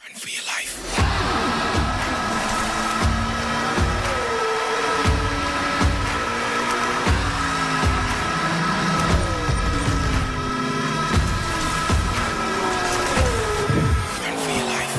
Run for your life. Run for your life.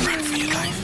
Run for your life.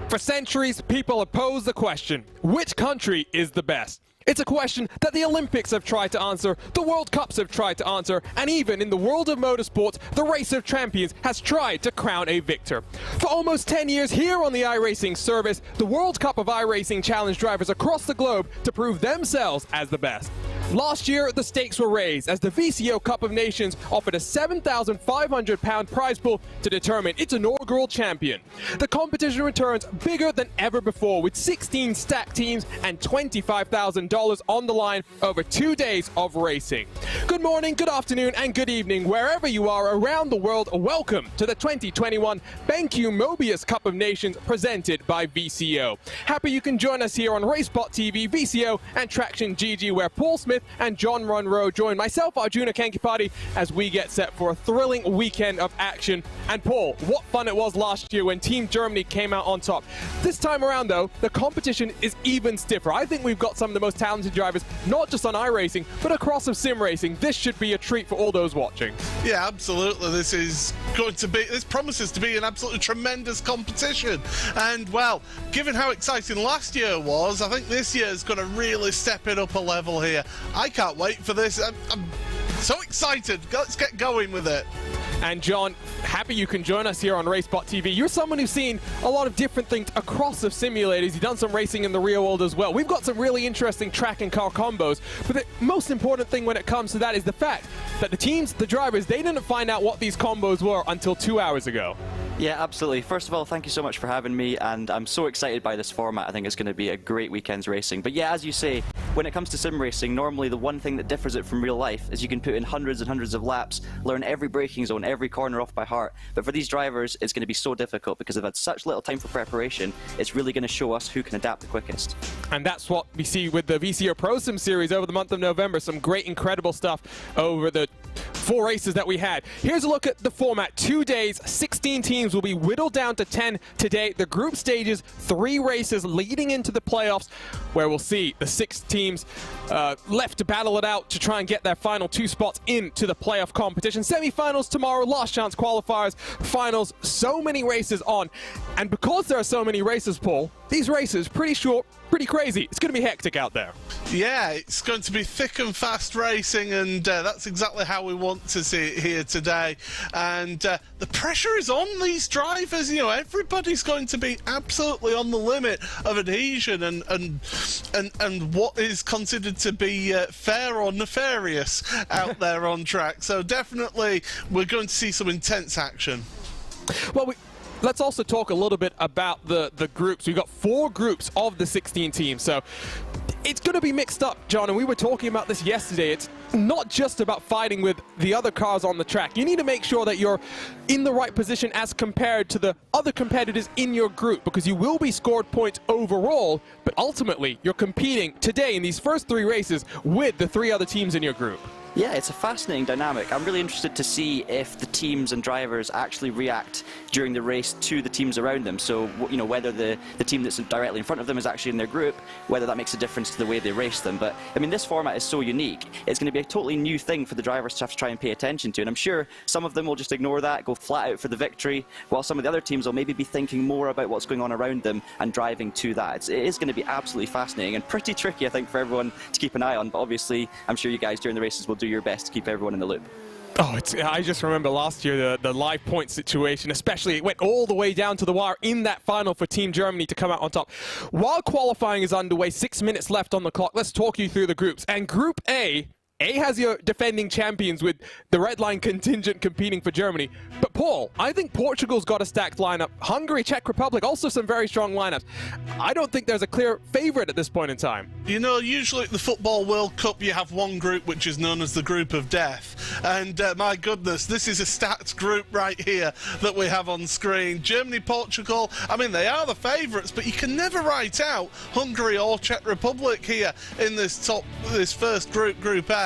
For centuries, people have posed the question, which country is the best? It's a question that the Olympics have tried to answer, the World Cups have tried to answer, and even in the world of motorsports, the Race of Champions has tried to crown a victor. For almost 10 years here on the iRacing service, the World Cup of iRacing challenged drivers across the globe to prove themselves as the best. Last year, the stakes were raised as the VCO Cup of Nations offered a £7,500 prize pool to determine its inaugural champion. The competition returns bigger than ever before, with 16 stacked teams and $25,000 on the line over 2 days of racing. Good morning, good afternoon, and good evening, wherever you are around the world. Welcome to the 2021 BenQ MOBIUZ Cup of Nations presented by VCO. Happy you can join us here on RaceBot TV, VCO, and Traction GG, where Paul Smith and John Runroe join myself, Arjuna Kankipati, as we get set for a thrilling weekend of action. And Paul, what fun it was last year when Team Germany came out on top. This time around, though, the competition is even stiffer. I think we've got some of the most talented drivers, not just on iRacing, but across of sim racing. This should be a treat for all those watching. Yeah, absolutely. This promises to be an absolutely tremendous competition. And, well, given how exciting last year was, I think this year is going to really step it up a level here. I can't wait for this. I'm so excited. Let's get going with it. And John, happy you can join us here on RaceBot TV. You're someone who's seen a lot of different things across the simulators. You've done some racing in the real world as well. We've got some really interesting track and car combos. But the most important thing when it comes to that is the fact that the teams, the drivers, they didn't find out what these combos were until 2 hours ago. Yeah, absolutely. First of all, thank you so much for having me, and I'm so excited by this format. I think it's going to be a great weekend's racing. But yeah, as you say, when it comes to sim racing, normally the one thing that differs it from real life is you can put in hundreds and hundreds of laps, learn every braking zone, every corner off by heart. But for these drivers, it's going to be so difficult because they've had such little time for preparation. It's really going to show us who can adapt the quickest. And that's what we see with the VCO Pro Sim Series over the month of November. Some great, incredible stuff over the 4 races that we had. Here's a look at the format. 2 days, 16 teams will be whittled down to 10 today. The group stages, 3 races leading into the playoffs, where we'll see the 6 teams left to battle it out to try and get their final 2 spots into the playoff competition. Semi-finals tomorrow, last chance qualifiers, finals, so many races on. And because there are so many races, Paul, these races, pretty short, pretty crazy. It's going to be hectic out there. Yeah, it's going to be thick and fast racing, and that's exactly how we want to see it here today. And the pressure is on these drivers. You know, everybody's going to be absolutely on the limit of adhesion and what is considered to be fair or nefarious out there on track. So definitely we're going to see some intense action. Well, let's also talk a little bit about the groups. We've got 4 groups of the 16 teams. So It's going to be mixed up, John, and we were talking about this yesterday. It's not just about fighting with the other cars on the track. You need to make sure that you're in the right position as compared to the other competitors in your group, because you will be scored points overall, but ultimately you're competing today in these first 3 races with the 3 other teams in your group. Yeah, it's a fascinating dynamic. I'm really interested to see if the teams and drivers actually react during the race to the teams around them. So, you know, whether the team that's directly in front of them is actually in their group, whether that makes a difference to the way they race them. But, I mean, this format is so unique. It's going to be a totally new thing for the drivers to have to try and pay attention to. And I'm sure some of them will just ignore that, go flat out for the victory, while some of the other teams will maybe be thinking more about what's going on around them and driving to that. It is going to be absolutely fascinating and pretty tricky, I think, for everyone to keep an eye on. But obviously, I'm sure you guys during the races will do your best to keep everyone in the loop. Oh, I just remember last year the live point situation, especially it went all the way down to the wire in that final for Team Germany to come out on top. While qualifying is underway, 6 minutes left on the clock, let's talk you through the groups. And Group A has your defending champions with the red line contingent competing for Germany. But Paul, I think Portugal's got a stacked lineup. Hungary, Czech Republic, also some very strong lineups. I don't think there's a clear favorite at this point in time. You know, usually at the Football World Cup you have one group which is known as the Group of Death. And my goodness, this is a stacked group right here that we have on screen. Germany, Portugal, I mean, they are the favourites, but you can never write out Hungary or Czech Republic here in this first group, Group A.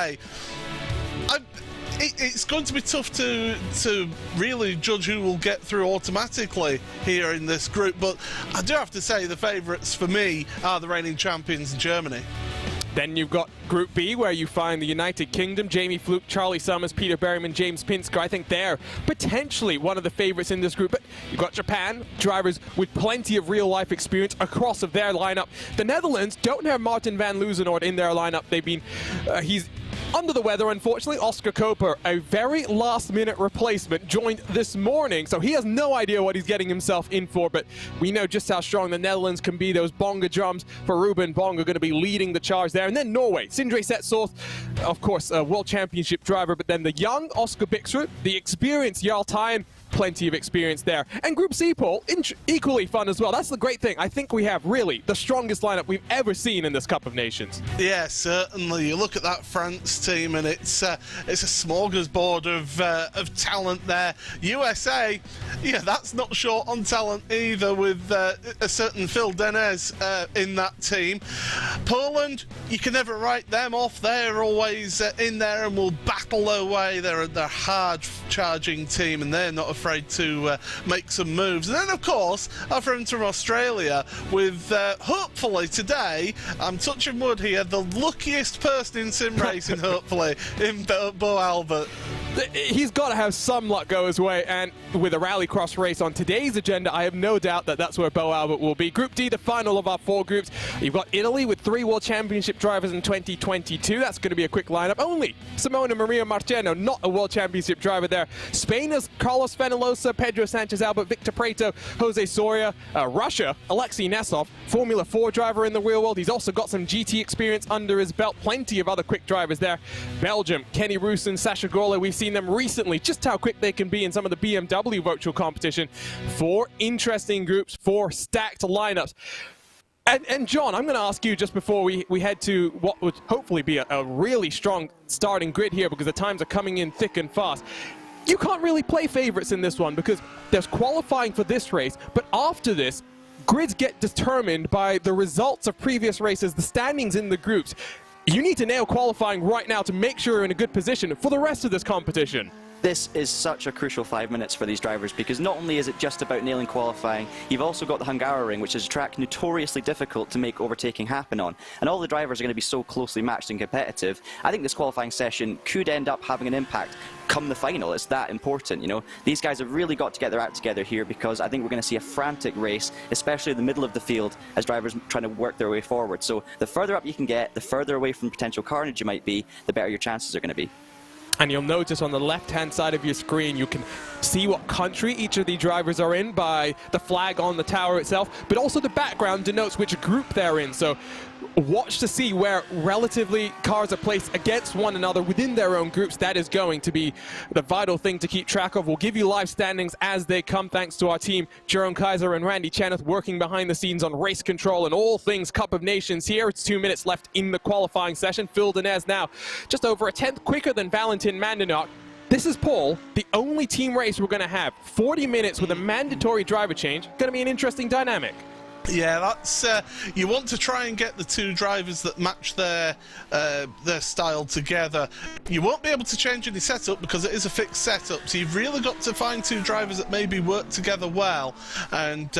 It's going to be tough to really judge who will get through automatically here in this group, but I do have to say the favourites for me are the reigning champions, Germany. Then you've got Group B, where you find the United Kingdom, Jamie Fluke, Charlie Summers, Peter Berryman, James Pinsker. I think they're potentially one of the favorites in this group. But you've got Japan, drivers with plenty of real-life experience across of their lineup. The Netherlands don't have Martin van Luzenoord in their lineup. They've been, he's under the weather, unfortunately. Oscar Koper, a very last-minute replacement, joined this morning, so he has no idea what he's getting himself in for, but we know just how strong the Netherlands can be. Those bonga drums for Ruben Bonga going to be leading the charge there. And then Norway, Sindre Setsoth, of course, a World Championship driver, but then the young Oscar Bixrud, the experienced Jarl Tyen, plenty of experience there. And Group C, Paul, equally fun as well. That's the great thing. I think we have really the strongest lineup we've ever seen in this Cup of Nations. Yeah, certainly. You look at that France team and it's a smorgasbord of talent there. USA, yeah, that's not short on talent either, with a certain Phil Denez in that team. Poland, you can never write them off. They're always in there and will battle their way. They're a hard charging team and they're not afraid to make some moves. And then, of course, our friends from Australia with, hopefully today, I'm touching wood here, the luckiest person in sim racing, hopefully, in Bo Albert. He's got to have some luck go his way, and with a rallycross race on today's agenda, I have no doubt that that's where Bo Albert will be. Group D, the final of our 4 groups. You've got Italy with 3 World Championship drivers in 2022. That's going to be a quick lineup. Only Simona Maria Marcheno, not a World Championship driver there. Spain is Carlos Fenolosa, Pedro Sanchez Albert, Victor Prieto, Jose Soria. Russia, Alexei Nesov, Formula 4 driver in the real world. He's also got some GT experience under his belt. Plenty of other quick drivers there. Belgium, Kenny Roosen, Sasha Gola. We've seen them recently, just how quick they can be in some of the BMW virtual competition. 4 interesting groups, 4 stacked lineups. And John, I'm going to ask you just before we head to what would hopefully be a really strong starting grid here, because the times are coming in thick and fast. You can't really play favorites in this one because there's qualifying for this race, but after this, grids get determined by the results of previous races, the standings in the groups. You need to nail qualifying right now to make sure you're in a good position for the rest of this competition. This is such a crucial 5 minutes for these drivers, because not only is it just about nailing qualifying, you've also got the Hungaroring, which is a track notoriously difficult to make overtaking happen on. And all the drivers are going to be so closely matched and competitive. I think this qualifying session could end up having an impact come the final. It's that important, you know. These guys have really got to get their act together here, because I think we're going to see a frantic race, especially in the middle of the field, as drivers trying to work their way forward. So the further up you can get, the further away from potential carnage you might be, the better your chances are going to be. And you'll notice on the left-hand side of your screen, you can see what country each of the drivers are in by the flag on the tower itself, but also the background denotes which group they're in. So watch to see where relatively cars are placed against one another within their own groups. That is going to be the vital thing to keep track of. We'll give you live standings as they come, thanks to our team, Jerome Kaiser and Randy Cheneth, working behind the scenes on race control and all things Cup of Nations here. It's 2 minutes left in the qualifying session. Phil Denez now just over a tenth quicker than Valentin Mandinok. This is, Paul, the only team race we're going to have. 40 minutes with a mandatory driver change. Going to be an interesting dynamic. Yeah, that's you want to try and get the two drivers that match their style together. You won't be able to change any setup because it is a fixed setup, so you've really got to find two drivers that maybe work together well and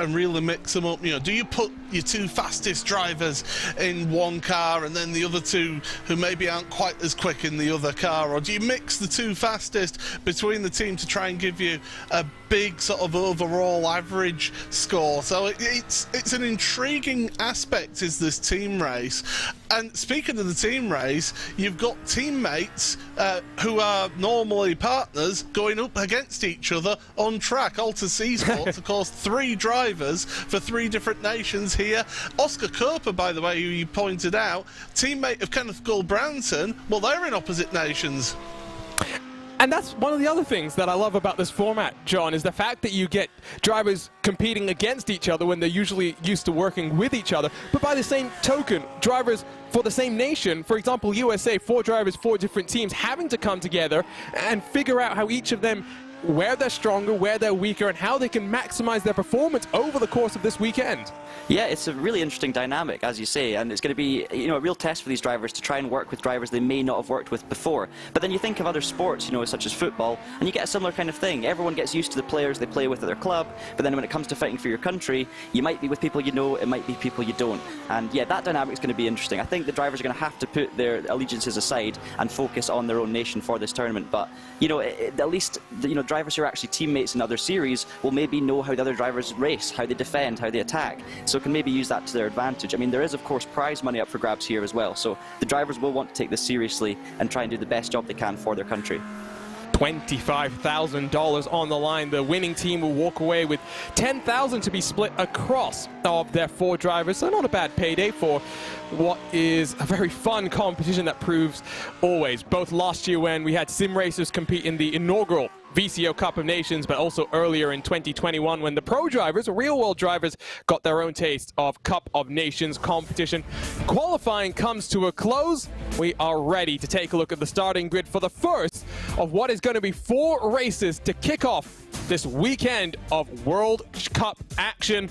really mix them up. You know, do you put your two fastest drivers in one car and then the other two who maybe aren't quite as quick in the other car, or do you mix the two fastest between the team to try and give you a big sort of overall average score? So it's an intriguing aspect, is this team race. And speaking of the team race, you've got teammates who are normally partners going up against each other on track. Altus Esports, of course, 3 drivers for 3 different nations here. Oscar Koper, by the way, who you pointed out, teammate of Kenneth Gulbranson, well, they're in opposite nations. And that's one of the other things that I love about this format, John, is the fact that you get drivers competing against each other when they're usually used to working with each other. But by the same token, drivers for the same nation, for example, USA, 4 drivers, 4 different teams, having to come together and figure out how each of them, where they're stronger, where they're weaker, and how they can maximize their performance over the course of this weekend. Yeah, it's a really interesting dynamic, as you say, and it's going to be, you know, a real test for these drivers to try and work with drivers they may not have worked with before. But then you think of other sports, you know, such as football, and you get a similar kind of thing. Everyone gets used to the players they play with at their club, but then when it comes to fighting for your country, you might be with people you know, it might be people you don't. And yeah, that dynamic is going to be interesting. I think the drivers are going to have to put their allegiances aside and focus on their own nation for this tournament. But, you know, at least, you know, drivers who are actually teammates in other series will maybe know how the other drivers race, how they defend, how they attack, so can maybe use that to their advantage. I mean, there is of course prize money up for grabs here as well, so the drivers will want to take this seriously and try and do the best job they can for their country. $25,000 on the line. The winning team will walk away with $10,000 to be split across of their 4 drivers. So not a bad payday for what is a very fun competition that proves always. Both last year when we had sim racers compete in the inaugural VCO Cup of Nations, but also earlier in 2021 when the pro drivers, real-world drivers, got their own taste of Cup of Nations competition. Qualifying comes to a close. We are ready to take a look at the starting grid for the first of what is going to be 4 races to kick off this weekend of World Cup action.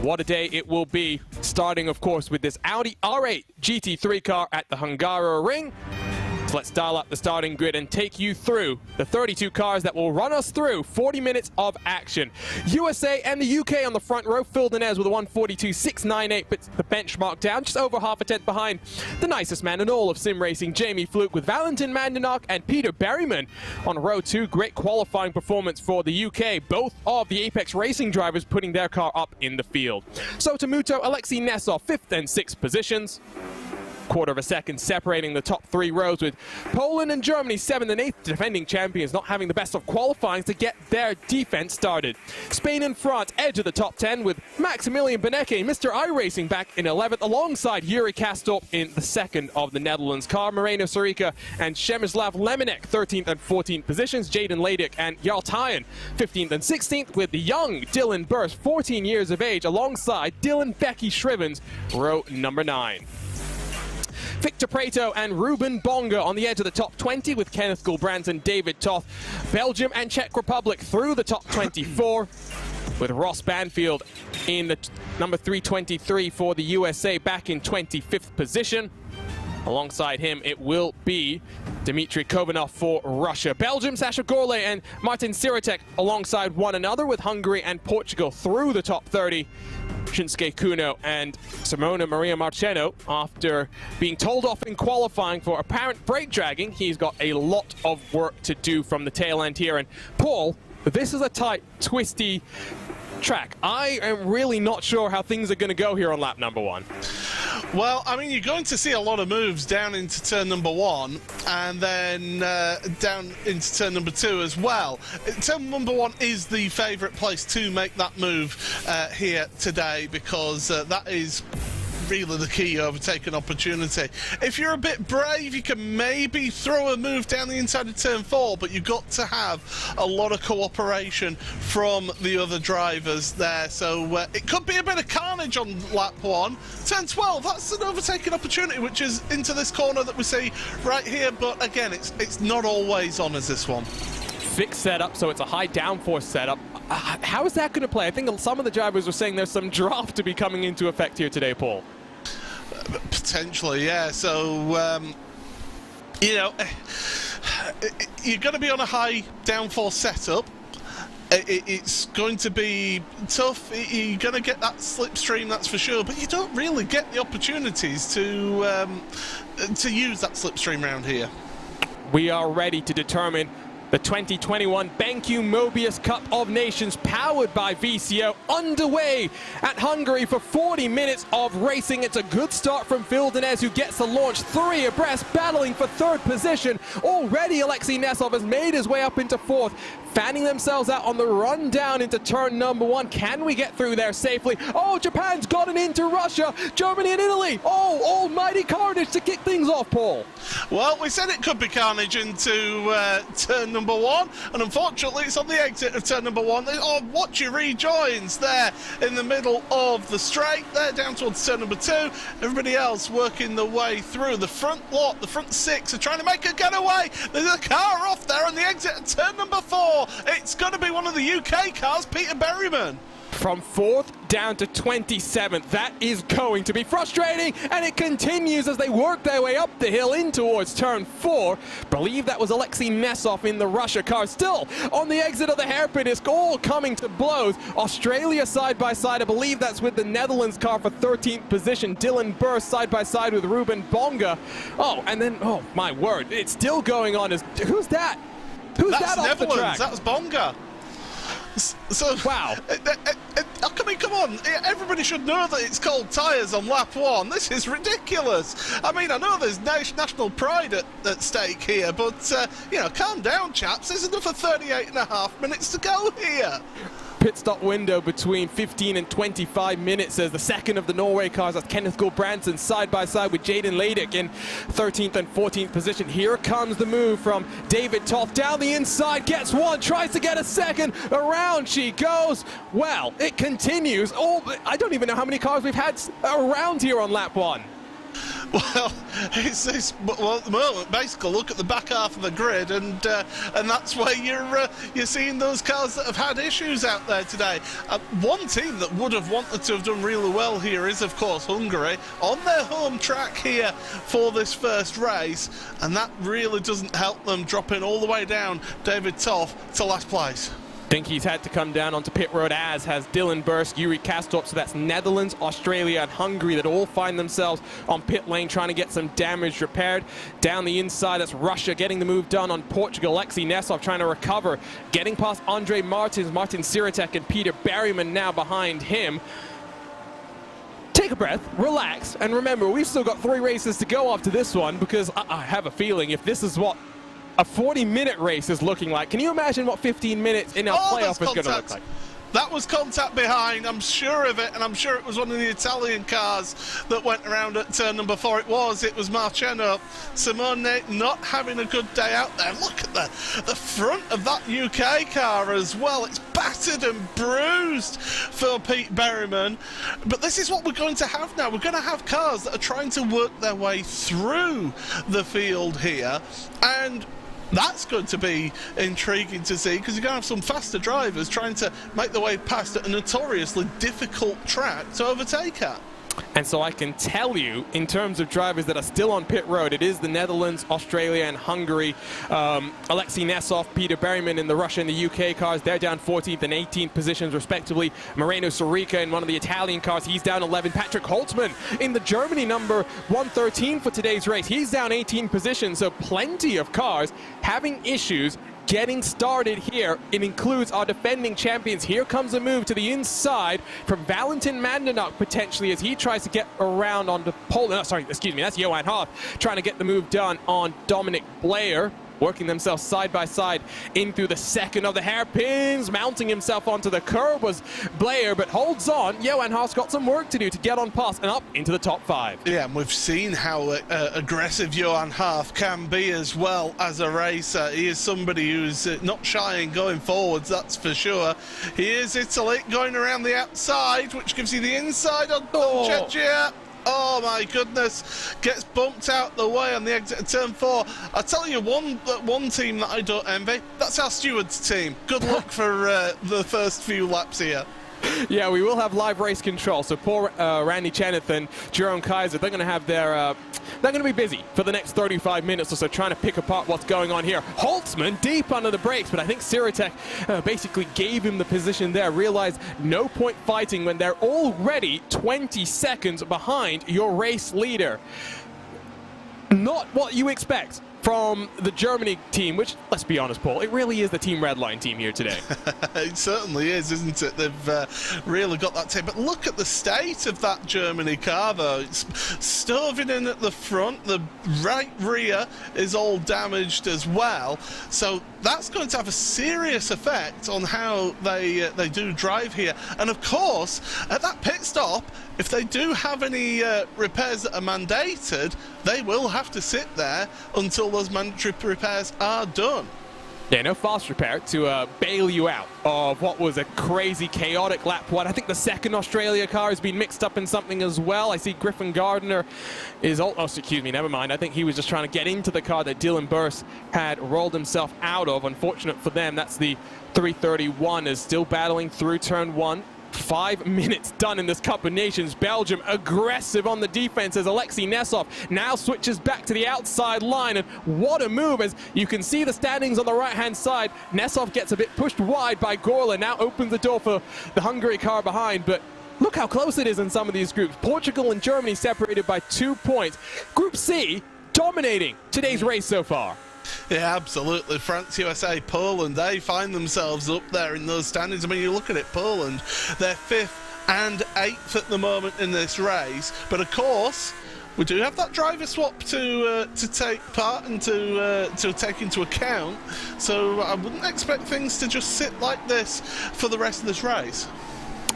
What a day it will be, starting of course with this Audi R8 GT3 car at the Hungaroring. So let's dial up the starting grid and take you through the 32 cars that will run us through 40 minutes of action. USA and the UK on the front row. Phil Denez with a 142.698 puts the benchmark down, just over half a tenth behind the nicest man in all of sim racing, Jamie Fluke, with Valentin Mandinok and Peter Berryman on row 2. Great qualifying performance for the UK. Both of the Apex Racing drivers putting their car up in the field. So Tomuto, Alexei Nesov, 5th and 6th positions. Quarter of a second separating the top 3 rows, with Poland and Germany 7th and 8th, defending champions not having the best of qualifying to get their defense started. Spain and France edge of the top 10, with Maximilian Benecke, Mr. iRacing, back in 11th alongside Yuri Kastorp in the 2nd of the Netherlands car. Moreno Sarica and Przemysław Lemonek 13th and 14th positions. Jaden Laydick and Jarl Tyen 15th and 16th, with the young Dylan Burst, 14 years of age, alongside Dylan Becky Shrivens, row number 9. Victor Prato and Ruben Bonga on the edge of the top 20, with Kenneth Gulbranson, David Toth, Belgium and Czech Republic through the top 24, with Ross Banfield in the number 323 for the USA, back in 25th position. Alongside him, it will be Dmitry Kovanov for Russia. Belgium, Sasha Gorley and Martin Siratek alongside one another, with Hungary and Portugal through the top 30. Shinsuke Kuno and Simona Maria Marcheno, after being told off in qualifying for apparent brake dragging, he's got a lot of work to do from the tail end here. And Paul, this is a tight, twisty track. I am really not sure how things are going to go here on lap number 1. Well, I mean, you're going to see a lot of moves down into turn number 1 and then down into turn number 2 as well. Turn number 1 is the favourite place to make that move here today, because that is really the key overtaking opportunity. If you're a bit brave, you can maybe throw a move down the inside of turn 4, but you've got to have a lot of cooperation from the other drivers there. So it could be a bit of carnage on lap 1. Turn 12, that's an overtaking opportunity, which is into this corner that we see right here, but again, it's not always on as this one. Fixed setup, so it's a high downforce setup. How is that going to play? I think some of the drivers were saying there's some draft to be coming into effect here today, Paul. Potentially, yeah. So, you know, you're going to be on a high downforce setup. It's going to be tough. You're going to get that slipstream, that's for sure. But you don't really get the opportunities to use that slipstream around here. We are ready to determine the 2021 BenQ MOBIUZ Cup of Nations, powered by VCO, underway at Hungary for 40 minutes of racing. It's a good start from Villeneuve, who gets the launch 3 abreast, battling for 3rd position. Already Alexei Nesov has made his way up into 4th, fanning themselves out on the run down into turn number 1. Can we get through there safely? Oh, Japan's gotten into Russia, Germany and Italy. Oh, almighty carnage to kick things off, Paul. Well, we said it could be carnage into turn number 1, and unfortunately it's on the exit of turn number 1. Oh, watch your rejoins there in the middle of the straight there, down towards turn number 2. Everybody else working their way through. The front lot, the front 6 are trying to make a getaway. There's a car off there on the exit of turn number 4. It's going to be one of the UK cars, Peter Berryman. From 4th down to 27th. That is going to be frustrating, and it continues as they work their way up the hill in towards turn 4. Believe that was Alexei Nesov in the Russia car. Still on the exit of the hairpin, it's all coming to blows. Australia side by side, I believe that's with the Netherlands car for 13th position. Dylan Burst side by side with Ruben Bonga. Oh, and then, oh my word, it's still going on. Who's that? Who's That's that off Netherlands, the track? that's Bonga. So, wow. I mean, come on, everybody should know that it's cold tyres on lap 1. This is ridiculous. I mean, I know there's national pride at stake here, but, you know, calm down, chaps. There's another 38.5 minutes to go here. Pit stop window between 15 and 25 minutes as the second of the Norway cars. That's Kenneth Gulbrandsen side by side with Jaden Leidick in 13th and 14th position. Here comes the move from David Toth down the inside, gets one, tries to get a second, around she goes. Well, it continues. Oh, I don't even know how many cars we've had around here on lap 1. Well, well, at the moment, basically, look at the back half of the grid, and that's where you're seeing those cars that have had issues out there today. One team that would have wanted to have done really well here is, of course, Hungary, on their home track here for this first race, and that really doesn't help them, dropping all the way down David Toth to last place. Think he's had to come down onto pit road, as has Dylan Burst, Yuri Kastorp. So that's Netherlands, Australia and Hungary that all find themselves on pit lane trying to get some damage repaired. Down the inside, that's Russia getting the move done on Portugal. Alexei Nesov trying to recover, getting past Andre Martins, Martin Siratek and Peter Berryman now behind him. Take a breath, relax, and remember, we've still got 3 races to go after this one, because I have a feeling if this is what a 40-minute race is looking like, can you imagine what 15 minutes in our playoff is going to look like? That was contact behind, I'm sure of it, and I'm sure it was one of the Italian cars that went around at turn number 4. It was Marceno. Simone not having a good day out there. Look at the front of that UK car as well. It's battered and bruised for Pete Berryman. But this is what we're going to have now. We're going to have cars that are trying to work their way through the field here, and that's going to be intriguing to see, because you're going to have some faster drivers trying to make their way past a notoriously difficult track to overtake at. And so I can tell you, in terms of drivers that are still on pit road, it is the Netherlands, Australia and Hungary. Alexei Nesov, Peter Berryman in the Russia and the UK cars, they're down 14th and 18th positions respectively. Moreno Sorica in one of the Italian cars, he's down 11. Patrick Holtzman in the Germany number 113 for today's race, he's down 18 positions. So plenty of cars having issues getting started here. It includes our defending champions. Here comes a move to the inside from Valentin Mandanuk, potentially, as he tries to get around onto that's Johan Hart trying to get the move done on Dominic Blair. Working themselves side by side in through the second of the hairpins. Mounting himself onto the curb was Blair, but holds on. Johan Haas got some work to do to get on past and up into the top 5. Yeah, and we've seen how aggressive Johan Haas can be as well as a racer. He is somebody who's not shy in going forwards, that's for sure. Here's Italy going around the outside, which gives you the inside on Chechia. Oh my goodness, gets bumped out the way on the exit of turn 4. I'll tell you one team that I don't envy, that's our stewards team. Good luck for the first few laps here. Yeah, we will have live race control, so poor Randy Cheneth and Jerome Kaiser, they're going to have their they're going to be busy for the next 35 minutes or so trying to pick apart what's going on here. Holtzman deep under the brakes, but I think Siratek basically gave him the position there. Realized no point fighting when they're already 20 seconds behind your race leader. Not what you expect from the Germany team, which, let's be honest, Paul, it really is the Team Redline team here today. It certainly is, isn't it? They've really got that team. But look at the state of that Germany car, though. It's stoving in at the front. The right rear is all damaged as well. So that's going to have a serious effect on how they do drive here. And, of course, at that pit stop, if they do have any repairs that are mandated, they will have to sit there until those mandatory repairs are done. Yeah, no fast repair to bail you out of what was a crazy, chaotic lap 1. I think the second Australia car has been mixed up in something as well. I see Griffin Gardner is... Oh, excuse me, never mind. I think he was just trying to get into the car that Dylan Burse had rolled himself out of. Unfortunate for them, that's the 331 is still battling through turn 1. 5 minutes done in this Cup of Nations. Belgium aggressive on the defense as Alexei Nesov now switches back to the outside line, and what a move, as you can see the standings on the right hand side. Nesov gets a bit pushed wide by Gorla, now opens the door for the Hungary car behind, but look how close it is in some of these groups. Portugal and Germany separated by 2 points. Group C dominating today's race so far. Yeah, absolutely. France, USA, Poland, they find themselves up there in those standings. I mean, you look at it, Poland, they're 5th and 8th at the moment in this race. But of course, we do have that driver swap to take part and to take into account. So I wouldn't expect things to just sit like this for the rest of this race.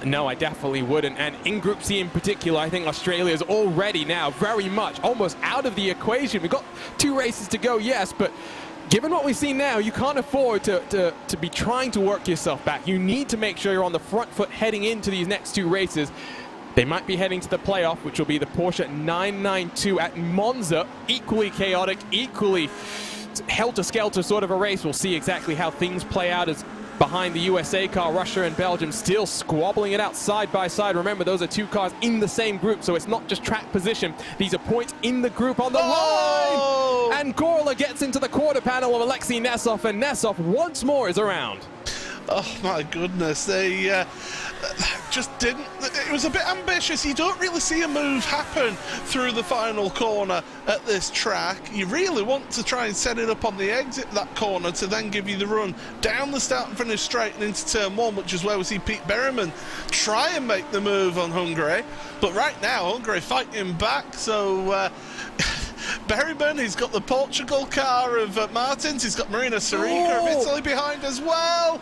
No, I definitely wouldn't. And in Group C in particular, I think Australia is already now very much almost out of the equation. We've got 2 races to go, yes, but given what we see now, you can't afford to be trying to work yourself back. You need to make sure you're on the front foot heading into these next 2 races. They might be heading to the playoff, which will be the Porsche 992 at Monza. Equally chaotic, equally helter-skelter sort of a race. We'll see exactly how things play out as behind the USA car, Russia and Belgium still squabbling it out side by side. Remember, those are 2 cars in the same group, so it's not just track position. These are points in the group on the line! And Gorla gets into the quarter panel of Alexei Nesov, and Nesov once more is around. Oh my goodness, they just didn't... It was a bit ambitious. You don't really see a move happen through the final corner at this track. You really want to try and set it up on the exit of that corner to then give you the run down the start and finish straight and into turn 1, which is where we see Pete Berryman try and make the move on Hungary. But right now, Hungary fighting back, so... Berryman, he's got the Portugal car of Martins, he's got Marina Sirica of Italy behind as well.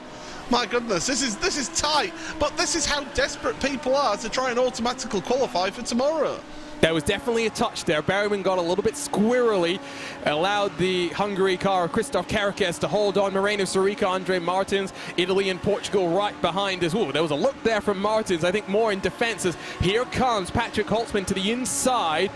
My goodness, this is tight, but this is how desperate people are to try and automatically qualify for tomorrow. There was definitely a touch there. Berryman got a little bit squirrely, allowed the Hungary car of Christoph Kerekes to hold on. Moreno Sirica, Andre Martins, Italy and Portugal right behind us. Ooh, there was a look there from Martins, I think more in defense, as here comes Patrick Holtzman to the inside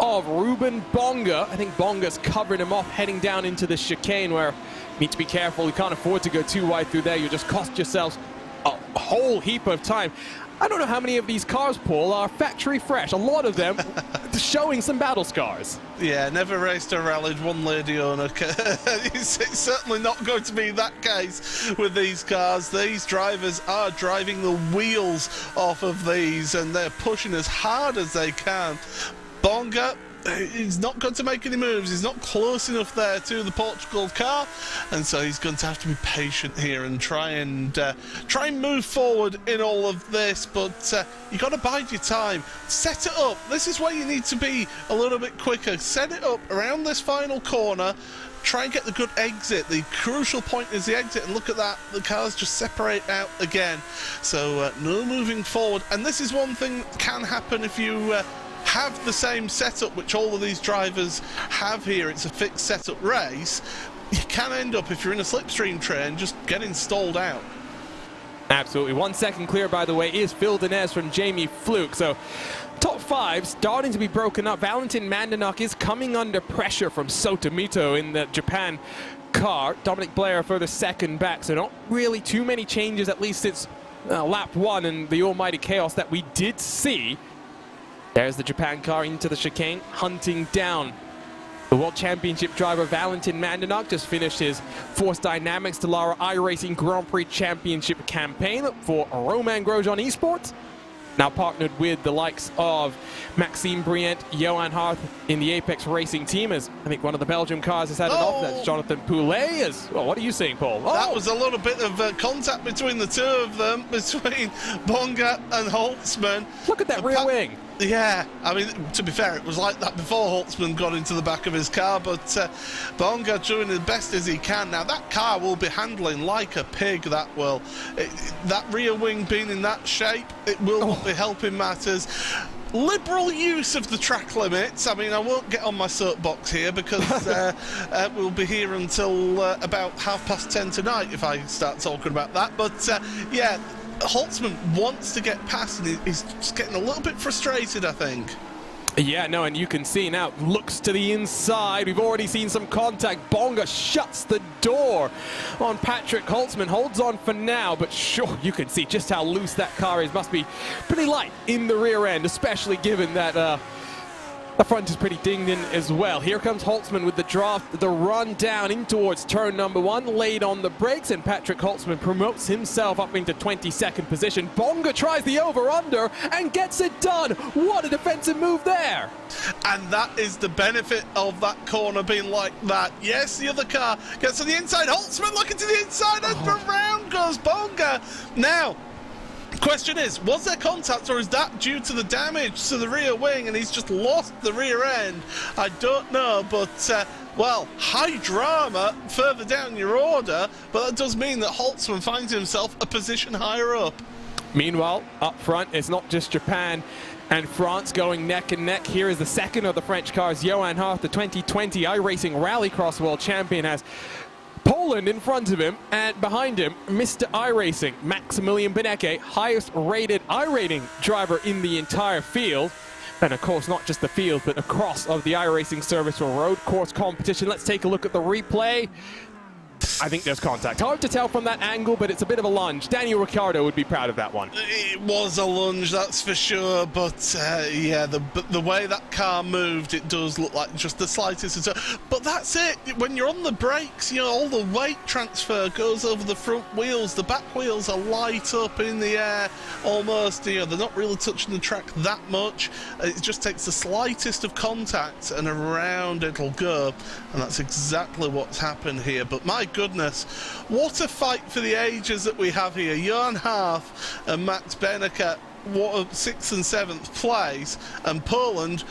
of Ruben Bonga. I think Bonga's covering him off, heading down into the chicane where you need to be careful. You can't afford to go too wide through there. You'll just cost yourselves a whole heap of time. I don't know how many of these cars, Paul, are factory fresh. A lot of them showing some battle scars. Yeah, never raced or rallied one lady owner. It's certainly not going to be that case with these cars. These drivers are driving the wheels off of these, and they're pushing as hard as they can. Bonga he's not going to make any moves. He's not close enough there to the Portugal car, and so he's going to have to be patient here and try and move forward in all of this. But you got to bide your time. Set it up. This is where you need to be a little bit quicker. Set it up around this final corner. Try and get the good exit. The crucial point is the exit, and look at that, the cars just separate out again. So no moving forward, and this is one thing that can happen if you have the same setup which all of these drivers have here. It's a fixed setup race. You can end up, if you're in a slipstream train, just getting stalled out. Absolutely. 1 second clear, by the way, is Villeneuve from Jamie Fluke. So top 5 starting to be broken up. Valentin Mandanuk is coming under pressure from Sotomito in the Japan car. Dominic Blair further second back, so not really too many changes, at least since lap 1 and the almighty chaos that we did see. There's the Japan car into the chicane, hunting down the World Championship driver Valentin Mandanuk. Just finished his Force Dynamics Dallara iRacing Grand Prix Championship campaign for Romain Grosjean Esports. Now partnered with the likes of Maxime Brient, Johan Harth in the Apex Racing team, as I think one of the Belgium cars has had an off. That's Jonathan Poulet. Well, what are you saying, Paul? That was a little bit of contact between the two of them, between Bonga and Holtzman. Look at that rear wing. Yeah, I mean, to be fair, it was like that before Holtzman got into the back of his car, but Bonga doing as best as he can. Now, that car will be handling like a pig, that will. That rear wing being in that shape, it will not be helping matters. Liberal use of the track limits. I mean, I won't get on my soapbox here because we'll be here until about 10:30 tonight if I start talking about that. But yeah, Holtzman wants to get past, and he's just getting a little bit frustrated, I think. Yeah, no, and you can see now, looks to the inside. We've already seen some contact. Bonga shuts the door on Patrick Holtzman. Holds on for now, but sure, you can see just how loose that car is. Must be pretty light in the rear end, especially given that the front is pretty dinged in as well. Here comes Holtzman with the draft, the run down in towards turn number 1, laid on the brakes, and Patrick Holtzman promotes himself up into 22nd position. Bonga tries the over-under and gets it done. What a defensive move there. And that is the benefit of that corner being like that. Yes, the other car gets to the inside. Holtzman looking to the inside, and around goes Bonga. Now, question is, was there contact, or is that due to the damage to the rear wing and he's just lost the rear end? I don't know, but well, high drama further down your order, but that does mean that Holtzman finds himself a position higher up. Meanwhile, up front, it's not just Japan and France going neck and neck. Here is the second of the French cars, Johan Harth, the 2020 iRacing Rallycross World Champion, has Poland in front of him, and behind him, Mr. iRacing, Maximilian Benecke, highest rated iRating driver in the entire field. And of course, not just the field, but across of the iRacing service for road course competition. Let's take a look at the replay. I think there's contact. Hard to tell from that angle, but it's a bit of a lunge. Daniel Ricciardo would be proud of that one. It was a lunge, that's for sure, but yeah, the way that car moved, it does look like just the slightest. But that's it. When you're on the brakes, you know, all the weight transfer goes over the front wheels. The back wheels are light up in the air, almost. You know, they're not really touching the track that much. It just takes the slightest of contact, and around it'll go. And that's exactly what's happened here. But my goodness, what a fight for the ages that we have here. Johan Harth and Max Benecke, what a 6th and 7th place, and Poland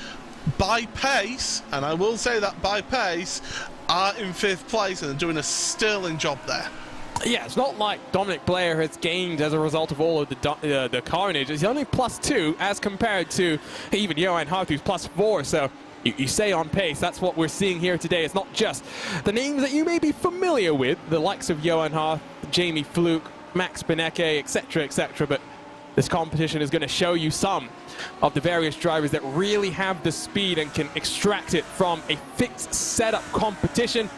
by pace, and I will say that by pace, are in 5th place and are doing a sterling job there. Yeah, it's not like Dominic Blair has gained as a result of all of the carnage. He's only +2 as compared to even Johan Harth, who's +4, so you say on pace. That's what we're seeing here today. It's not just the names that you may be familiar with, the likes of Johan Harth, Jamie Fluke, Max Benecke, etc., but this competition is going to show you some of the various drivers that really have the speed and can extract it from a fixed setup competition.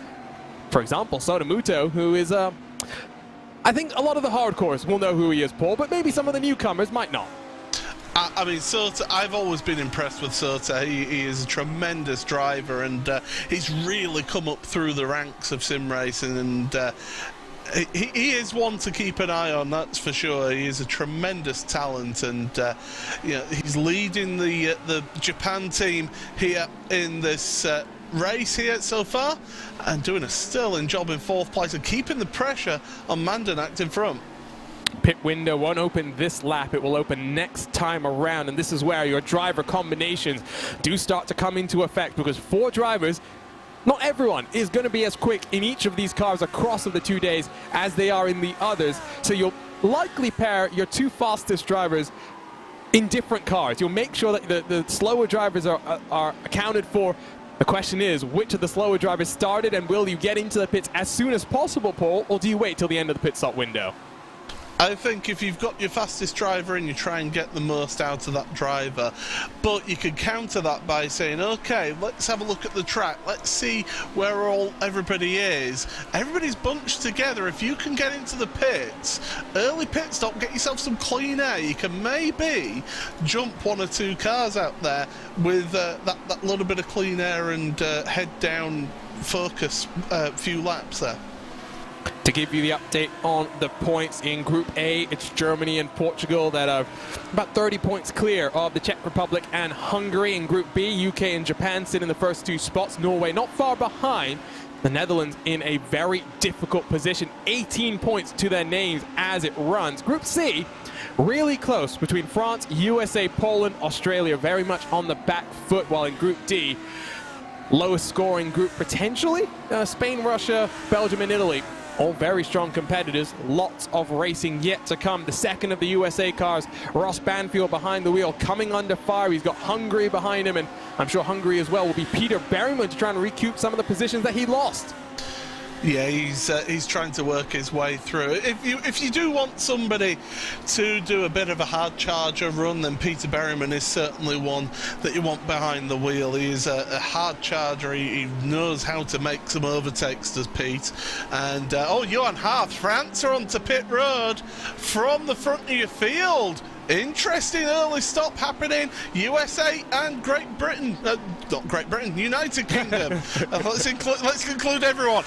For example, Sotomito, who is I think a lot of the hardcores will know who he is, Paul, but maybe some of the newcomers might not. I mean, Sota, I've always been impressed with Sota. He is a tremendous driver, and he's really come up through the ranks of sim racing, and he is one to keep an eye on, that's for sure. He is a tremendous talent, and you know, he's leading the Japan team here in this race here so far, and doing a sterling job in 4th place and keeping the pressure on Mandenacht in front. Pit window won't open this lap, it will open next time around, and this is where your driver combinations do start to come into effect, because 4 drivers, not everyone is going to be as quick in each of these cars across of the 2 days as they are in the others, so you'll likely pair your 2 fastest drivers in different cars. You'll make sure that the slower drivers are accounted for. The question is, which of the slower drivers started, and will you get into the pits as soon as possible, Paul, or do you wait till the end of the pit stop window? I think if you've got your fastest driver in, you try and get the most out of that driver. But you could counter that by saying, okay, let's have a look at the track. Let's see where everybody is. Everybody's bunched together. If you can get into the pits, early pit stop, get yourself some clean air. You can maybe jump 1 or 2 cars out there with that little bit of clean air and head down focus few laps there. To give you the update on the points in Group A, it's Germany and Portugal that are about 30 points clear of the Czech Republic and Hungary. In Group B, UK and Japan sit in the first 2 spots. Norway not far behind. The Netherlands in a very difficult position, 18 points to their names as it runs. Group C, really close between France, USA, Poland, Australia, very much on the back foot, while in Group D, lowest scoring group potentially, Spain, Russia, Belgium and Italy. All very strong competitors, lots of racing yet to come. The second of the USA cars, Ross Banfield behind the wheel, coming under fire. He's got Hungary behind him, and I'm sure Hungary as well will be Peter Berryman to try and recoup some of the positions that he lost. Yeah, he's trying to work his way through. If you do want somebody to do a bit of a hard charger run, then Peter Berryman is certainly one that you want behind the wheel. He is a hard charger. He knows how to make some overtakes, does Pete. And Johan Hart, France are onto pit road from the front of your field. Interesting early stop happening. USA and Great Britain, not Great Britain, United Kingdom. Let's include everyone.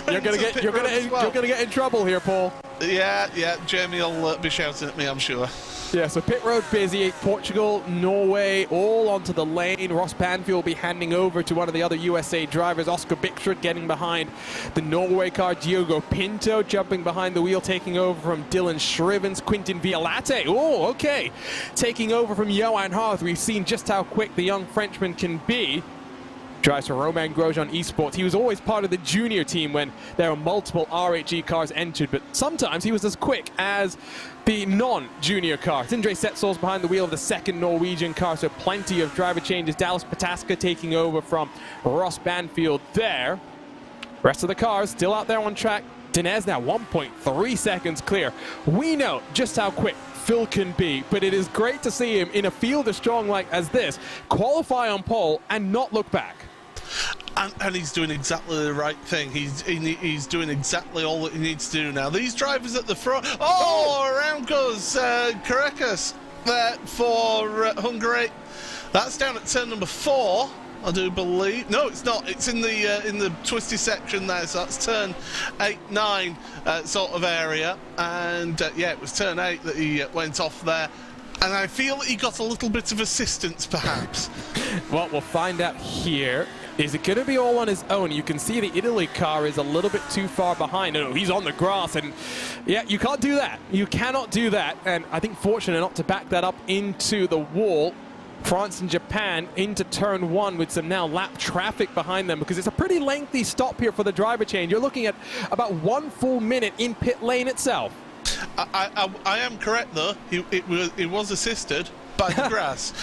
You're gonna get in trouble here, Paul. Yeah, Jamie will be shouting at me, I'm sure. Yeah, so pit road busy. Portugal, Norway, all onto the lane. Ross Banfield will be handing over to one of the other USA drivers. Oscar Bickström getting behind the Norway car. Diogo Pinto jumping behind the wheel, taking over from Dylan Shrivens. Quintin Violate, taking over from Johan Hart. We've seen just how quick the young Frenchman can be. Drives for Romain Grosjean Esports. He was always part of the junior team when there were multiple RHE cars entered, but sometimes he was as quick as the non-junior car. Sindre Setsol's behind the wheel of the second Norwegian car, so plenty of driver changes. Dallas Pataska taking over from Ross Banfield there. Rest of the cars still out there on track. Dinez now 1.3 seconds clear. We know just how quick Phil can be, but it is great to see him in a field as strong as this qualify on pole and not look back. And he's doing exactly the right thing. He's doing exactly all that he needs to do now. These drivers at the front. Around goes Karekas there for Hungary. That's down at turn number 4, I do believe. No, it's not. It's in the twisty section there. So that's turn 8, 9 sort of area. And it was turn 8 that he went off there. And I feel that he got a little bit of assistance, perhaps. Well, we'll find out here. Is it going to be all on his own? You can see the Italy car is a little bit too far behind. No, he's on the grass, and yeah, you can't do that. You cannot do that, and I think fortunate not to back that up into the wall. France and Japan into turn 1 with some now lap traffic behind them, because it's a pretty lengthy stop here for the driver change. You're looking at about 1 full minute in pit lane itself. I am correct, though. It was assisted by the grass.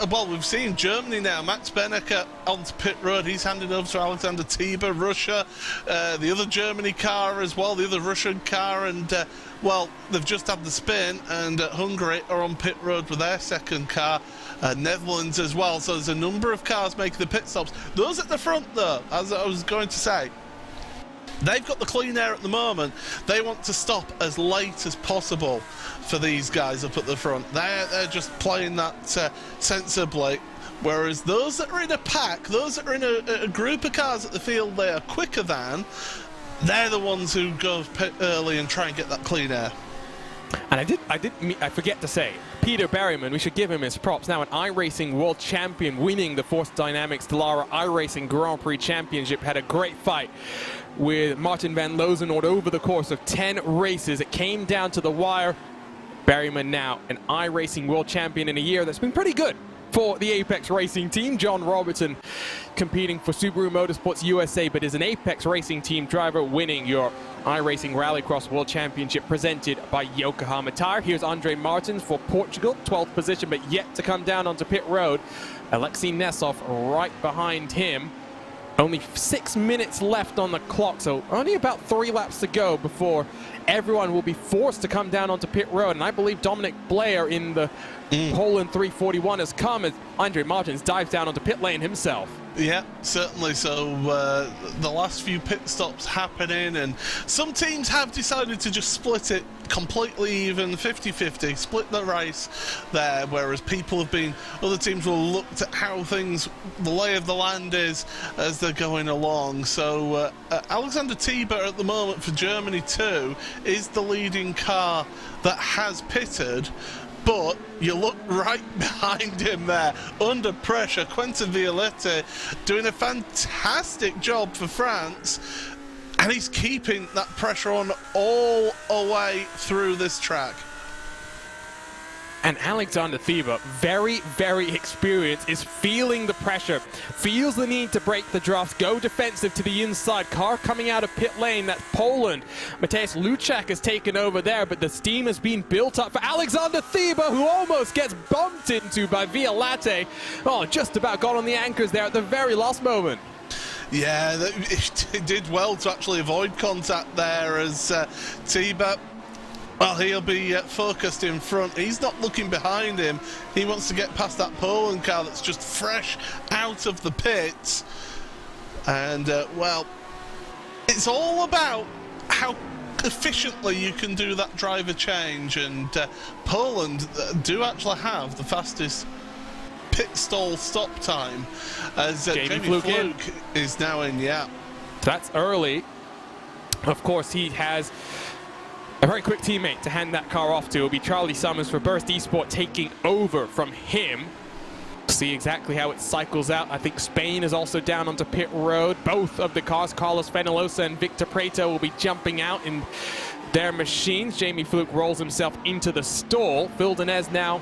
Well, we've seen Germany now. Max Benneker onto pit road. He's handing over to Alexander Tiber. Russia, the other Germany car as well, the other Russian car, and they've just had the spin, and Hungary are on pit road with their second car. Netherlands as well. So there's a number of cars making the pit stops. Those at the front, though, as I was going to say, they've got the clean air at the moment. They want to stop as late as possible for these guys up at the front. They're just playing that sensibly Whereas those that are in a pack, those that are in a group of cars that they feel they are quicker than, they're the ones who go pit early and try and get that clean air. And I forget to say, Peter Berryman, we should give him his props. Now an iRacing world champion, winning the Force Dynamics Dallara iRacing Grand Prix Championship, had a great fight with Martin van Lozenoord over the course of 10 races. It came down to the wire. Berryman now an iRacing world champion in a year that's been pretty good for the Apex Racing team. John Robertson competing for Subaru Motorsports USA, but is an Apex Racing team driver, winning your iRacing Rallycross World Championship presented by Yokohama Tire. Here's Andre Martins for Portugal, 12th position, but yet to come down onto pit road. Alexei Nesov right behind him. Only 6 minutes left on the clock, so only about 3 laps to go before everyone will be forced to come down onto pit road. And I believe Dominic Blair in the Poland 341 has come as Andre Martins dives down onto pit lane himself. Yeah, certainly. So the last few pit stops happening, and some teams have decided to just split it completely even, 50-50, split the race there, whereas other teams will look at how the lay of the land is as they're going along. So Alexander Tieber at the moment for Germany 2 is the leading car that has pitted. But you look right behind him there, under pressure. Quentin Violette doing a fantastic job for France, and he's keeping that pressure on all the way through this track. And Alexander Tieber, very, very experienced, is feeling the pressure, feels the need to break the drafts, go defensive to the inside. Car coming out of pit lane, that's Poland. Mateusz Luczak has taken over there, but the steam has been built up for Alexander Tieber, who almost gets bumped into by Violette. Oh, just about got on the anchors there at the very last moment. Yeah, it did well to actually avoid contact there as Tieber, well, he'll be focused in front. He's not looking behind him. He wants to get past that Poland car that's just fresh out of the pits. And, well, it's all about how efficiently you can do that driver change. And Poland do actually have the fastest pit stall stop time, as Jamie Fluke is now in, yeah. That's early. Of course, he has a very quick teammate to hand that car off to. It'll be Charlie Summers for Burst Esports taking over from him. See exactly how it cycles out. I think Spain is also down onto pit road. Both of the cars, Carlos Fenalosa and Victor Preto, will be jumping out in their machines. Jamie Fluke rolls himself into the stall. Phil Denez now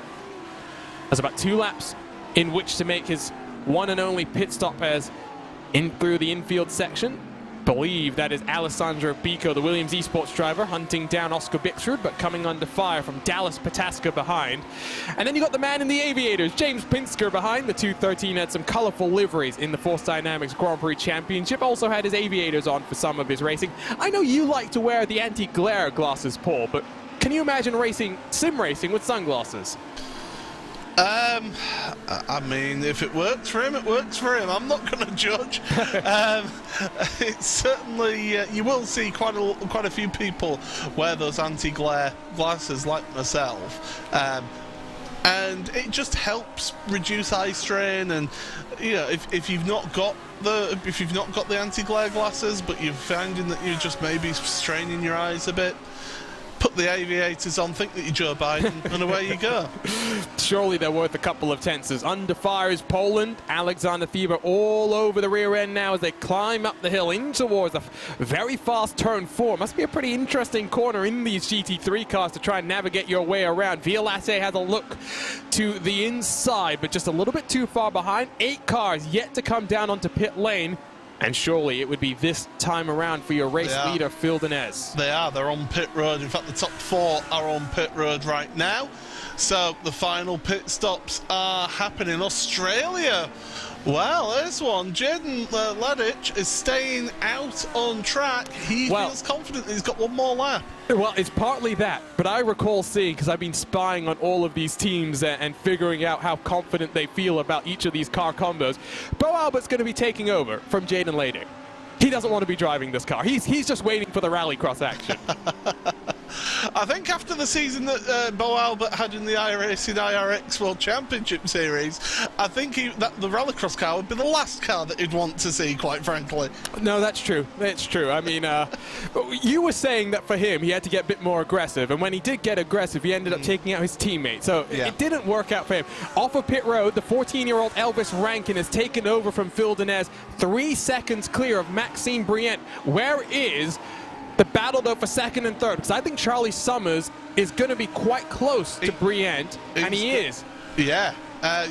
has about 2 laps in which to make his one and only pit stop as in through the infield section. Believe that is Alessandro Bico, the Williams Esports driver, hunting down Oscar Bixrud, but coming under fire from Dallas Pataska behind. And then you got the man in the aviators, James Pinsker, behind. The 213 had some colorful liveries in the Force Dynamics Grand Prix Championship. Also had his aviators on for some of his racing. I know you like to wear the anti-glare glasses, Paul, but can you imagine sim racing with sunglasses? I mean, if it works for him, it works for him. I'm not going to judge. It's certainly, you will see quite a few people wear those anti-glare glasses like myself. And it just helps reduce eye strain, and you know, if you've not got the anti-glare glasses, but you're finding that you're just maybe straining your eyes a bit, put the aviators on, think that you're Joe Biden, and away you go. Surely they're worth a couple of tenses. Under fire is Poland. Alexander Tieber all over the rear end now as they climb up the hill in towards a very fast turn 4. Must be a pretty interesting corner in these GT3 cars to try and navigate your way around. Violette has a look to the inside, but just a little bit too far behind. 8 cars yet to come down onto pit lane. And surely it would be this time around for your race leader, Phil Denez. They're on pit road. In fact, the top 4 are on pit road right now. So the final pit stops are happening. Australia, well, there's one. Jaden Ladich is staying out on track. He feels confident that he's got one more lap. Well, it's partly that, but I recall seeing, because I've been spying on all of these teams and figuring out how confident they feel about each of these car combos. Bo Albert's going to be taking over from Jaden Ladich. He doesn't want to be driving this car. He's just waiting for the rallycross action. I think after the season that Bo Albert had in the iRacing IRX World Championship Series, I think that the Rallycross car would be the last car that he'd want to see, quite frankly. No, that's true. It's true. I mean, you were saying that for him, he had to get a bit more aggressive, and when he did get aggressive, he ended up taking out his teammate. So it didn't work out for him. Off of pit road, the 14-year-old Elvis Rankin has taken over from Phil Denez, 3 seconds clear of Maxime Brient. Where is the battle, though, for second and third? Because I think Charlie Summers is going to be quite close to Brient, and he is. Yeah.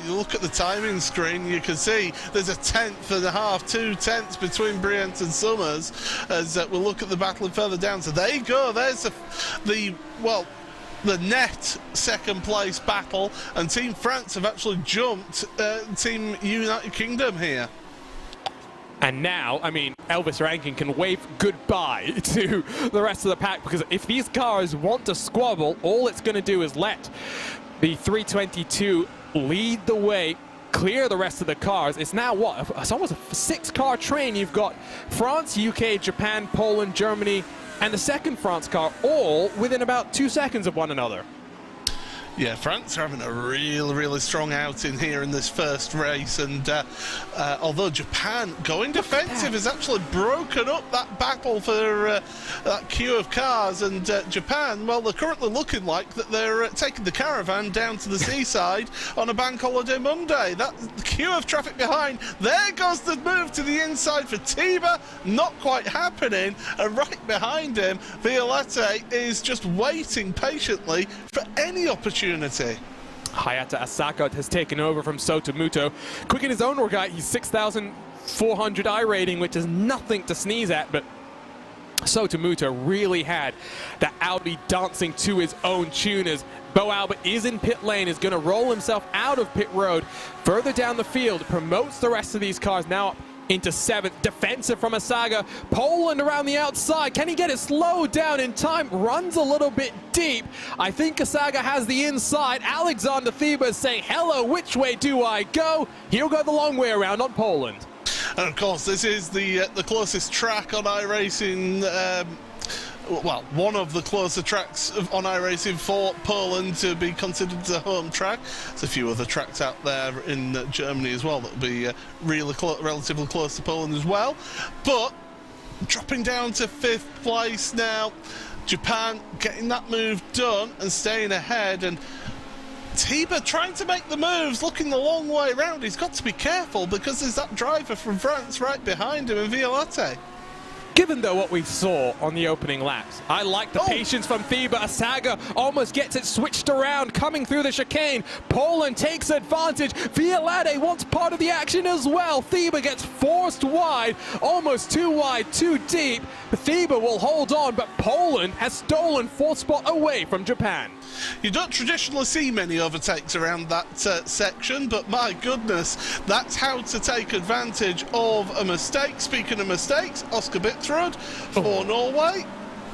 You look at the timing screen, you can see there's a 1/10.5, 2 tenths between Brient and Summers as we'll look at the battle further down. So there you go. There's the net second place battle, and Team France have actually jumped Team United Kingdom here. And now, I mean, Elvis Rankin can wave goodbye to the rest of the pack, because if these cars want to squabble, all it's going to do is let the 322 lead the way, clear the rest of the cars. It's now what? It's almost a 6-car train. You've got France, UK, Japan, Poland, Germany, and the second France car all within about 2 seconds of one another. Yeah, France are having a really strong outing here in this first race, and although Japan going defensive has actually broken up that battle for that queue of cars, and Japan, well, they're currently looking like that they're taking the caravan down to the seaside on a bank holiday Monday. That queue of traffic behind, there goes the move to the inside for Tiba, not quite happening, and right behind him, Violette is just waiting patiently for any opportunity. Hayata Asaka has taken over from Sotomuto. Quick in his own regard, he's 6,400 I rating, which is nothing to sneeze at, but Sotomuto really had the Audi dancing to his own tune as Bo Albert is in pit lane, is going to roll himself out of pit road. Further down the field, promotes the rest of these cars now up into 7th. Defensive from Asaga. Poland around the outside. Can he get it slowed down in time? Runs a little bit deep. I think Asaga has the inside. Alexander Thieber is saying, hello, which way do I go? He'll go the long way around on Poland. And of course, this is the closest track on iRacing, well, one of the closer tracks on iRacing for Poland to be considered as a home track. There's a few other tracks out there in Germany as well that will be relatively close to Poland as well. But dropping down to 5th place now, Japan getting that move done and staying ahead, and Tiba trying to make the moves, looking the long way around. He's got to be careful because there's that driver from France right behind him in Violette. Given, though, what we saw on the opening laps, I like the patience from Thieber. Asaga almost gets it switched around, coming through the chicane. Poland takes advantage. Violette wants part of the action as well. Thieber gets forced wide, almost too wide, too deep. Thieber will hold on, but Poland has stolen 4th spot away from Japan. You don't traditionally see many overtakes around that section, but my goodness, that's how to take advantage of a mistake. Speaking of mistakes, Oscar Bittrud for Norway.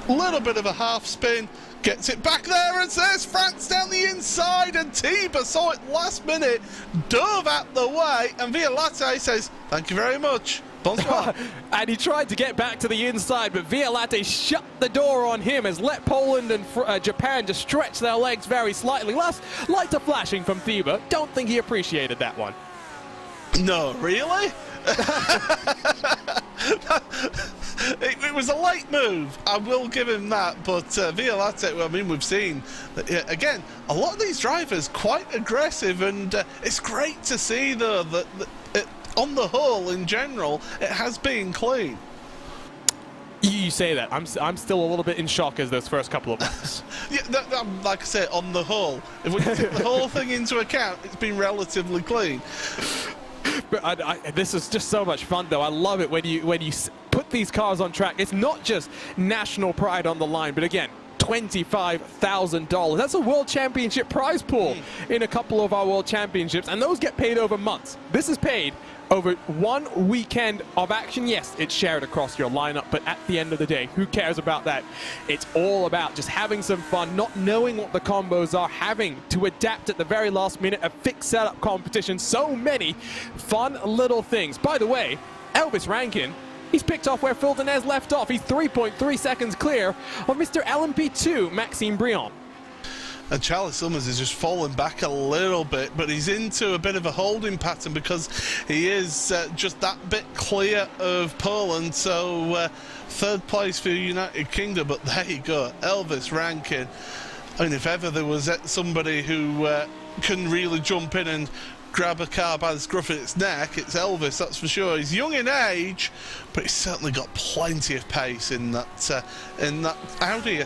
Little bit of a half spin, gets it back there, and there's France down the inside, and Tiba saw it last minute, dove out the way, and Violette says, thank you very much. Bonsoir. And he tried to get back to the inside, but Violette shut the door on him, has let Poland and Japan just stretch their legs very slightly. Last lighter flashing from Thieber. Don't think he appreciated that one. No, really? It was a late move, I will give him that, but Violette, I mean, we've seen, again, a lot of these drivers quite aggressive, and it's great to see, though, that on the whole, in general, it has been clean. You say that. I'm still a little bit in shock as those first couple of laps. Yeah, like I say, on the whole. If we take the whole thing into account, it's been relatively clean. But this is just so much fun, though. I love it when you put these cars on track. It's not just national pride on the line, but again, $25,000. That's a World Championship prize pool in a couple of our World Championships, and those get paid over months. This is paid over 1 weekend of action. Yes, it's shared across your lineup, but at the end of the day, who cares about that? It's all about just having some fun, not knowing what the combos are, having to adapt at the very last minute, a fixed setup competition, so many fun little things. By the way, Elvis Rankin He's picked off where Phil Denez left off. He's 3.3 seconds clear of Mr. LMP2, Maxime Briand. And Charlie Summers is just falling back a little bit, but he's into a bit of a holding pattern because he is just that bit clear of Poland. So third place for United Kingdom, but there you go, Elvis Rankin. I mean, if ever there was somebody who can really jump in and grab a car by the scruff of its neck, it's Elvis, that's for sure. He's young in age, but he's certainly got plenty of pace in that Audi.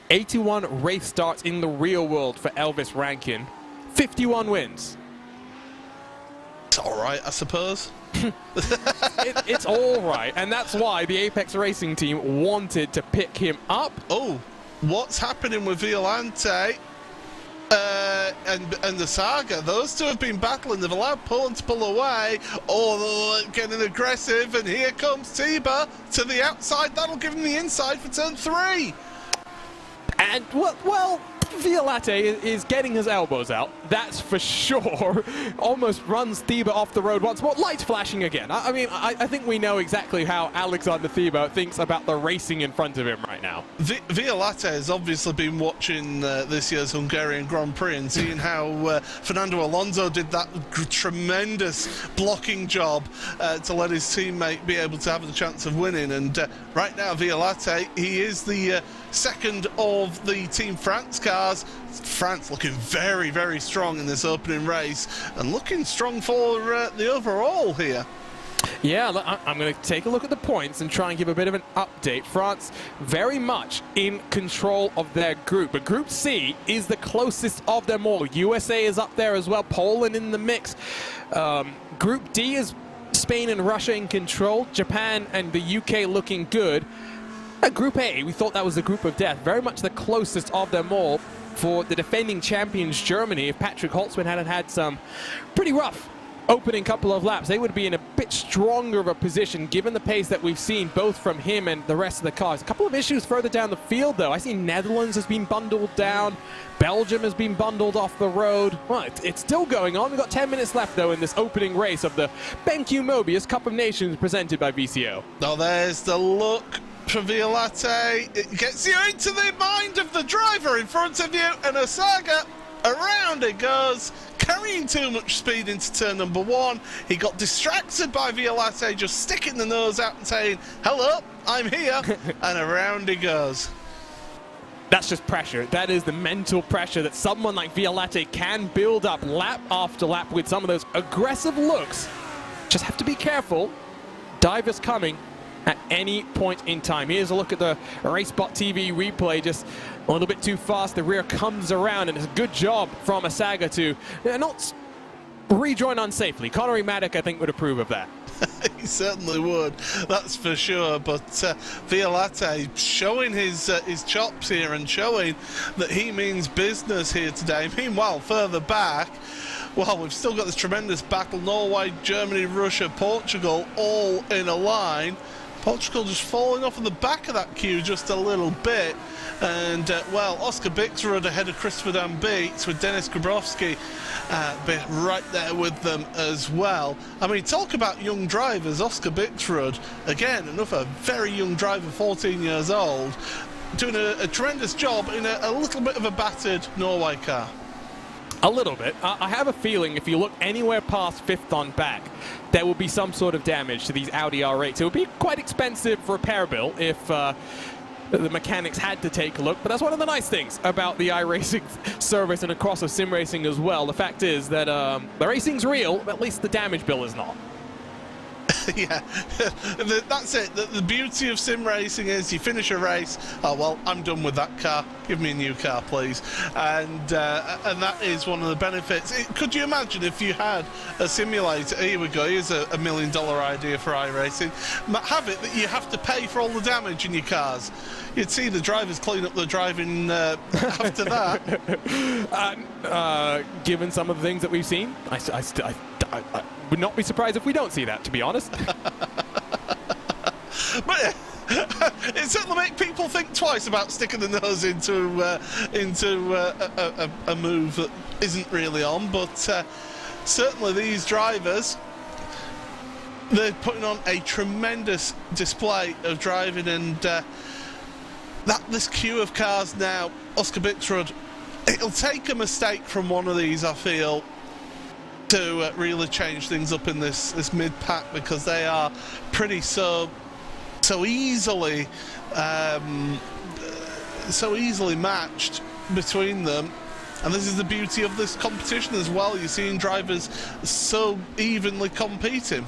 81 race starts in the real world for Elvis Rankin. 51 wins. It's all right, I suppose. It's all right, and that's why the Apex Racing team wanted to pick him up. Oh, what's happening with Violante and the Saga? Those two have been battling. They've allowed Poland to pull away. Oh, they're getting aggressive, and here comes Tiba to the outside. That'll give him the inside for turn 3. And, well, Violate is getting his elbows out, that's for sure. Almost runs Thiba off the road once more. Lights flashing again. I mean, I think we know exactly how Alexander Thiba thinks about the racing in front of him right now. Violate has obviously been watching this year's Hungarian Grand Prix and seeing how Fernando Alonso did that tremendous blocking job to let his teammate be able to have the chance of winning. And right now, Violate, he is the second of the Team France cars. France looking very, very strong in this opening race and looking strong for the overall here. Yeah, I'm going to take a look at the points and try and give a bit of an update. France very much in control of their group, but Group C is the closest of them all. USA is up there as well, Poland in the mix. Group D is Spain and Russia in control, Japan and the UK looking good. Group A, we thought that was the group of death, very much the closest of them all for the defending champions Germany. If Patrick Holtzman hadn't had some pretty rough opening couple of laps, they would be in a bit stronger of a position given the pace that we've seen both from him and the rest of the cars. A couple of issues further down the field though. I see Netherlands has been bundled down, Belgium has been bundled off the road. Well, it's still going on. We've got 10 minutes left though in this opening race of the BenQ MOBIUZ Cup of Nations presented by VCO. Now there's the look for Violate. It gets you into the mind of the driver in front of you, and Osaga, around it goes, carrying too much speed into turn number 1. He got distracted by Violate just sticking the nose out and saying, hello, I'm here, and around he goes. That's just pressure. That is the mental pressure that someone like Violate can build up lap after lap with some of those aggressive looks. Just have to be careful. Divers coming at any point in time. Here's a look at the RaceBot TV replay, just a little bit too fast. The rear comes around, and it's a good job from Osaga to not rejoin unsafely. Connery Maddock, I think, would approve of that. He certainly would, that's for sure. But Violate showing his chops here and showing that he means business here today. Meanwhile, further back, well, we've still got this tremendous battle. Norway, Germany, Russia, Portugal, all in a line. Portugal just falling off of the back of that queue just a little bit. And, well, Oscar Bixrud ahead of Christopher Dan Beats with Dennis Grabowski right there with them as well. I mean, talk about young drivers. Oscar Bixrud, again, another very young driver, 14 years old, doing a tremendous job in a little bit of a battered Norway car. A little bit. I have a feeling if you look anywhere past 5th on back, there will be some sort of damage to these Audi R8s. It would be quite expensive repair bill if the mechanics had to take a look, but that's one of the nice things about the iRacing service and across of sim racing as well. The fact is that the racing's real, but at least the damage bill is not. Yeah, that's it. The beauty of sim racing is you finish a race, oh well, I'm done with that car, give me a new car please. And that is one of the benefits. Could you imagine if you had a simulator? Here we go, here's a $1 million idea for iRacing. Have it that you have to pay for all the damage in your cars. You'd see the drivers clean up their driving after that. Given some of the things that we've seen, I would not be surprised if we don't see that, to be honest. But it certainly makes people think twice about sticking the nose into a move that isn't really on. But certainly these drivers they're putting on a tremendous display of driving, and this queue of cars now, Oscar Bixrud, it'll take a mistake from one of these, I feel, to really change things up in this mid-pack, because they are pretty so easily matched between them. And this is the beauty of this competition as well. You're seeing drivers so evenly competing.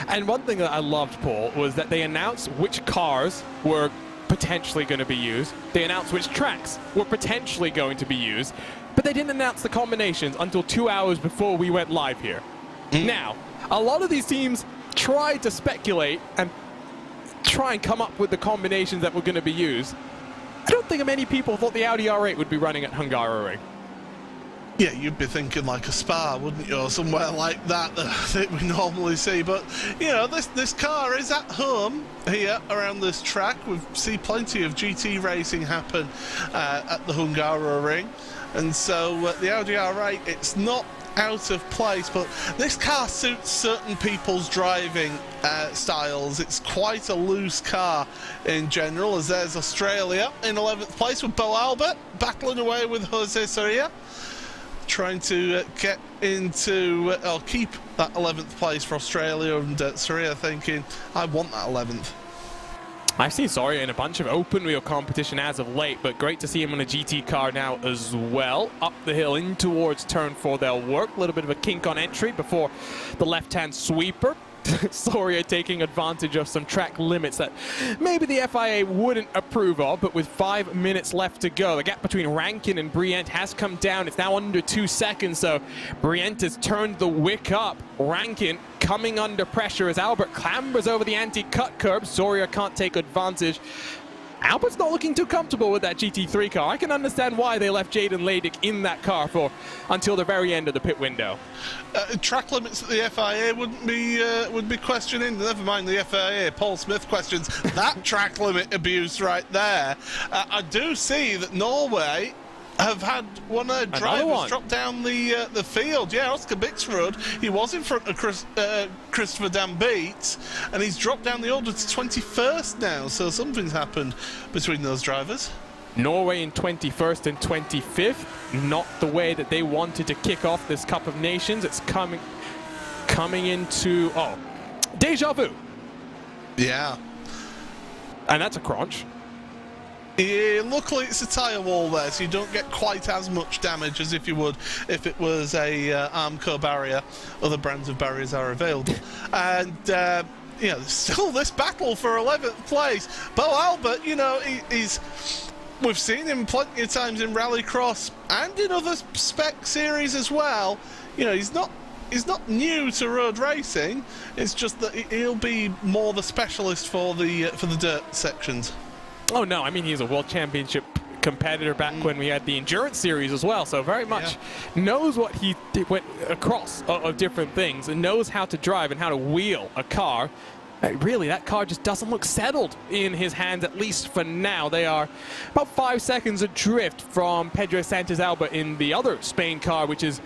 And one thing that I loved, Paul, was that they announced which cars were potentially going to be used. They announced which tracks were potentially going to be used, but they didn't announce the combinations until 2 hours before we went live here. Now, a lot of these teams tried to speculate and try and come up with the combinations that were going to be used. I don't think many people thought the Audi R8 would be running at Hungary. Yeah, you'd be thinking like a Spa, wouldn't you, or somewhere like that that we normally see. But, you know, this car is at home here around this track. We see plenty of GT racing happen at the Hungary Ring. And so the Audi R8, it's not out of place, but this car suits certain people's driving styles. It's quite a loose car in general, as there's Australia in 11th place with Bo Albert battling away with Jose Soria, trying to get into or keep that 11th place for Australia, and Soria thinking, I want that 11th. I've seen Soria in a bunch of open wheel competition as of late, but great to see him on a GT car now as well. Up the hill in towards turn 4 they'll work. A little bit of a kink on entry before the left-hand sweeper. Soria taking advantage of some track limits that maybe the FIA wouldn't approve of, but with 5 minutes left to go, the gap between Rankin and Briant has come down. It's now under 2 seconds, so Briant has turned the wick up. Rankin coming under pressure as Albert clambers over the anti-cut curb. Soria can't take advantage. Albert's not looking too comfortable with that GT3 car. I can understand why they left Jaden Leidig in that car until the very end of the pit window. Track limits that the FIA would be questioning. Never mind the FIA. Paul Smith questions that track limit abuse right there. I do see that Norway have had one of their drivers drop down the field. Yeah, Oscar Bixrud, he was in front of Christopher Dambeat, and he's dropped down the order to 21st now, so something's happened between those drivers. Norway in 21st and 25th, not the way that they wanted to kick off this Cup of Nations. It's coming into, deja vu. Yeah. And that's a crunch. Yeah, luckily it's a tyre wall there, so you don't get quite as much damage as if you would if it was a Armco barrier. Other brands of barriers are available. And, you know, there's still this battle for 11th place. Bo Albert, you know, we've seen him plenty of times in Rallycross and in other spec series as well. You know, he's not new to road racing. It's just that he'll be more the specialist for the dirt sections. Oh no, I mean, he's a world championship competitor back when we had the endurance series as well, so very much knows what he went across of different things and knows how to drive and how to wheel a car. Really, that car just doesn't look settled in his hands, at least for now. They are about 5 seconds adrift from Pedro Santos Albert in the other Spain car, which is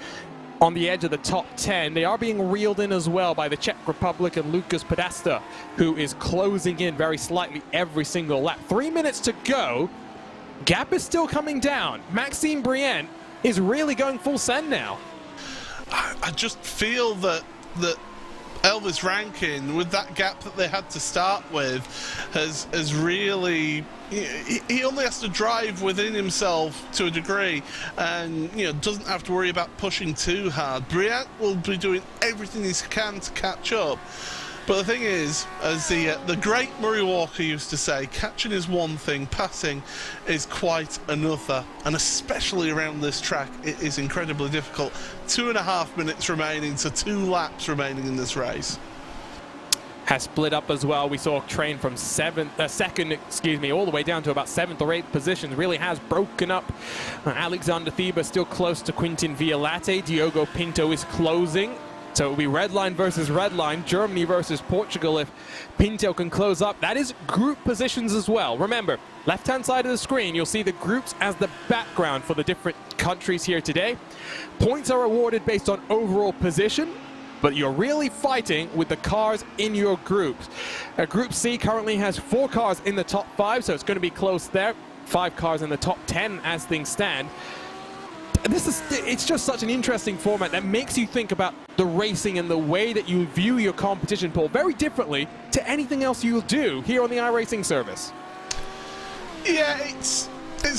on the edge of the top 10. They are being reeled in as well by the Czech Republic and Lucas Podesta, who is closing in very slightly every single lap. 3 minutes to go. Gap is still coming down. Maxime Briant is really going full send now. I just feel that Elvis Rankin, with that gap that they had to start with, has really... He only has to drive within himself to a degree, and you know, doesn't have to worry about pushing too hard. Briant will be doing everything he can to catch up. But the thing is, as the great Murray Walker used to say, catching is one thing, passing is quite another. And especially around this track, it is incredibly difficult. 2.5 minutes remaining to 2 laps remaining in this race. Has split up as well. We saw train from second, all the way down to about 7th or 8th positions. Really has broken up. Alexander Thieber still close to Quintin Violate. Diogo Pinto is closing. So it will be red line versus red line, Germany versus Portugal if Pinto can close up. That is group positions as well. Remember, left-hand side of the screen, you'll see the groups as the background for the different countries here today. Points are awarded based on overall position. but you're really fighting with the cars in your groups. Group C currently has 4 cars in the top 5, so it's going to be close there. 5 cars in the top 10 as things stand. It's just such an interesting format that makes you think about the racing and the way that you view your competition pool very differently to anything else you'll do here on the iRacing service. Yeah, it's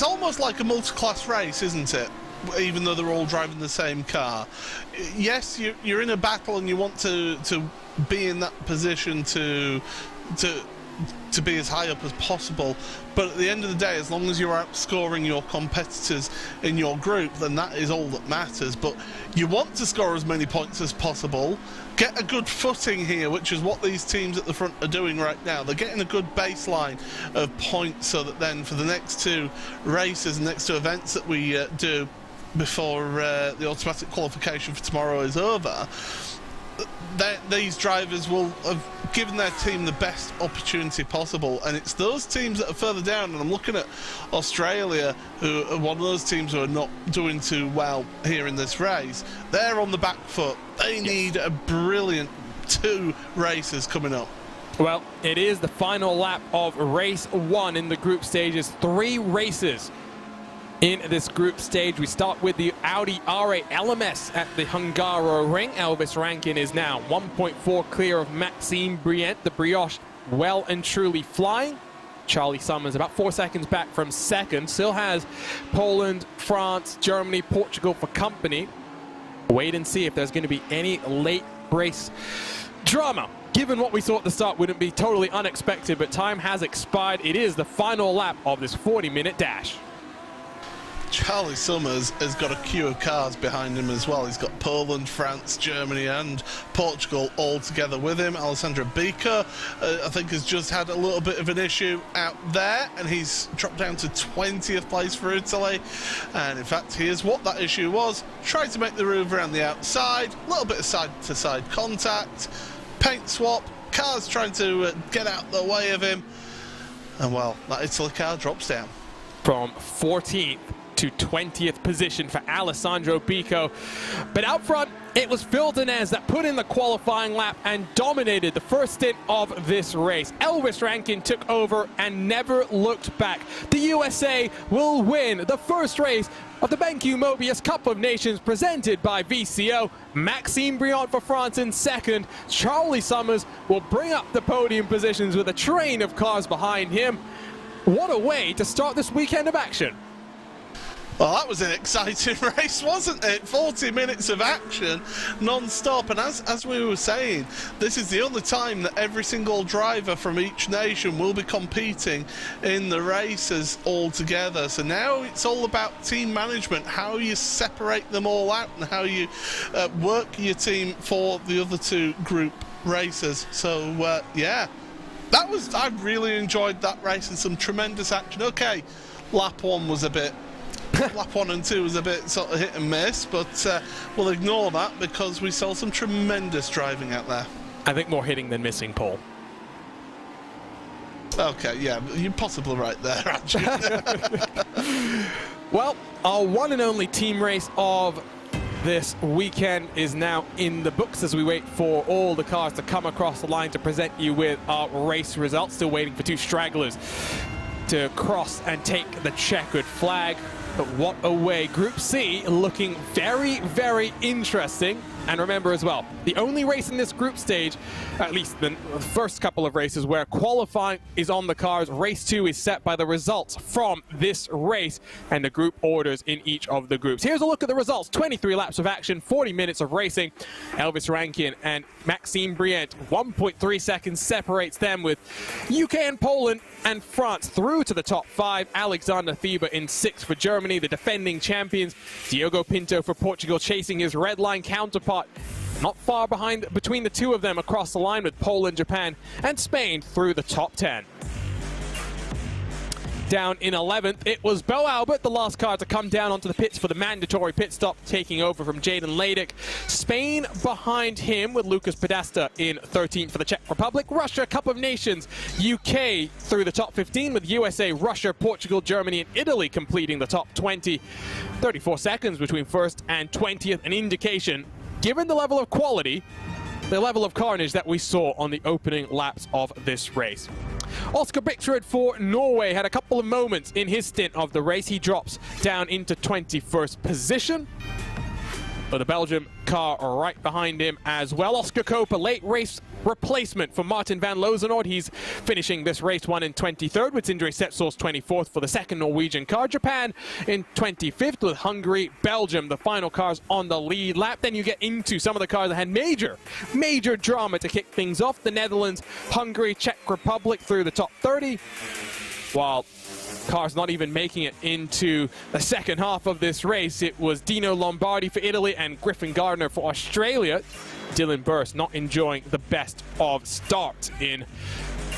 almost like a multi-class race, isn't it? Even though they're all driving the same car. Yes, you're in a battle and you want to be in that position to be as high up as possible, but at the end of the day, as long as you're outscoring your competitors in your group, then that is all that matters. But you want to score as many points as possible, get a good footing here, which is what these teams at the front are doing right now. They're getting a good baseline of points so that then for the next 2 races and next 2 events that we do before the automatic qualification for tomorrow is over, these drivers will have given their team the best opportunity possible. And it's those teams that are further down, and I'm looking at Australia, who are one of those teams who are not doing too well here in this race. They're on the back foot. They need a brilliant 2 races coming up. Well, it is the final lap of race 1 in the group stages. 3 races in this group stage. We start with the Audi R8 LMS at the Hungaroring. Elvis Rankin is now 1.4 clear of Maxime Brient. The Brioche well and truly flying. Charlie Summers about 4 seconds back from second. Still has Poland, France, Germany, Portugal for company. Wait and see if there's going to be any late race drama. Given what we saw at the start, wouldn't be totally unexpected, but time has expired. It is the final lap of this 40-minute dash. Charlie Summers has got a queue of cars behind him as well. He's got Poland, France, Germany and Portugal all together with him. Alessandro Bica, I think, has just had a little bit of an issue out there, and he's dropped down to 20th place for Italy. And in fact, here's what that issue was. Tried to make the move around the outside, a little bit of side-to-side contact, paint swap, cars trying to get out the way of him. And well, that Italy car drops down. From 14th to 20th position for Alessandro Bico. But out front, it was Phil Denez that put in the qualifying lap and dominated the first stint of this race. Elvis Rankin took over and never looked back. The USA will win the first race of the BenQ MOBIUZ Cup of Nations presented by VCO. Maxime Brient for France in second. Charlie Summers will bring up the podium positions with a train of cars behind him. What a way to start this weekend of action. Well, that was an exciting race, wasn't it? 40 minutes of action non-stop, and as we were saying, this is the only time that every single driver from each nation will be competing in the races all together. So now it's all about team management, how you separate them all out and how you work your team for the other 2 group races. So yeah, I really enjoyed that race and some tremendous action. Okay, lap 1 was a bit lap 1 and 2 was a bit sort of hit and miss, but we'll ignore that because we saw some tremendous driving out there. I think more hitting than missing, Paul. Okay, yeah, you're possibly right there, actually. Well, our one and only team race of this weekend is now in the books as we wait for all the cars to come across the line to present you with our race results. Still waiting for 2 stragglers to cross and take the checkered flag. But what a way. Group C looking very, very interesting. And remember as well, the only race in this group stage, at least the first couple of races where qualifying is on the cards, race 2 is set by the results from this race and the group orders in each of the groups. Here's a look at the results. 23 laps of action, 40 minutes of racing. Elvis Rankin and Maxime Brient, 1.3 seconds separates them, with UK and Poland and France through to the top 5. Alexander Thieber in 6th for Germany, the defending champions. Diogo Pinto for Portugal chasing his red line counterpart. Not far behind between the 2 of them across the line, with Poland, Japan and Spain through the top 10. Down in 11th, it was Bo Albert, the last car to come down onto the pits for the mandatory pit stop, taking over from Jaden Laydick. Spain behind him with Lucas Podesta in 13th for the Czech Republic. Russia, Cup of Nations, UK through the top 15, with USA, Russia, Portugal, Germany and Italy completing the top 20. 34 seconds between 1st and 20th, an indication, given the level of quality, the level of carnage that we saw on the opening laps of this race. Oscar Bichterud for Norway had a couple of moments in his stint of the race. He drops down into 21st position. But the Belgium car right behind him as well. Oscar Kopa, late race replacement for Martin van Lozenoord. He's finishing this race one in 23rd with Sindre Setsour's 24th for the second Norwegian car. Japan in 25th with Hungary. Belgium, the final cars on the lead lap. Then you get into some of the cars that had major drama to kick things off. The Netherlands, Hungary, Czech Republic through the top 30. While cars not even making it into the second half of this race. It was Dino Lombardi for Italy and Griffin Gardner for Australia. Dylan Burst not enjoying the best of start in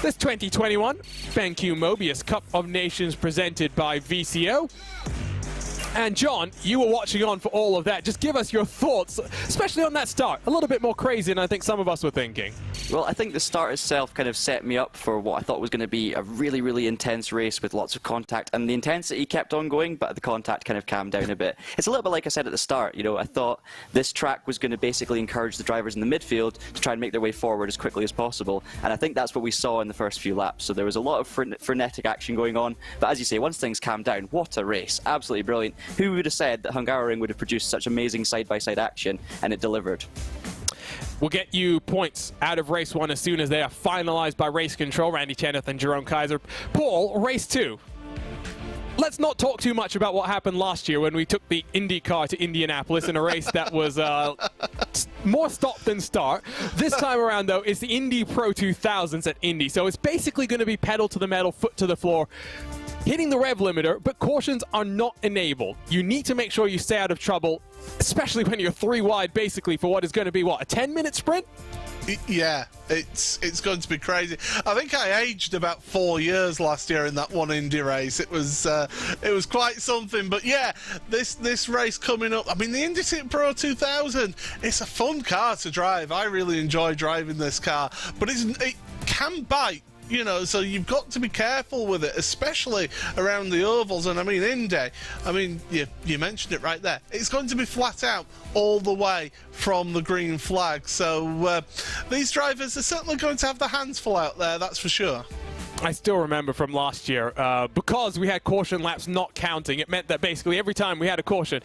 this 2021 BenQ MOBIUZ Cup of Nations presented by VCO. And John, you were watching on for all of that. Just give us your thoughts, especially on that start. A little bit more crazy than I think some of us were thinking. Well, I think the start itself kind of set me up for what I thought was going to be a really, really intense race with lots of contact. And the intensity kept on going, but the contact kind of calmed down a bit. It's a little bit like I said at the start. You know, I thought this track was going to basically encourage the drivers in the midfield to try and make their way forward as quickly as possible. And I think that's what we saw in the first few laps. So there was a lot of frenetic action going on. But as you say, once things calmed down, what a race. Absolutely brilliant. Who would have said that Hungaroring would have produced such amazing side-by-side action, and it delivered. We'll get you points out of race one as soon as they are finalized by race control. Randy Cheneth and Jerome Kaiser. Paul, race two. Let's not talk too much about what happened last year when we took the Indy car to Indianapolis in a race that was more stop than start. This time around, though, it's the Indy Pro 2000s at Indy. So it's basically going to be pedal to the metal, foot to the floor, hitting the rev limiter, but cautions are not enabled. You need to make sure you stay out of trouble, especially when you're three wide, basically, for what is going to be, what, a 10-minute sprint? Yeah, it's going to be crazy. I think I aged about 4 years last year in that one Indy race. It was quite something. But yeah, this race coming up. I mean, the Indy Pro 2000. It's a fun car to drive. I really enjoy driving this car, but it can bite. You know, so you've got to be careful with it, especially around the ovals. And I mean, Indy, I mean, you mentioned it right there. It's going to be flat out all the way from the green flag. So these drivers are certainly going to have their hands full out there, that's for sure. I still remember from last year, because we had caution laps not counting, it meant that basically every time we had a caution,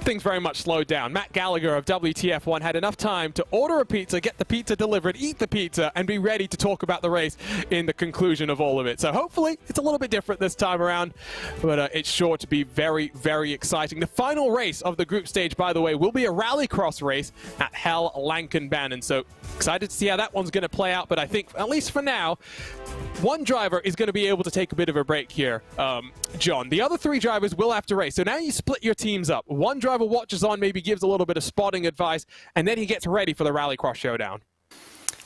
things very much slowed down. Matt Gallagher of WTF1 had enough time to order a pizza, get the pizza delivered, eat the pizza, and be ready to talk about the race in the conclusion of all of it. So hopefully it's a little bit different this time around, but it's sure to be very, very exciting. The final race of the group stage, by the way, will be a rallycross race at Hell Lankenbanen. So excited to see how that one's going to play out, but I think, at least for now, one driver is going to be able to take a bit of a break here, John. The other three drivers will have to race. So now you split your teams up. One driver watches on, maybe gives a little bit of spotting advice, and then he gets ready for the Rallycross showdown.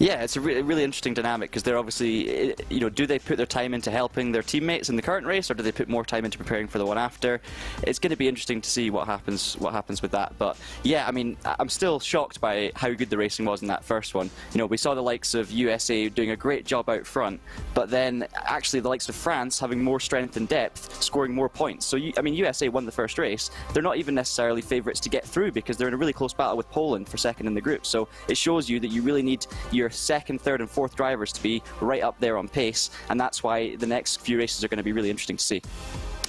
Yeah, it's a really interesting dynamic because they're obviously, you know, do they put their time into helping their teammates in the current race, or do they put more time into preparing for the one after? It's going to be interesting to see what happens with that. But yeah, I mean, I'm still shocked by how good the racing was in that first one. You know, we saw the likes of USA doing a great job out front, but then actually the likes of France having more strength and depth, scoring more points. So I mean, USA won the first race. They're not even necessarily favourites to get through because they're in a really close battle with Poland for second in the group. So it shows you that you really need your second, third and fourth drivers to be right up there on pace, and that's why the next few races are going to be really interesting to see.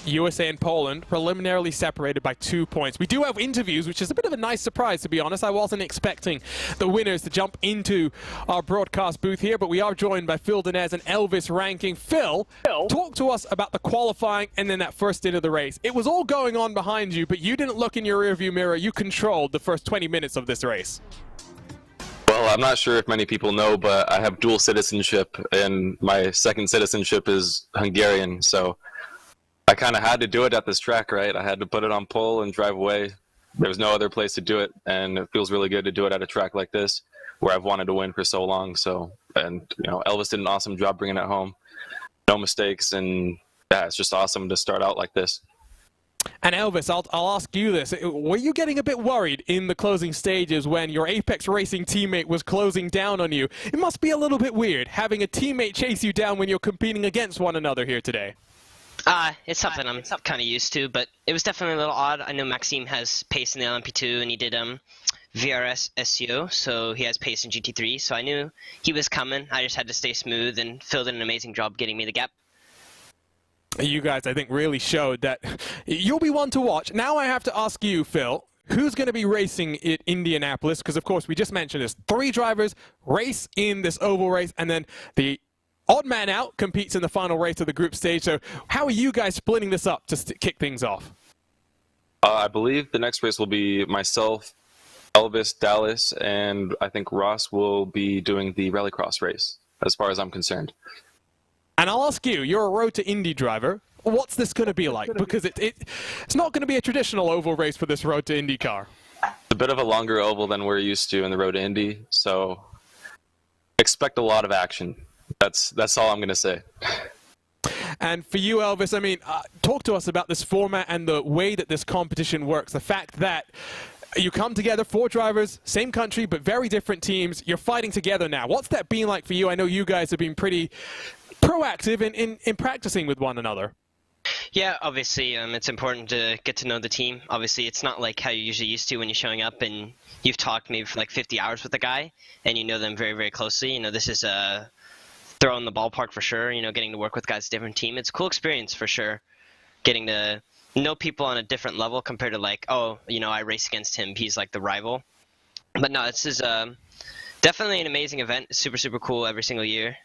USA and Poland preliminarily separated by 2 points. We do have interviews, which is a bit of a nice surprise, to be honest. I wasn't expecting the winners to jump into our broadcast booth here, but we are joined by Phil Denez and Elvis Ranking. Phil, talk to us about the qualifying and then that first stint of the race. It was all going on behind you, but you didn't look in your rearview mirror. You controlled the first 20 minutes of this race. Well, I'm not sure if many people know, but I have dual citizenship, and my second citizenship is Hungarian, so I kind of had to do it at this track, right? I had to put it on pole and drive away. There was no other place to do it, and it feels really good to do it at a track like this, where I've wanted to win for so long. So, and you know, Elvis did an awesome job bringing it home. No mistakes, and yeah, it's just awesome to start out like this. And Elvis, I'll ask you this. Were you getting a bit worried in the closing stages when your Apex Racing teammate was closing down on you? It must be a little bit weird having a teammate chase you down when you're competing against one another here today. It's something I'm kind of used to, but it was definitely a little odd. I know Maxime has pace in the LMP2, and he did VRS SEO, so he has pace in GT3, so I knew he was coming. I just had to stay smooth, and Phil did an amazing job getting me the gap. You guys, I think, really showed that you'll be one to watch. Now I have to ask you, Phil, who's going to be racing at Indianapolis? Because, of course, we just mentioned this. 3 drivers race in this oval race, and then the odd man out competes in the final race of the group stage. So how are you guys splitting this up to kick things off? I believe the next race will be myself, Elvis, Dallas, and I think Ross will be doing the rallycross race, as far as I'm concerned. And I'll ask you, you're a Road to Indy driver. What's this going to be like? Because it's not going to be a traditional oval race for this Road to Indy car. It's a bit of a longer oval than we're used to in the Road to Indy, so expect a lot of action. That's all I'm going to say. And for you, Elvis, I mean, talk to us about this format and the way that this competition works. The fact that you come together, 4 drivers, same country, but very different teams. You're fighting together now. What's that been like for you? I know you guys have been pretty proactive in practicing with one another. Yeah, obviously, it's important to get to know the team. Obviously, it's not like how you're usually used to when you're showing up and you've talked maybe for like 50 hours with the guy and you know them very, very closely. You know, this is a throw in the ballpark for sure. You know, getting to work with guys, different team. It's a cool experience for sure. Getting to know people on a different level compared to like, oh, you know, I race against him. He's like the rival. But no, this is definitely an amazing event. It's super, super cool every single year.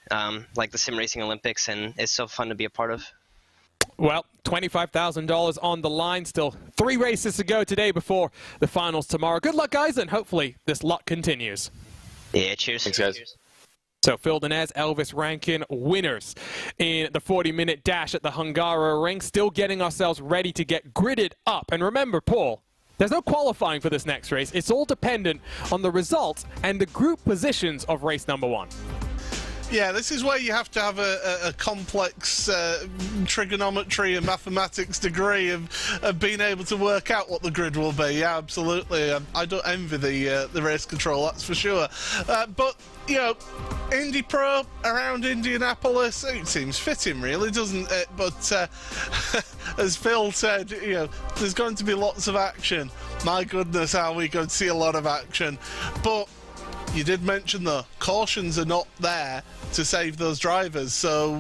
Like the Sim Racing Olympics, and it's so fun to be a part of. Well, $25,000 on the line. Still 3 races to go today before the finals tomorrow. Good luck, guys, and hopefully this luck continues. Yeah, cheers. Thanks, guys. So Phil Dinez, Elvis Rankin, winners in the 40-minute dash at the Hungary ring. Still getting ourselves ready to get gridded up. And remember, Paul, there's no qualifying for this next race. It's all dependent on the results and the group positions of race number 1. Yeah, this is where you have to have a complex trigonometry and mathematics degree of being able to work out what the grid will be. Yeah, absolutely. I don't envy the race control, that's for sure. But, you know, Indy Pro around Indianapolis, it seems fitting, really, doesn't it? But as Phil said, you know, there's going to be lots of action. My goodness, are we going to see a lot of action? But you did mention, though, cautions are not there to save those drivers. So,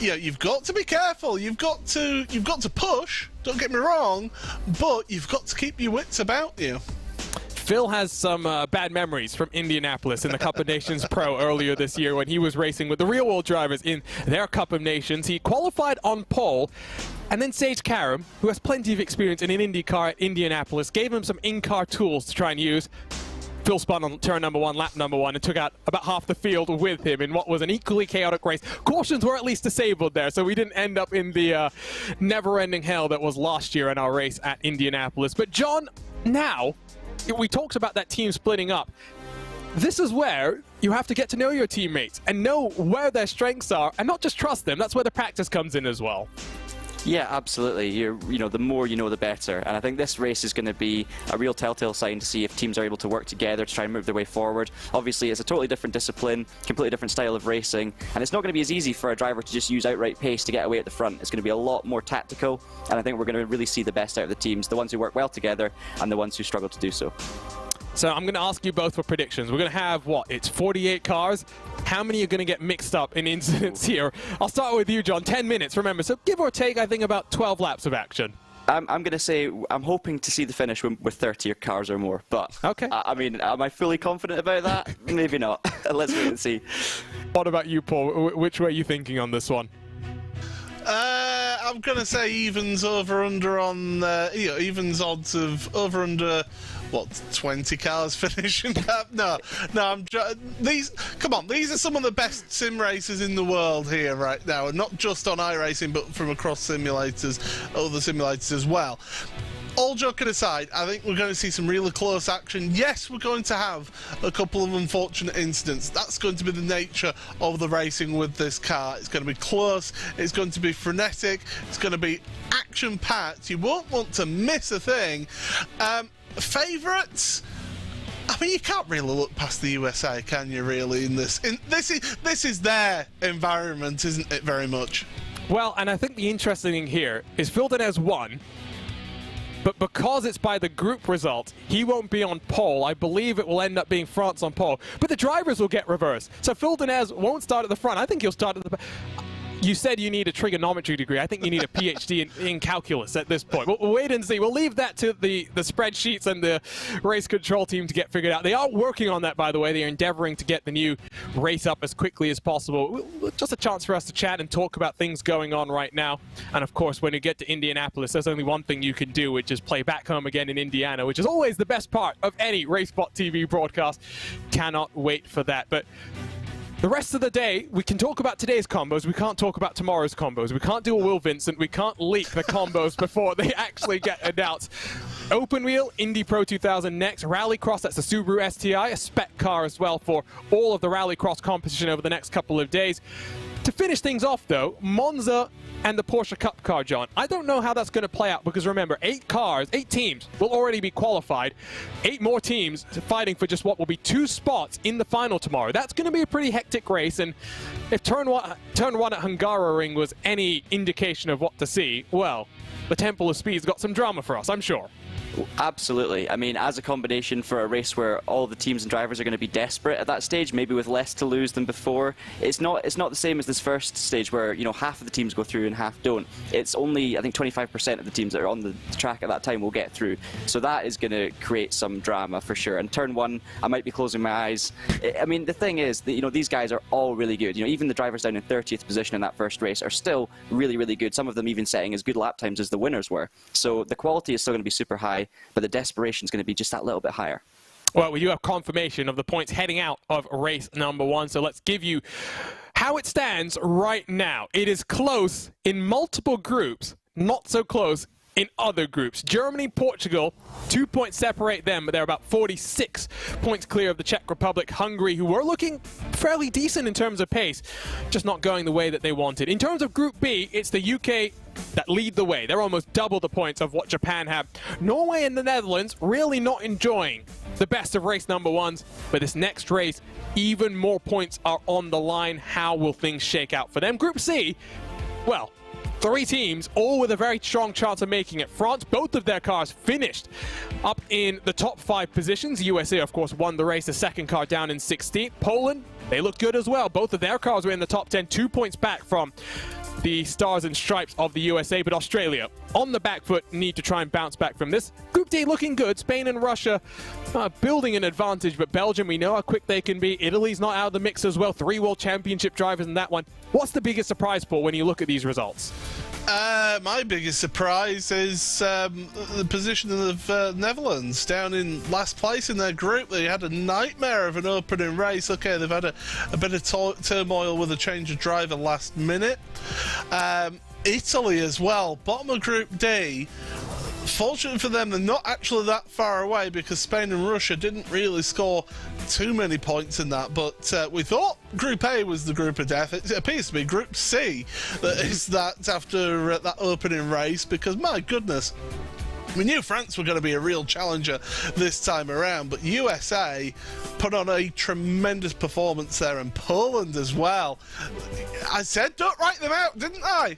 yeah, you've got to be careful. You've got to push. Don't get me wrong, but you've got to keep your wits about you. Phil has some bad memories from Indianapolis in the Cup of Nations Pro earlier this year when he was racing with the real-world drivers in their Cup of Nations. He qualified on pole, and then Sage Karam, who has plenty of experience in an Indy car at Indianapolis, gave him some in-car tools to try and use. Phil spun on turn number 1, lap number 1, and took out about half the field with him in what was an equally chaotic race. Cautions were at least disabled there, so we didn't end up in the never-ending hell that was last year in our race at Indianapolis. But John, now, we talked about that team splitting up. This is where you have to get to know your teammates and know where their strengths are and not just trust them. That's where the practice comes in as well. Yeah, absolutely. You know, the more you know, the better. And I think this race is going to be a real telltale sign to see if teams are able to work together to try and move their way forward. Obviously, it's a totally different discipline, completely different style of racing, and it's not going to be as easy for a driver to just use outright pace to get away at the front. It's going to be a lot more tactical, and I think we're going to really see the best out of the teams, the ones who work well together and the ones who struggle to do so. So I'm going to ask you both for predictions. We're going to have, what, it's 48 cars. How many are going to get mixed up in incidents here? I'll start with you, John. 10 minutes, remember. So give or take, I think, about 12 laps of action. I'm going to say I'm hoping to see the finish with 30 cars or more. But, okay. I mean, am I fully confident about that? Maybe not. Let's wait and see. What about you, Paul? Which way are you thinking on this one? I'm going to say evens over-under on, evens odds of over-under, what, 20 cars finishing that? No, come on, these are some of the best sim racers in the world here right now, and not just on iRacing, but from across simulators, other simulators as well. All joking aside, I think we're going to see some really close action. Yes, we're going to have a couple of unfortunate incidents. That's going to be the nature of the racing with this car. It's going to be close, it's going to be frenetic, it's going to be action-packed. You won't want to miss a thing. Favourites? I mean, you can't really look past the USA, can you, really, in this? This is their environment, isn't it, very much? Well, and I think the interesting thing here is Phil Dinez won, but because it's by the group result, he won't be on pole. I believe it will end up being France on pole, but the drivers will get reversed. So Villeneuve won't start at the front. I think he'll start at the back. You said you need a trigonometry degree. I think you need a PhD in calculus at this point. We'll wait and see. We'll leave that to the spreadsheets and the race control team to get figured out. They are working on that, by the way. They are endeavoring to get the new race up as quickly as possible. Just a chance for us to chat and talk about things going on right now. And of course, when you get to Indianapolis, there's only one thing you can do, which is play back home again in Indiana, which is always the best part of any RaceBot TV broadcast. Cannot wait for that. But the rest of the day, we can talk about today's combos. We can't talk about tomorrow's combos. We can't do a Will Vincent. We can't leak the combos before they actually get announced. Open wheel, Indy Pro 2000 next. Rallycross, that's a Subaru STI, a spec car as well for all of the Rallycross competition over the next couple of days. To finish things off, though, Monza and the Porsche Cup car, John. I don't know how that's going to play out because remember, 8 teams will already be qualified. 8 more teams fighting for just what will be 2 spots in the final tomorrow. That's going to be a pretty hectic race, and if turn one at Hungaroring was any indication of what to see, well, the Temple of Speed's got some drama for us, I'm sure. Absolutely. I mean, as a combination for a race where all the teams and drivers are going to be desperate at that stage, maybe with less to lose than before, it's not the same as this first stage where, you know, half of the teams go through and half don't. It's only, I think, 25% of the teams that are on the track at that time will get through. So that is going to create some drama for sure. And turn 1, I might be closing my eyes. I mean, the thing is that, you know, these guys are all really good. You know, even the drivers down in 30th position in that first race are still really, really good. Some of them even setting as good lap times as the winners were. So the quality is still going to be super high, but the desperation is going to be just that little bit higher. Well, we do have confirmation of the points heading out of race number 1, so let's give you how it stands right now. It is close in multiple groups, not so close in other groups. Germany, Portugal, 2 points separate them, but they're about 46 points clear of the Czech Republic. Hungary, who were looking fairly decent in terms of pace, just not going the way that they wanted. In terms of Group B, it's the UK that lead the way. They're almost double the points of what Japan have. Norway and the Netherlands really not enjoying the best of race number 1s, but this next race, even more points are on the line. How will things shake out for them? Group C, well, 3 teams, all with a very strong chance of making it. France, both of their cars finished up in the top 5 positions. USA, of course, won the race, the second car down in 16th. Poland, they look good as well. Both of their cars were in the top 10, 2 points back from the stars and stripes of the USA, but Australia on the back foot, need to try and bounce back from this. Group D looking good. Spain and Russia building an advantage, but Belgium, we know how quick they can be. Italy's not out of the mix as well. 3 World Championship drivers in that one. What's the biggest surprise, Paul, when you look at these results? My biggest surprise is the position of Netherlands down in last place in their group. They had a nightmare of an opening race. Okay, they've had a bit of turmoil with a change of driver last minute. Italy as well, bottom of Group D. Fortunate for them, they're not actually that far away because Spain and Russia didn't really score too many points in that, but we thought Group A was the group of death. It appears to be Group C that is that after that opening race, because my goodness, we knew France were going to be a real challenger this time around, but USA put on a tremendous performance there, and Poland as well. I said don't write them out, didn't I?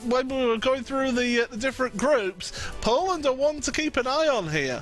When we were going through the different groups, Poland are one to keep an eye on here.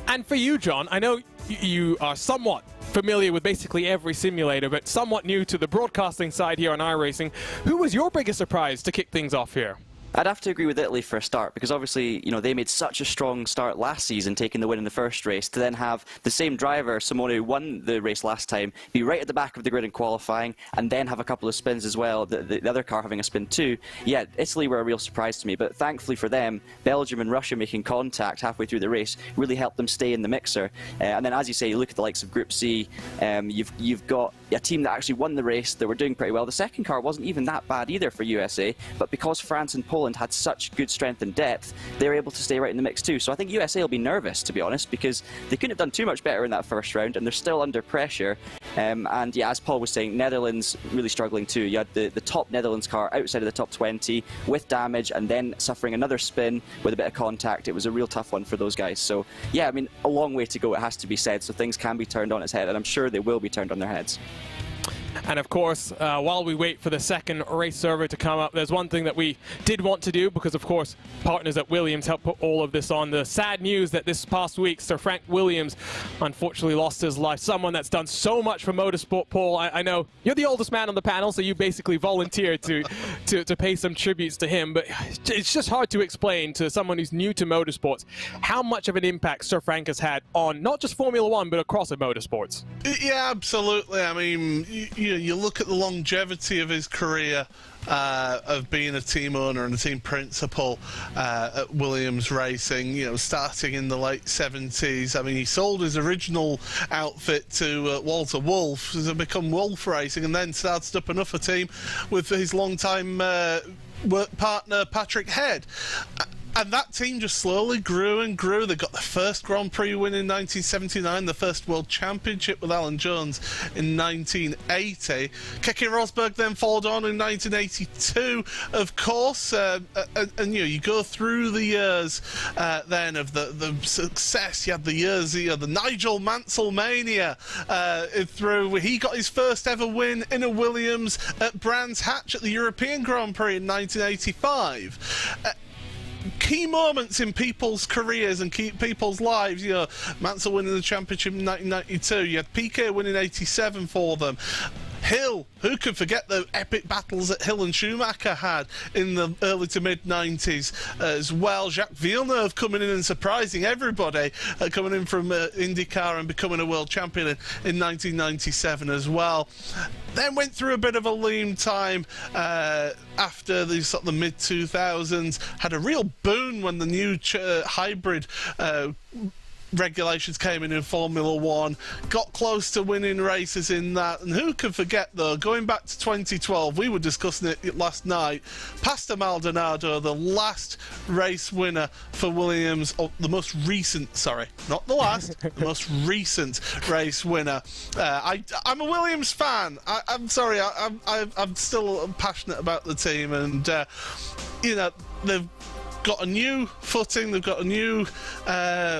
And for you, John, I know you are somewhat familiar with basically every simulator, but somewhat new to the broadcasting side here on iRacing. Who was your biggest surprise to kick things off here? I'd have to agree with Italy for a start, because obviously, you know, they made such a strong start last season, taking the win in the first race, to then have the same driver, Simone, who won the race last time, be right at the back of the grid in qualifying, and then have a couple of spins as well, the other car having a spin too. Yeah, Italy were a real surprise to me, but thankfully for them, Belgium and Russia making contact halfway through the race really helped them stay in the mixer. And then, as you say, you look at the likes of Group C, you've got a team that actually won the race, that were doing pretty well. The second car wasn't even that bad either for USA, but because France and Poland had such good strength and depth, they were able to stay right in the mix too. So I think USA will be nervous, to be honest, because they couldn't have done too much better in that first round, and they're still under pressure. And yeah, as Paul was saying, Netherlands really struggling too. You had the top Netherlands car outside of the top 20 with damage, and then suffering another spin with a bit of contact. It was a real tough one for those guys. So yeah, I mean, a long way to go, it has to be said. So things can be turned on its head, and I'm sure they will be turned on their heads. And of course, while we wait for the second race server to come up, there's one thing that we did want to do, because of course partners at Williams helped put all of this on. The sad news that this past week Sir Frank Williams unfortunately lost his life. Someone that's done so much for motorsport. Paul, I know you're the oldest man on the panel, so you basically volunteered to pay some tributes to him, but it's just hard to explain to someone who's new to motorsports how much of an impact Sir Frank has had on not just Formula One but across the motorsports. Yeah, absolutely. I mean, you look at the longevity of his career, of being a team owner and a team principal at Williams Racing, you know, starting in the late 70s. I mean, he sold his original outfit to Walter Wolf, to become Wolf Racing, and then started up another team with his longtime work partner Patrick Head. And that team just slowly grew and grew. They got the first Grand Prix win in 1979, the first World Championship with Alan Jones in 1980. Keke Rosberg then followed on in 1982, of course. And you know, you go through the years then of the success. You had the years, the Nigel Mansell mania through. He got his first ever win in a Williams at Brands Hatch at the European Grand Prix in 1985. Key moments in people's careers and people's lives. You know, Mansell winning the championship in 1992. You had Piquet winning 87 for them. Hill, who could forget the epic battles that Hill and Schumacher had in the early to mid-90s as well. Jacques Villeneuve coming in and surprising everybody, coming in from IndyCar and becoming a world champion in 1997 as well. Then went through a bit of a lean time after the sort of the mid-2000s. Had a real boon when the new hybrid regulations came in Formula One, got close to winning races in that. And who can forget, though, going back to 2012, we were discussing it last night, Pastor Maldonado, the last race winner for Williams, or the most recent, sorry, not the last, the most recent race winner. I'm a Williams fan. I'm sorry, I'm still passionate about the team, and you know, they've got a new footing, they've got a new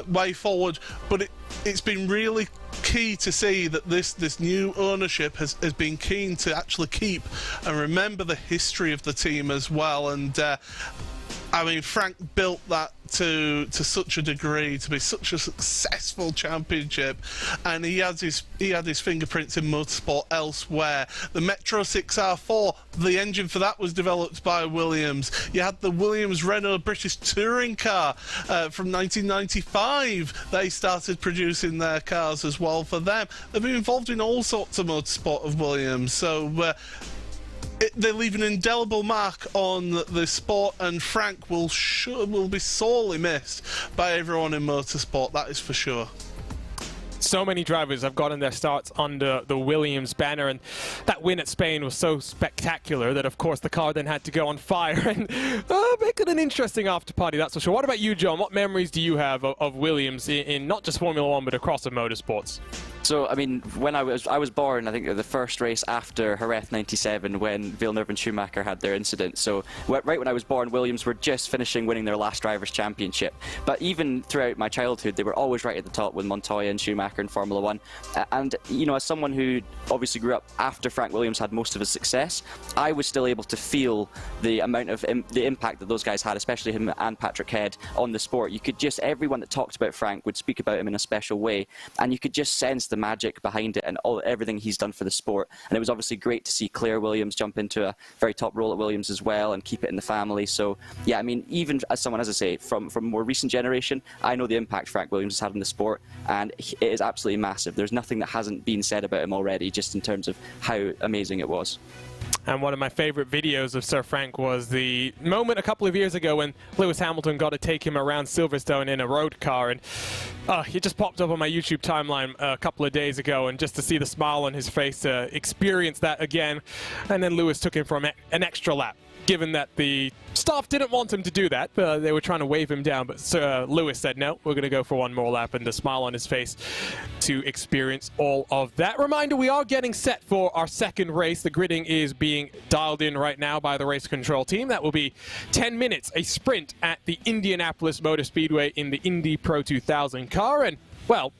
way forward, but it's been really key to see that this new ownership has been keen to actually keep and remember the history of the team as well. And I mean, Frank built that to such a degree, to be such a successful championship, and he had his fingerprints in motorsport elsewhere. The Metro 6R4, the engine for that was developed by Williams. You had the Williams Renault British Touring car from 1995. They started producing their cars as well for them. They've been involved in all sorts of motorsport of Williams, so they leave an indelible mark on the sport, and Frank will be sorely missed by everyone in motorsport, that is for sure. So many drivers have gotten their starts under the Williams banner, and that win at Spain was so spectacular that of course the car then had to go on fire and make it an interesting after party, that's for sure. What about you, John? What memories do you have of Williams in not just Formula One but across the motorsports? So, I mean, when I was born, I think the first race after Jerez 97 when Villeneuve and Schumacher had their incident. So, right when I was born, Williams were just finishing winning their last Drivers' Championship. But even throughout my childhood, they were always right at the top with Montoya and Schumacher in Formula One. And, you know, as someone who obviously grew up after Frank Williams had most of his success, I was still able to feel the amount of the impact that those guys had, especially him and Patrick Head, on the sport. You could just, everyone that talked about Frank would speak about him in a special way, and you could just sense the magic behind it and everything he's done for the sport. And it was obviously great to see Claire Williams jump into a very top role at Williams as well and keep it in the family. So yeah, I mean, even as someone, as I say, from more recent generation, I know the impact Frank Williams has had on the sport, and it is absolutely massive. There's nothing that hasn't been said about him already, just in terms of how amazing it was. And one of my favorite videos of Sir Frank was the moment a couple of years ago when Lewis Hamilton got to take him around Silverstone in a road car, and it just popped up on my YouTube timeline a couple of days ago, and just to see the smile on his face to experience that again. And then Lewis took him for an extra lap, given that the staff didn't want him to do that. They were trying to wave him down, but Lewis said, no, we're going to go for one more lap, and the smile on his face to experience all of that. Reminder, we are getting set for our second race. The gridding is being dialed in right now by the race control team. That will be 10 minutes, a sprint at the Indianapolis Motor Speedway in the Indy Pro 2000 car. And, well,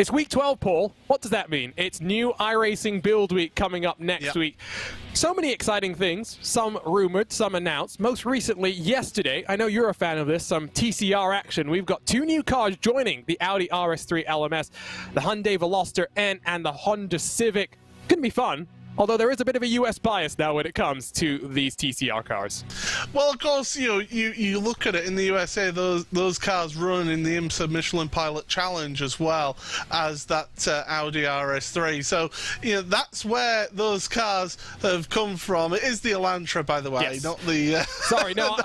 It's week 12, Paul. What does that mean? It's new iRacing build week coming up next week. So many exciting things, some rumored, some announced. Most recently, yesterday, I know you're a fan of this, some TCR action. We've got 2 new cars joining the Audi RS3 LMS, the Hyundai Veloster N and the Honda Civic. Gonna be fun. Although there is a bit of a US bias now when it comes to these TCR cars. Well, of course, you look at it in the USA, those cars run in the IMSA Michelin Pilot Challenge as well as that Audi RS3. So, that's where those cars have come from. It is the Elantra, by the way, yes. not the... Sorry, no,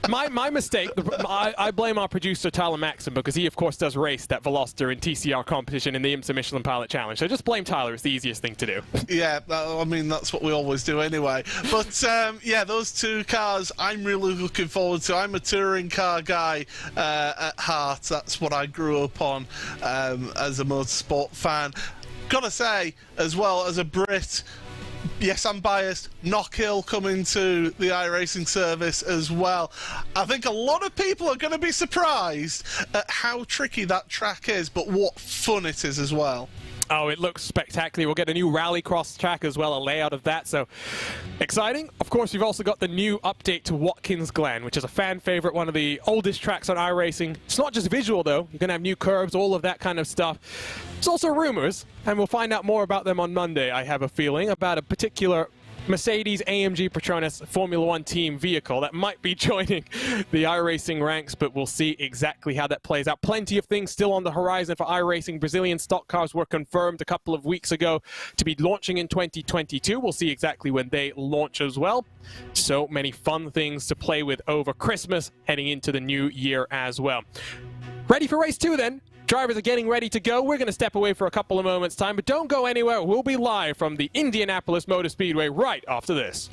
my mistake. I blame our producer, Tyler Maxim, because he, of course, does race that Veloster in TCR competition in the IMSA Michelin Pilot Challenge. So just blame Tyler. It's the easiest thing to do. Yeah, I mean, that's what we always do anyway. But, yeah, those 2 cars I'm really looking forward to. I'm a touring car guy at heart. That's what I grew up on as a motorsport fan. Gotta say, as well, as a Brit, yes, I'm biased. Knockhill coming to the iRacing service as well. I think a lot of people are going to be surprised at how tricky that track is, but what fun it is as well. Oh, it looks spectacular. We'll get a new rallycross track as well, a layout of that, so exciting. Of course, we've also got the new update to Watkins Glen, which is a fan favorite, one of the oldest tracks on iRacing. It's not just visual, though. You're going to have new curbs, all of that kind of stuff. It's also rumors, and we'll find out more about them on Monday, I have a feeling, about a particular Mercedes-AMG Petronas Formula One team vehicle that might be joining the iRacing ranks, but we'll see exactly how that plays out. Plenty of things still on the horizon for iRacing. Brazilian stock cars were confirmed a couple of weeks ago to be launching in 2022. We'll see exactly when they launch as well. So many fun things to play with over Christmas, heading into the new year as well. Ready for race 2 then? Drivers are getting ready to go. We're going to step away for a couple of moments' time, but don't go anywhere. We'll be live from the Indianapolis Motor Speedway right after this.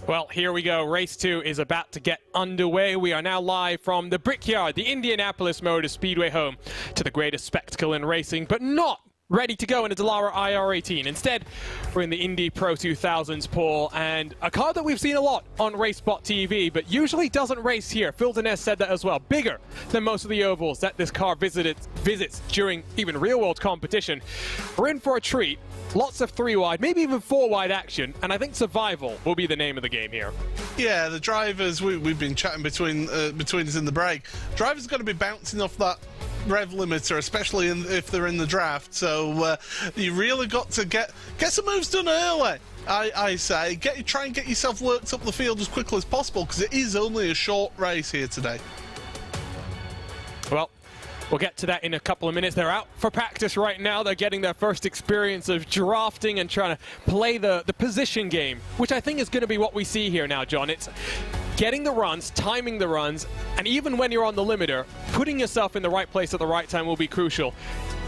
Well, here we go. Race 2 is about to get underway. We are now live from the Brickyard, the Indianapolis Motor Speedway home to the greatest spectacle in racing, but not ready to go in a Dallara IR18. Instead, we're in the Indy Pro 2000s, Paul, and a car that we've seen a lot on RaceSpot TV, but usually doesn't race here. Phil Denez said that as well. Bigger than most of the ovals that this car visits during even real-world competition. We're in for a treat. Lots of 3-wide, maybe even 4-wide action, and I think survival will be the name of the game here. Yeah, the drivers, we've been chatting between us in the break. Drivers are going to be bouncing off that rev limiter, especially if they're in the draft. So you really got to get some moves done early. I say, try and get yourself worked up the field as quickly as possible, because it is only a short race here today. Well, we'll get to that in a couple of minutes. They're out for practice right now. They're getting their first experience of drafting and trying to play the position game, which I think is going to be what we see here now, John. It's getting the runs, timing the runs, and even when you're on the limiter, putting yourself in the right place at the right time will be crucial,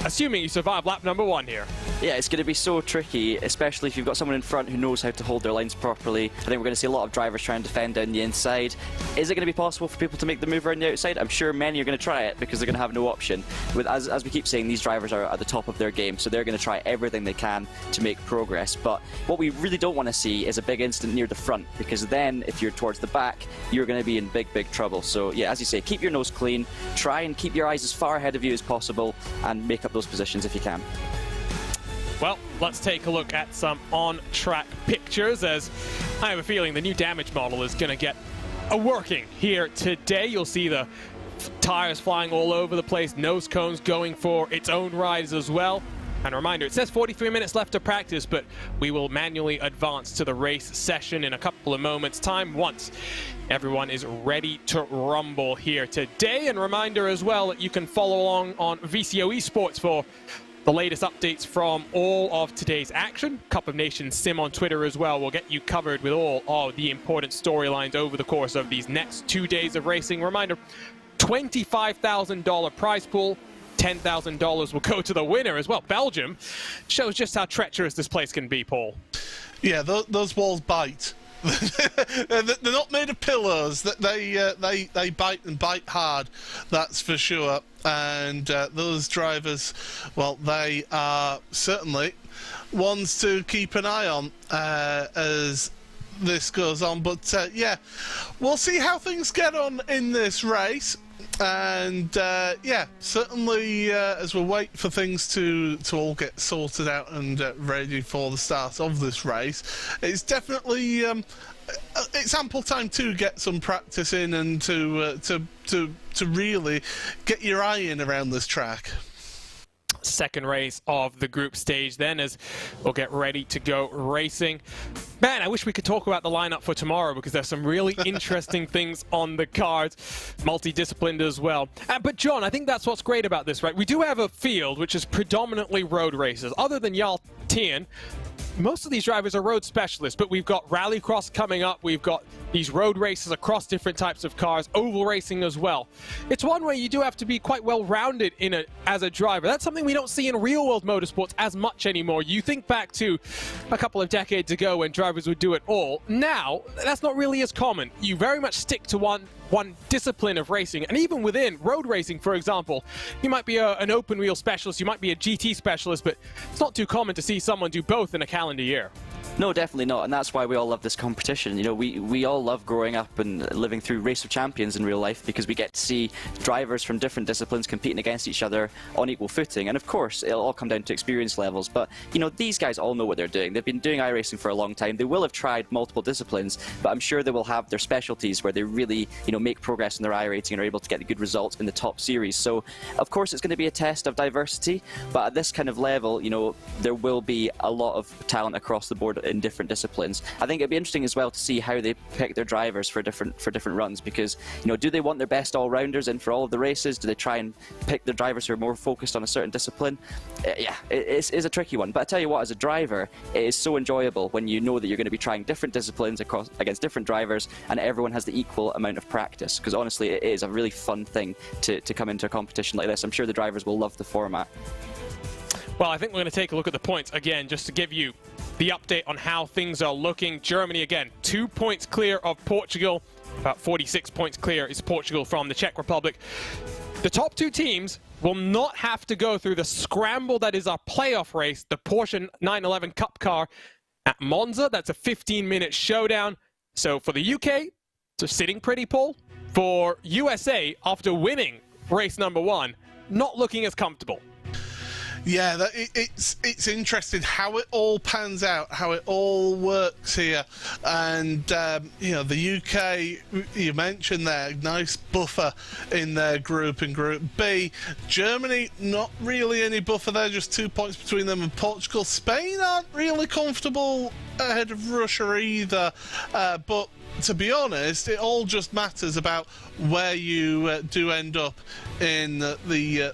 assuming you survive lap number 1 here. Yeah, it's going to be so tricky, especially if you've got someone in front who knows how to hold their lines properly. I think we're going to see a lot of drivers trying to defend down the inside. Is it going to be possible for people to make the move around the outside? I'm sure many are going to try it because they're going to have no option. As we keep saying, these drivers are at the top of their game, so they're going to try everything they can to make progress. But what we really don't want to see is a big incident near the front, because then if you're towards the back, you're going to be in big trouble. So yeah, as you say, keep your nose clean, try and keep your eyes as far ahead of you as possible, and make up those positions if you can. Well, let's take a look at some on-track pictures, as I have a feeling the new damage model is going to get a working here today. You'll see the tires flying all over the place, nose cones going for its own rides as well. And a reminder, it says 43 minutes left to practice, but we will manually advance to the race session in a couple of moments' time once everyone is ready to rumble here today. And reminder as well that you can follow along on VCO Esports for the latest updates from all of today's action. Cup of Nations Sim on Twitter as well will get you covered with all of the important storylines over the course of these next 2 days of racing. Reminder, $25,000 prize pool. $10,000 will go to the winner as well. Belgium shows just how treacherous this place can be, Paul. Yeah, those walls bite. They're not made of pillows. They bite and bite hard, that's for sure. And those drivers, well, they are certainly ones to keep an eye on as this goes on. But yeah, we'll see how things get on in this race. And yeah, certainly as we wait for things to all get sorted out and ready for the start of this race, it's definitely it's ample time to get some practice in and to really get your eye in around this track. Second race of the group stage then, as we'll get ready to go racing. Man, I wish we could talk about the lineup for tomorrow, because there's some really interesting things on the cards, multidisciplined as well. But John, I think that's what's great about this, right? We do have a field which is predominantly road races. Other than Jarl Tien, most of these drivers are road specialists, but we've got rallycross coming up, we've got these road races across different types of cars, oval racing as well. It's one way you do have to be quite well-rounded as a driver. That's something we don't see in real-world motorsports as much anymore. You think back to a couple of decades ago when drivers would do it all. Now, that's not really as common. You very much stick to one discipline of racing, and even within road racing, for example, you might be an open wheel specialist, you might be a GT specialist, but it's not too common to see someone do both in a calendar year. No, definitely not, and that's why we all love this competition. You know, we all love growing up and living through Race of Champions in real life, because we get to see drivers from different disciplines competing against each other on equal footing. And of course, it'll all come down to experience levels, but you know, these guys all know what they're doing. They've been doing iRacing for a long time. They will have tried multiple disciplines, but I'm sure they will have their specialties where they really, you know, make progress in their iRacing and are able to get the good results in the top series. So of course it's going to be a test of diversity, but at this kind of level, you know, there will be a lot of talent across the board in different disciplines. I think it'd be interesting as well to see how they pick their drivers for different runs, because you know, do they want their best all-rounders in for all of the races? Do they try and pick their drivers who are more focused on a certain discipline? Yeah, it's a tricky one, but I tell you what, as a driver, it is so enjoyable when you know that you're going to be trying different disciplines against different drivers, and everyone has the equal amount of practice, because honestly it is a really fun thing to come into a competition like this. I'm sure the drivers will love the format. Well, I think we're going to take a look at the points again, just to give you the update on how things are looking. Germany, again, 2 points clear of Portugal. About 46 points clear is Portugal from the Czech Republic. The top 2 teams will not have to go through the scramble that is our playoff race, the Porsche 911 Cup car at Monza. That's a 15-minute showdown. So for the UK, it's sitting pretty, Paul. For USA, after winning race number 1, not looking as comfortable. Yeah, it's interesting how it all pans out, how it all works here. And, you know, the UK, you mentioned there, nice buffer in their group, in Group B. Germany, not really any buffer there, just 2 points between them and Portugal. Spain aren't really comfortable ahead of Russia either, but to be honest, it all just matters about where you do end up in the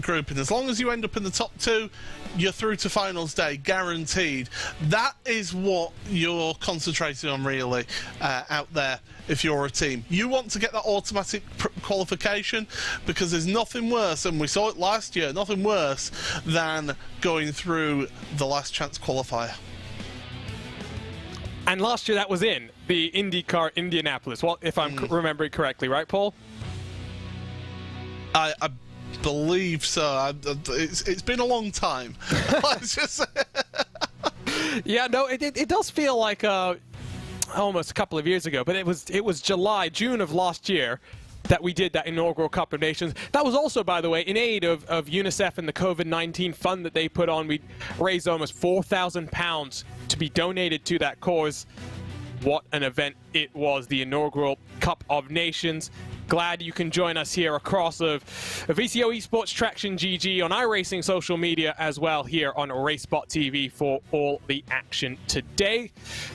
group. And as long as you end up in the top 2, you're through to finals day, guaranteed. That is what you're concentrating on, really, out there if you're a team. You want to get that automatic qualification, because there's nothing worse, and we saw it last year, nothing worse than going through the last chance qualifier. And last year that was in the IndyCar Indianapolis, well, if I'm remembering correctly, right, Paul? I believe so. It's been a long time. Let's just say. Yeah, no, it does feel like almost a couple of years ago, but it was June of last year that we did that inaugural Cup of Nations. That was also, by the way, in aid of UNICEF and the COVID-19 fund that they put on. We raised almost £4,000 to be donated to that cause. What an event it was, the inaugural Cup of Nations. Glad you can join us here across of VCO Esports, Traction GG, on iRacing social media, as well here on RaceBot TV for all the action today.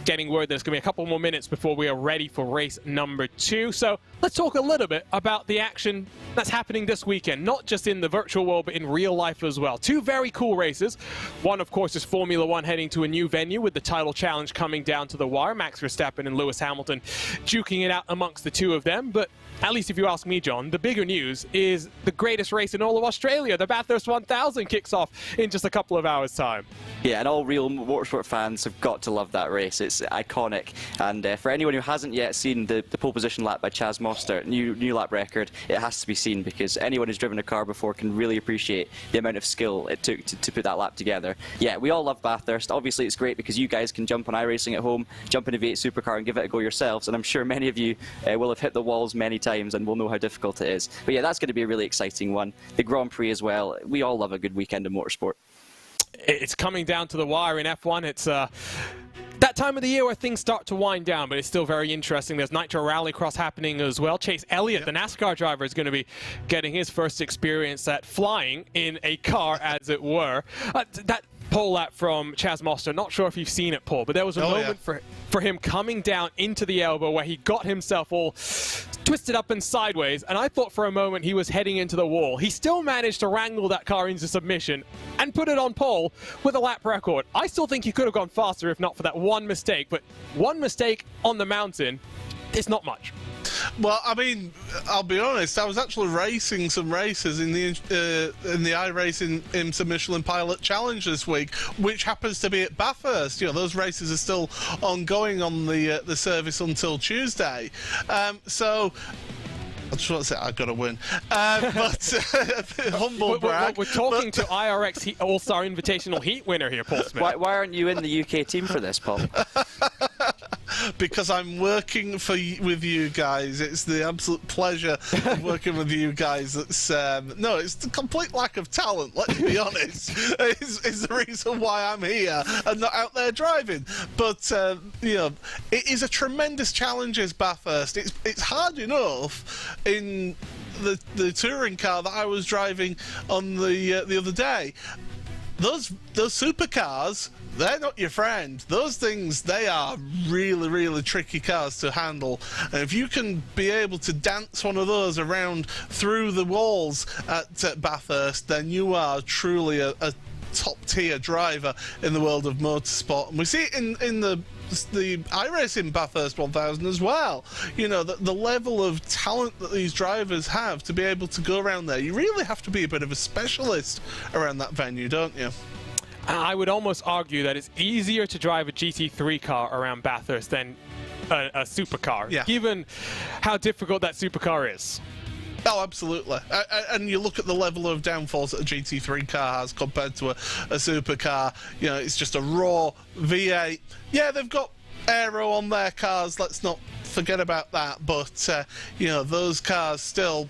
Getting word there's going to be a couple more minutes before we are ready for race number 2. So let's talk a little bit about the action that's happening this weekend, not just in the virtual world, but in real life as well. 2 very cool races. One, of course, is Formula 1 heading to a new venue with the title challenge coming down to the wire. Max Verstappen and Lewis Hamilton duking it out amongst the 2 of them. But at least if you ask me, John, the bigger news is the greatest race in all of Australia. The Bathurst 1000 kicks off in just a couple of hours' time. Yeah, and all real motorsport fans have got to love that race. It's iconic. And for anyone who hasn't yet seen the pole position lap by Chaz Mostert, new lap record, it has to be seen, because anyone who's driven a car before can really appreciate the amount of skill it took to put that lap together. Yeah, we all love Bathurst. Obviously, it's great because you guys can jump on iRacing at home, jump in a V8 Supercar and give it a go yourselves. And I'm sure many of you will have hit the walls many times and will know how difficult it is. But yeah, that's going to be a really exciting one. The Grand Prix as well. We all love a good weekend of motorsport. It's coming down to the wire in F1. It's that time of the year where things start to wind down, but it's still very interesting. There's Nitro Rallycross happening as well. Chase Elliott, the NASCAR driver, is going to be getting his first experience at flying in a car, as it were. That pole lap from Chaz Mostert, not sure if you've seen it, Paul, but there was a moment for him coming down into the elbow where he got himself all twisted up and sideways, and I thought for a moment he was heading into the wall. He still managed to wrangle that car into submission and put it on pole with a lap record. I still think he could have gone faster if not for that one mistake, but one mistake on the mountain is not much. Well, I mean, I'll be honest, I was actually racing some races in the iRacing IMSA Michelin Pilot Challenge this week, which happens to be at Bathurst. You know, those races are still ongoing on the service until Tuesday. So I just want to say I've got to win. But humble brag. We're talking to IRX All-Star Invitational Heat winner here, Paul Smith. Why aren't you in the UK team for this, Paul? Because I'm working with you guys. It's the absolute pleasure of working with you guys. It's no, it's the complete lack of talent, let's be honest, is the reason why I'm here and not out there driving. But you know, it is a tremendous challenge as Bathurst. It's hard enough in the touring car that I was driving on the other day. Those supercars, they're not your friend. Those things, they are really, really tricky cars to handle. And if you can be able to dance one of those around through the walls at Bathurst, then you are truly a top-tier driver in the world of motorsport. And we see it in the iRacing Bathurst 1000 as well. You know, the level of talent that these drivers have to be able to go around there. You really have to be a bit of a specialist around that venue, don't you? I would almost argue that it's easier to drive a GT3 car around Bathurst than a supercar, given how difficult that supercar is. Oh, absolutely. And you look at the level of downforce that a GT3 car has compared to a supercar. You know, it's just a raw V8. Yeah, they've got aero on their cars. Let's not forget about that. But, you know, those cars still...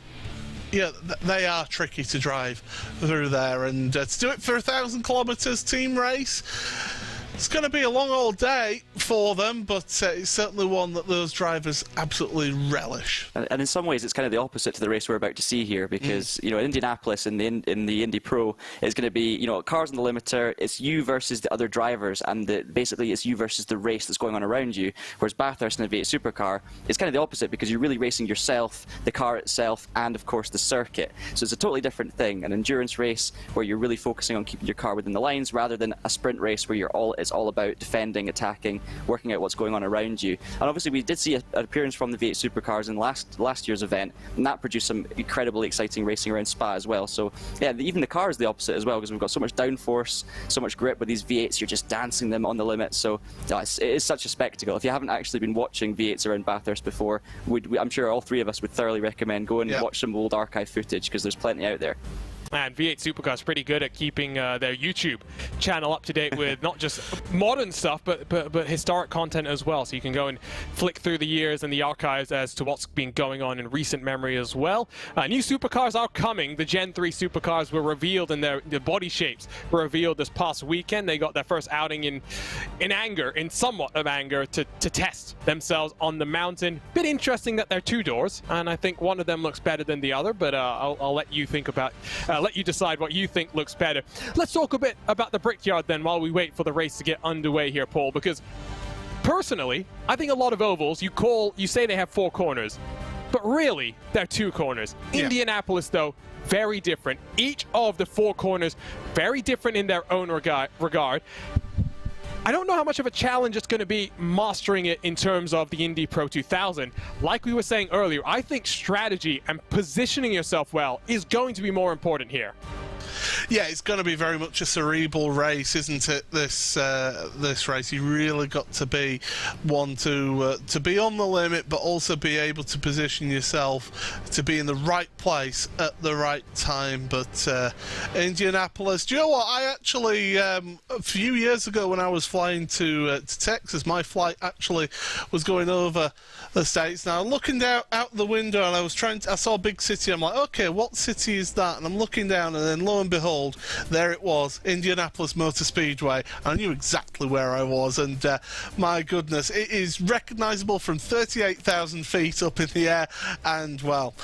Yeah, they are tricky to drive through there, and to do it for 1,000 kilometres team race, it's going to be a long old day for them, but it's certainly one that those drivers absolutely relish. And in some ways, it's kind of the opposite to the race we're about to see here, because you know, Indianapolis in the Indy Pro is going to be, you know, cars on the limiter. It's you versus the other drivers, and basically it's you versus the race that's going on around you. Whereas Bathurst in a V8 supercar is kind of the opposite, because you're really racing yourself, the car itself, and of course the circuit. So it's a totally different thing. An endurance race where you're really focusing on keeping your car within the lines, rather than a sprint race where it's all about defending, attacking, working out what's going on around you. And obviously we did see an appearance from the V8 supercars in last year's event, and that produced some incredibly exciting racing around Spa as well. So yeah, even the car is the opposite as well, because we've got so much downforce, so much grip with these V8s. You're just dancing them on the limit. So it is such a spectacle. If you haven't actually been watching V8s around Bathurst before, I'm sure all three of us would thoroughly recommend going and watch some old archive footage, because there's plenty out there. And V8 Supercars is pretty good at keeping their YouTube channel up to date with not just modern stuff, but historic content as well. So you can go and flick through the years and the archives as to what's been going on in recent memory as well. New supercars are coming. The Gen 3 supercars were revealed, and their body shapes were revealed this past weekend. They got their first outing in anger, in somewhat of anger, to test themselves on the mountain. Bit interesting that they're two doors, and I think one of them looks better than the other, but I'll let you think about let you decide what you think looks better. Let's talk a bit about the Brickyard then, while we wait for the race to get underway here, Paul, because personally, I think a lot of ovals, you say they have 4 corners, but really, they're 2 corners. Yeah. Indianapolis, though, very different. Each of the 4 corners, very different in their own regard. I don't know how much of a challenge it's going to be mastering it in terms of the Indy Pro 2000. Like we were saying earlier, I think strategy and positioning yourself well is going to be more important here. Yeah, it's going to be very much a cerebral race, isn't it? This race, you really got to be one to be on the limit, but also be able to position yourself to be in the right place at the right time. But Indianapolis, do you know what? I actually a few years ago when I was flying to Texas, my flight actually was going over the States. Now looking down out the window, and I saw a big city. I'm like, okay, what city is that? And I'm looking down, and then lo and behold, there it was, Indianapolis Motor Speedway. I knew exactly where I was, and my goodness, it is recognisable from 38,000 feet up in the air, and well,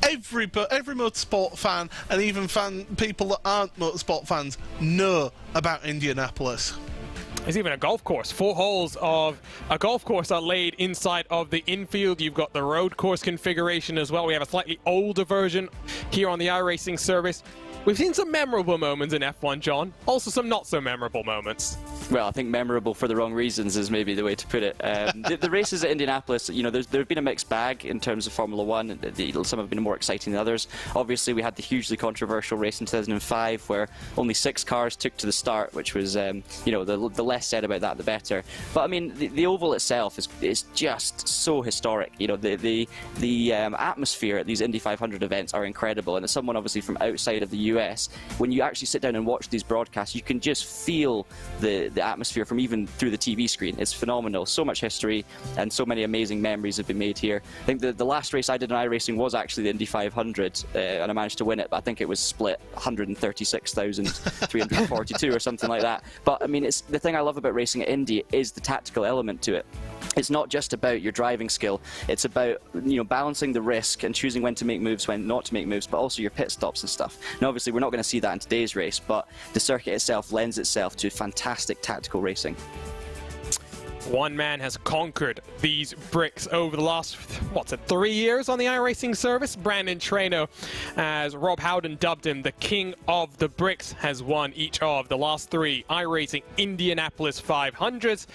every motorsport fan, and even people that aren't motorsport fans, know about Indianapolis. There's even a golf course. 4 holes of a golf course are laid inside of the infield. You've got the road course configuration as well. We have a slightly older version here on the iRacing service. We've seen some memorable moments in F1, John. Also some not so memorable moments. Well, I think memorable for the wrong reasons is maybe the way to put it. The races at Indianapolis, you know, there's been a mixed bag in terms of Formula 1. Some have been more exciting than others. Obviously, we had the hugely controversial race in 2005 where only 6 cars took to the start, which was, you know, the less said about that, the better. But, I mean, the oval itself is just so historic. You know, the atmosphere at these Indy 500 events are incredible. And as someone, obviously, from outside of the US, when you actually sit down and watch these broadcasts, you can just feel the atmosphere from even through the TV screen. It's phenomenal. So much history and so many amazing memories have been made here. I think the last race I did in iRacing was actually the Indy 500, and I managed to win it, but I think it was split 136,342 or something like that. But I mean, it's the thing I love about racing at Indy is the tactical element to it. It's not just about your driving skill. It's about, you know, balancing the risk and choosing when to make moves, when not to make moves, but also your pit stops and stuff. Now, obviously, we're not going to see that in today's race, but the circuit itself lends itself to fantastic tactical racing. One man has conquered these bricks over the last, 3 years on the iRacing service. Brandon Treno, as Rob Howden dubbed him, the king of the bricks, has won each of the last 3 iRacing Indianapolis 500s.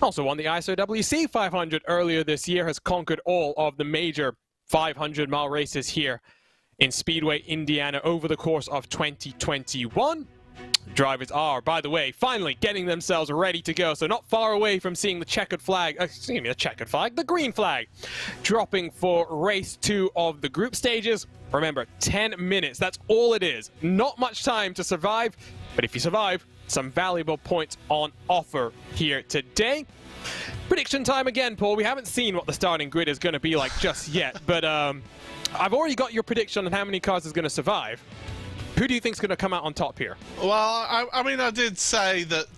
Also won the ISOWC 500 earlier this year, has conquered all of the major 500-mile races here in Speedway, Indiana over the course of 2021. Drivers are, by the way, finally getting themselves ready to go, so not far away from seeing the checkered flag, the green flag, dropping for race 2 of the group stages. Remember, 10 minutes, that's all it is. Not much time to survive, but if you survive, some valuable points on offer here today. Prediction time again, Paul. We haven't seen what the starting grid is going to be like just yet, but I've already got your prediction on how many cars is going to survive. Who do you think is going to come out on top here? Well, I mean, I did say that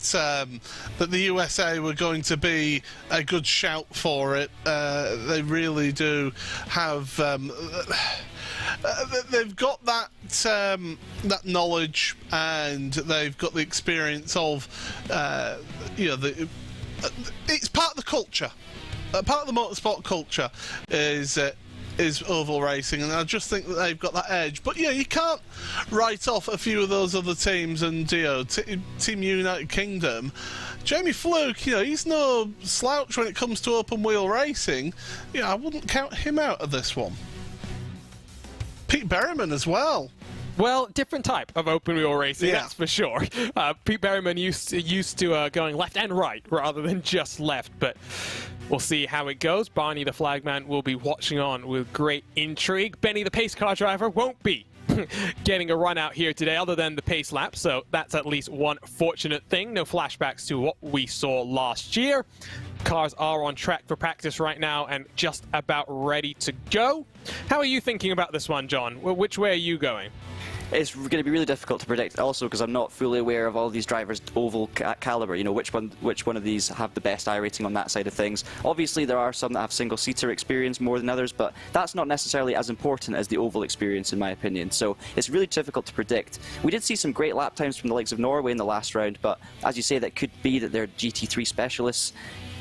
that the USA were going to be a good shout for it. They really do have. They've got that that knowledge, and they've got the experience of, you know, it's part of the culture. Part of the motorsport culture is oval racing, and I just think that they've got that edge. But yeah, you can't write off a few of those other teams, and you know, Team United Kingdom. Jamie Fluke, you know, he's no slouch when it comes to open wheel racing. You know, I wouldn't count him out of this one. Pete Berryman as well. Well, different type of open wheel racing, that's for sure. Pete Berryman used to going left and right rather than just left, but we'll see how it goes. Barney the flagman will be watching on with great intrigue. Benny the pace car driver won't be getting a run out here today other than the pace lap, so that's at least one fortunate thing. No flashbacks to what we saw last year. Cars are on track for practice right now and just about ready to go. How are you thinking about this one, John? Which way are you going? It's going to be really difficult to predict, also because I'm not fully aware of all these drivers' oval caliber. You know, which one of these have the best iRating on that side of things. Obviously, there are some that have single-seater experience more than others, but that's not necessarily as important as the oval experience, in my opinion. So it's really difficult to predict. We did see some great lap times from the likes of Norway in the last round, but as you say, that could be that they're GT3 specialists.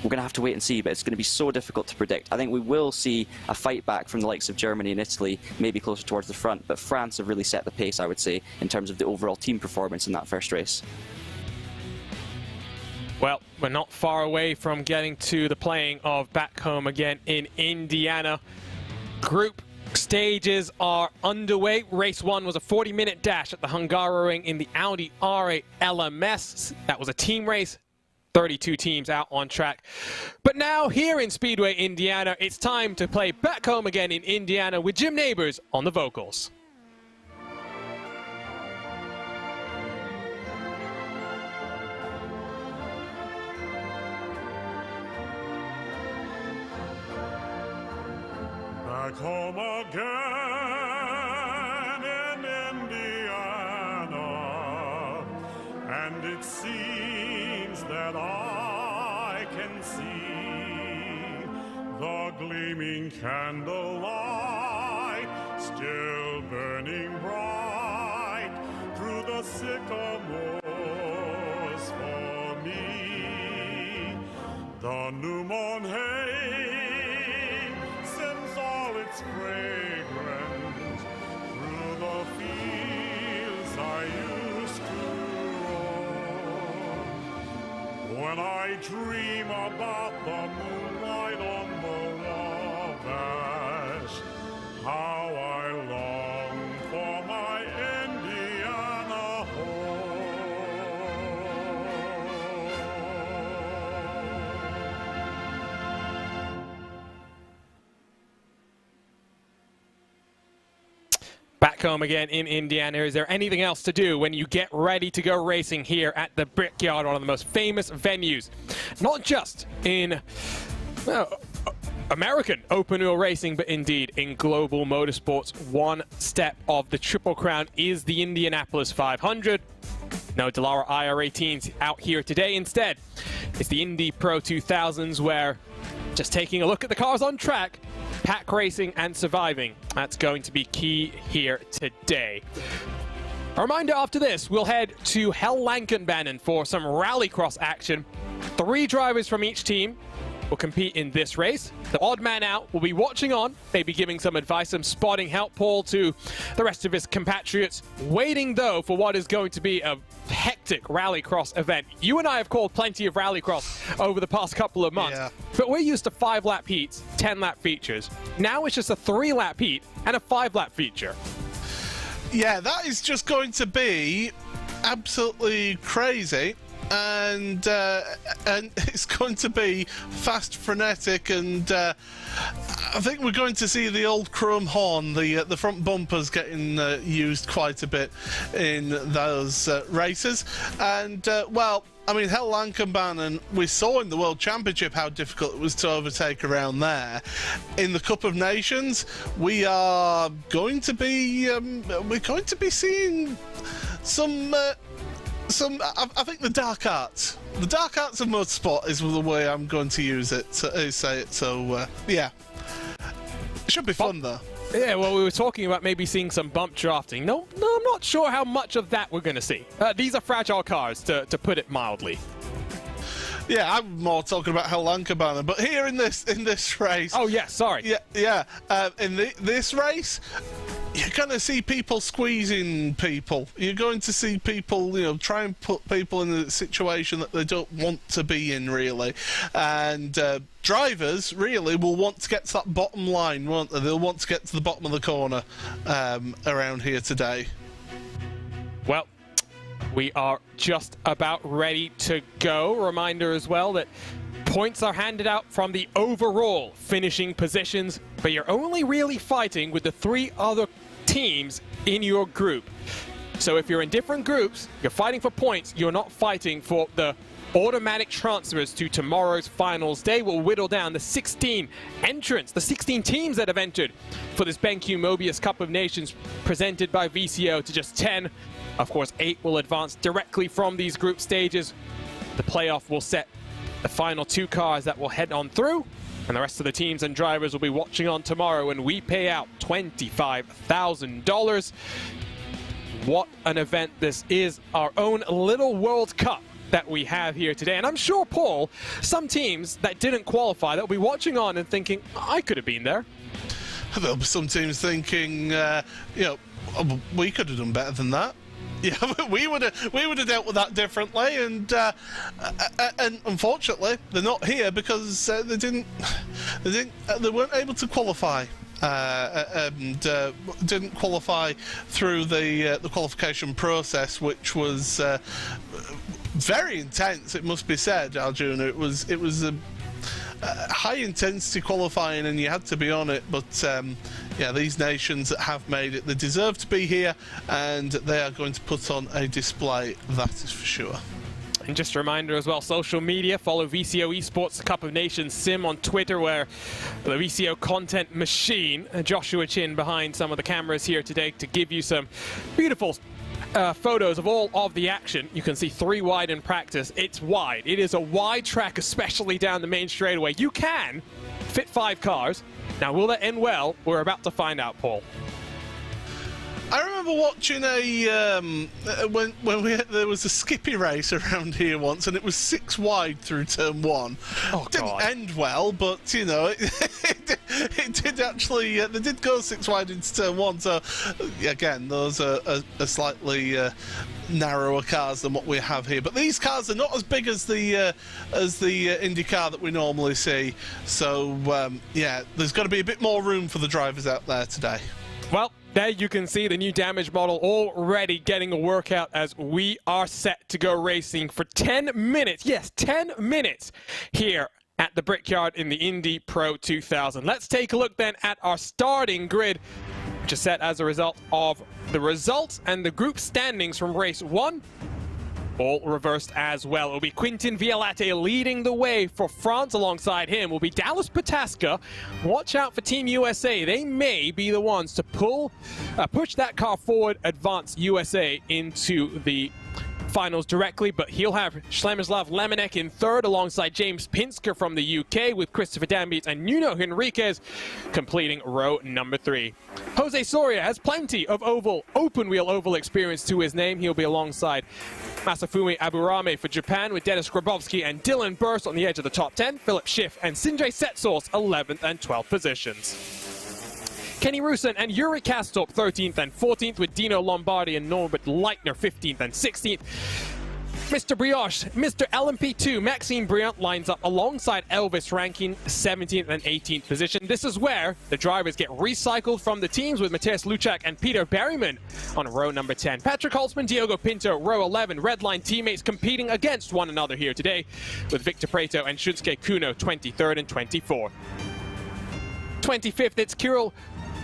We're going to have to wait and see, but it's going to be so difficult to predict. I think we will see a fight back from the likes of Germany and Italy, maybe closer towards the front, but France have really set the pace, I would say, in terms of the overall team performance in that first race. Well, we're not far away from getting to the playing of back home again in Indiana. Group stages are underway. Race 1 was a 40-minute dash at the Hungaroring in the Audi R8 LMS. That was a team race. 32 teams out on track. But now here in Speedway, Indiana, it's time to play back home again in Indiana with Jim Neighbors on the vocals. Back home again in Indiana, and it seems that I can see the gleaming candlelight still burning bright through the sycamores for me. The new moon hay sends all its fragrance through the fields I used to roam. When I dream about the moonlight on the Wabash, how I long for my Indiana home. Back home again in Indiana. Is there anything else to do when you get ready to go racing here at the Brickyard, one of the most famous venues, not just in American open wheel racing, but indeed in global motorsports? One step of the Triple Crown is the Indianapolis 500. No Dallara IR18s out here today. Instead, it's the Indy Pro 2000s, where just taking a look at the cars on track, pack racing and surviving, that's going to be key here today. A reminder, after this, we'll head to Hell Lankenbanen for some rallycross action. 3 drivers from each team will compete in this race. The odd man out will be watching on, maybe giving some advice, some spotting help, Paul, to the rest of his compatriots. Waiting, though, for what is going to be a hectic rallycross event. You and I have called plenty of rallycross over the past couple of months, but we're used to 5-lap heats, 10-lap features. Now it's just a 3-lap heat and a 5-lap feature. Yeah, that is just going to be absolutely crazy. And it's going to be fast, frenetic, and I think we're going to see the old chrome horn, the front bumpers getting used quite a bit in those races. And well, I mean, Hell Lankenbahn, we saw in the World Championship how difficult it was to overtake around there. In the Cup of Nations, we are going to be seeing some. I think the dark arts of motorsport is the way I'm going to use it, say it. So yeah, it should be fun though. Yeah, well, we were talking about maybe seeing some bump drafting. No, I'm not sure how much of that we're going to see. These are fragile cars, to put it mildly. Yeah, I'm more talking about Hell Lankenbahn, but here in this race. Oh yeah, sorry. Yeah. In this race, you're going to see people squeezing people. You're going to see people, try and put people in a situation that they don't want to be in, really. And drivers, really, will want to get to that bottom line, won't they? They'll want to get to the bottom of the corner around here today. Well, we are just about ready to go. Reminder as well that points are handed out from the overall finishing positions, but you're only really fighting with the 3 other teams in your group. So if you're in different groups, you're fighting for points, you're not fighting for the automatic transfers to tomorrow's finals. They will whittle down the 16 entrants, the 16 teams that have entered for this BenQ MOBIUZ Cup of Nations presented by VCO to just 10. Of course, 8 will advance directly from these group stages. The playoff will set the final 2 cars that will head on through, and the rest of the teams and drivers will be watching on tomorrow when we pay out $25,000. What an event this is, our own little World Cup that we have here today. And I'm sure, Paul, some teams that didn't qualify that will be watching on and thinking, I could have been there. There'll be some teams thinking, we could have done better than that. Yeah, we would have dealt with that differently, and unfortunately they're not here because they weren't able to qualify. And didn't qualify through the qualification process, which was very intense. It must be said, Arjuna. It was a high intensity qualifying, and you had to be on it. But yeah, these nations that have made it, they deserve to be here, and they are going to put on a display. That is for sure. And just a reminder as well, social media, follow VCO Esports Cup of Nations Sim on Twitter, where the VCO content machine, Joshua Chin behind some of the cameras here today to give you some beautiful photos of all of the action. You can see 3 wide in practice. It's wide. It is a wide track, especially down the main straightaway. You can fit 5 cars. Now, will that end well? We're about to find out, Paul. I remember watching when there was a Skippy race around here once, and it was 6 wide through turn 1. Oh, didn't end well, but it did actually. They did go 6 wide into turn 1. So again, those are slightly narrower cars than what we have here. But these cars are not as big as the IndyCar that we normally see. So yeah, there's got to be a bit more room for the drivers out there today. Well, there you can see the new damage model already getting a workout as we are set to go racing for 10 minutes. Yes, 10 minutes here at the Brickyard in the Indy Pro 2000. Let's take a look then at our starting grid, which is set as a result of the results and the group standings from race 1. All reversed as well. It will be Quentin Vialate leading the way for France. Alongside him will be Dallas Pataska. Watch out for Team USA. They may be the ones to push that car forward, advance USA into the finals directly, but he'll have Shlemislav Lemonek in 3rd alongside James Pinsker from the UK, with Christopher Dambiet and Nuno Henriquez completing row number 3. Jose Soria has plenty of open wheel oval experience to his name. He'll be alongside Masafumi Aburame for Japan, with Denis Grabowski and Dylan Burst on the edge of the top 10, Philip Schiff and Sindre Setsource 11th and 12th positions. Kenny Rusin and Yuri Kastorp 13th and 14th, with Dino Lombardi and Norbert Leitner 15th and 16th. Mr. Brioche, Mr. LMP2, Maxime Briant lines up alongside Elvis ranking 17th and 18th position. This is where the drivers get recycled from the teams with Matthias Luchak and Peter Berryman on row number 10. Patrick Holtzman, Diogo Pinto, row 11. Redline teammates competing against one another here today with Victor Preto and Shunsuke Kuno 23rd and 24th. 25th, it's Kirill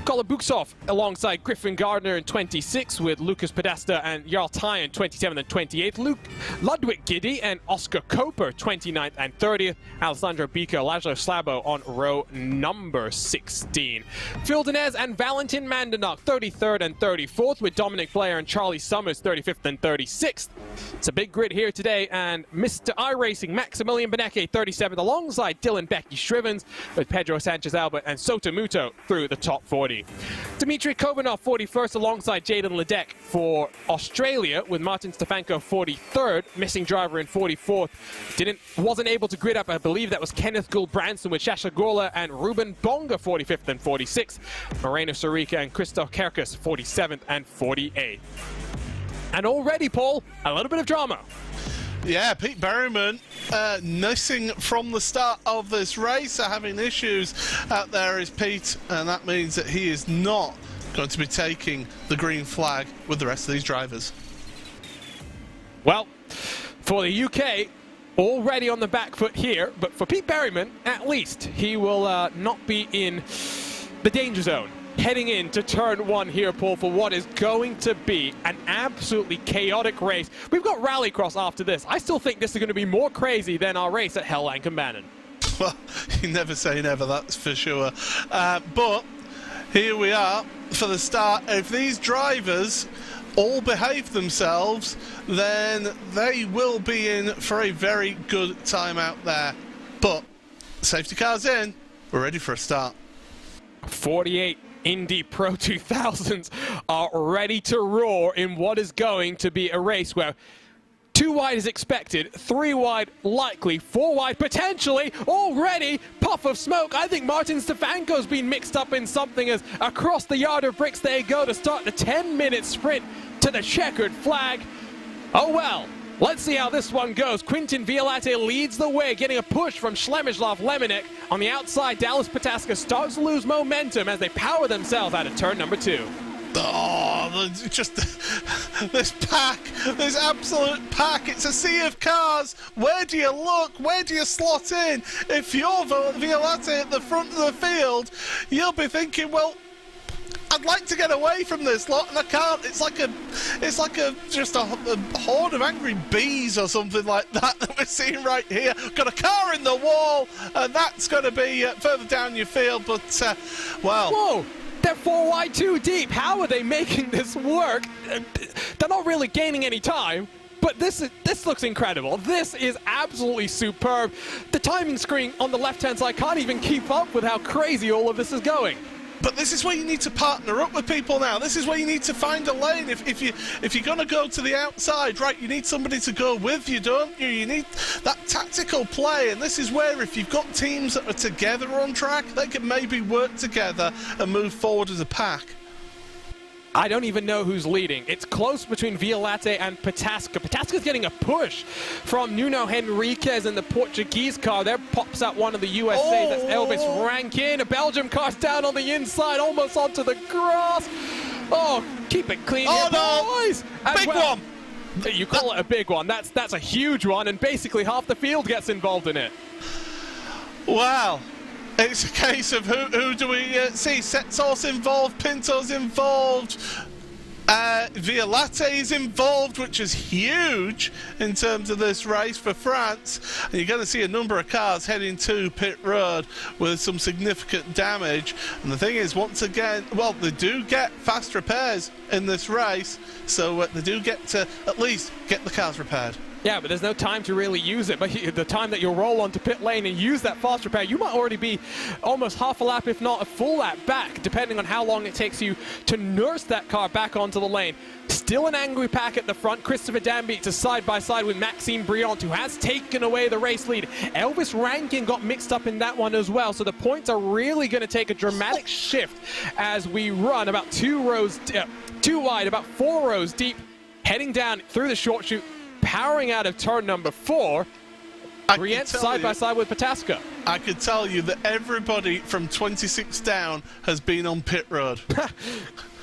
Kolobuksov alongside Griffin Gardner in 26th with Lucas Podesta and Jarl Tyen 27th and 28th. Ludwig Giddy and Oscar Koper 29th and 30th. Alessandro Bico, Laszlo Slabo on row number 16. Phil Dinez and Valentin Mandanok 33rd and 34th with Dominic Blair and Charlie Summers 35th and 36th. It's a big grid here today, and Mr. iRacing Maximilian Benecke 37th alongside Dylan Becky Shrivens with Pedro Sanchez Albert and Sota Muto through the top 40. Dmitry Kobanov 41st alongside Jaden Ledeck for Australia with Martin Stefanko 43rd, missing driver in 44th. Wasn't able to grid up, I believe that was Kenneth Gould Branson with Shasha Gorla and Ruben Bonga 45th and 46th. Moreno Sarica and Christoph Kerkus 47th and 48th. And already, Paul, a little bit of drama. Yeah, Pete Berryman missing from the start of this race, having issues out there is Pete, and that means that he is not going to be taking the green flag with the rest of these drivers. Well, for the UK, already on the back foot here, but for Pete Berryman, at least, he will not be in the danger zone. Heading into turn 1 here, Paul, for what is going to be an absolutely chaotic race. We've got Rallycross after this. I still think this is going to be more crazy than our race at Hell Lankan. Well, you never say never, that's for sure. But here we are for the start. If these drivers all behave themselves, then they will be in for a very good time out there. But safety car's in, we're ready for a start. 48 Indy Pro 2000s are ready to roar in what is going to be a race where 2 wide is expected, 3 wide likely, 4 wide potentially, already puff of smoke. I think Martin Stefanko's been mixed up in something as across the yard of bricks they go to start the 10-minute sprint to the checkered flag. Oh well. Let's see how this one goes. Quintin Violate leads the way, getting a push from Shlemislav Lemonek. On the outside, Dallas Pataska starts to lose momentum as they power themselves out of turn number 2. Oh, just this pack, this absolute pack. It's a sea of cars. Where do you look? Where do you slot in? If you're Violate at the front of the field, you'll be thinking, well, I'd like to get away from this lot, and I can't. It's like just a horde of angry bees or something like that we're seeing right here. Got a car in the wall, and that's going to be further down your field. But well, whoa, they're 4 wide too deep. How are they making this work? They're not really gaining any time. But this looks incredible. This is absolutely superb. The timing screen on the left-hand side can't even keep up with how crazy all of this is going. But this is where you need to partner up with people now. This is where you need to find a lane. If you're going to go to the outside, right, you need somebody to go with you, don't you? You need that tactical play. And this is where if you've got teams that are together on track, they can maybe work together and move forward as a pack. I don't even know who's leading. It's close between Violate and Pataska. Pataska's getting a push from Nuno Henriquez in the Portuguese car. There pops out one of the USA. That's Elvis Rankin. A Belgium car's down on the inside, almost onto the grass. Oh, keep it clean here, boys. And big one. You call it a big one. That's a huge one, and basically half the field gets involved in it. Wow. It's a case of who do we see? Setsos involved, Pinto's involved, Violate is involved, which is huge in terms of this race for France. And you're going to see a number of cars heading to pit road with some significant damage. And the thing is, once again, well, they do get fast repairs in this race, so they do get to at least get the cars repaired. Yeah, but there's no time to really use it. But the time that you'll roll onto pit lane and use that fast repair, you might already be almost half a lap, if not a full lap back, depending on how long it takes you to nurse that car back onto the lane. Still an angry pack at the front. Christopher Danby to side-by-side with Maxime Briant, who has taken away the race lead. Elvis Rankin got mixed up in that one as well. So the points are really going to take a dramatic shift as we run about 2 wide, about 4 rows deep, heading down through the short chute. powering out of turn number 4. Brienne side by side with Pataska. I could tell you that everybody from 26 down has been on pit road.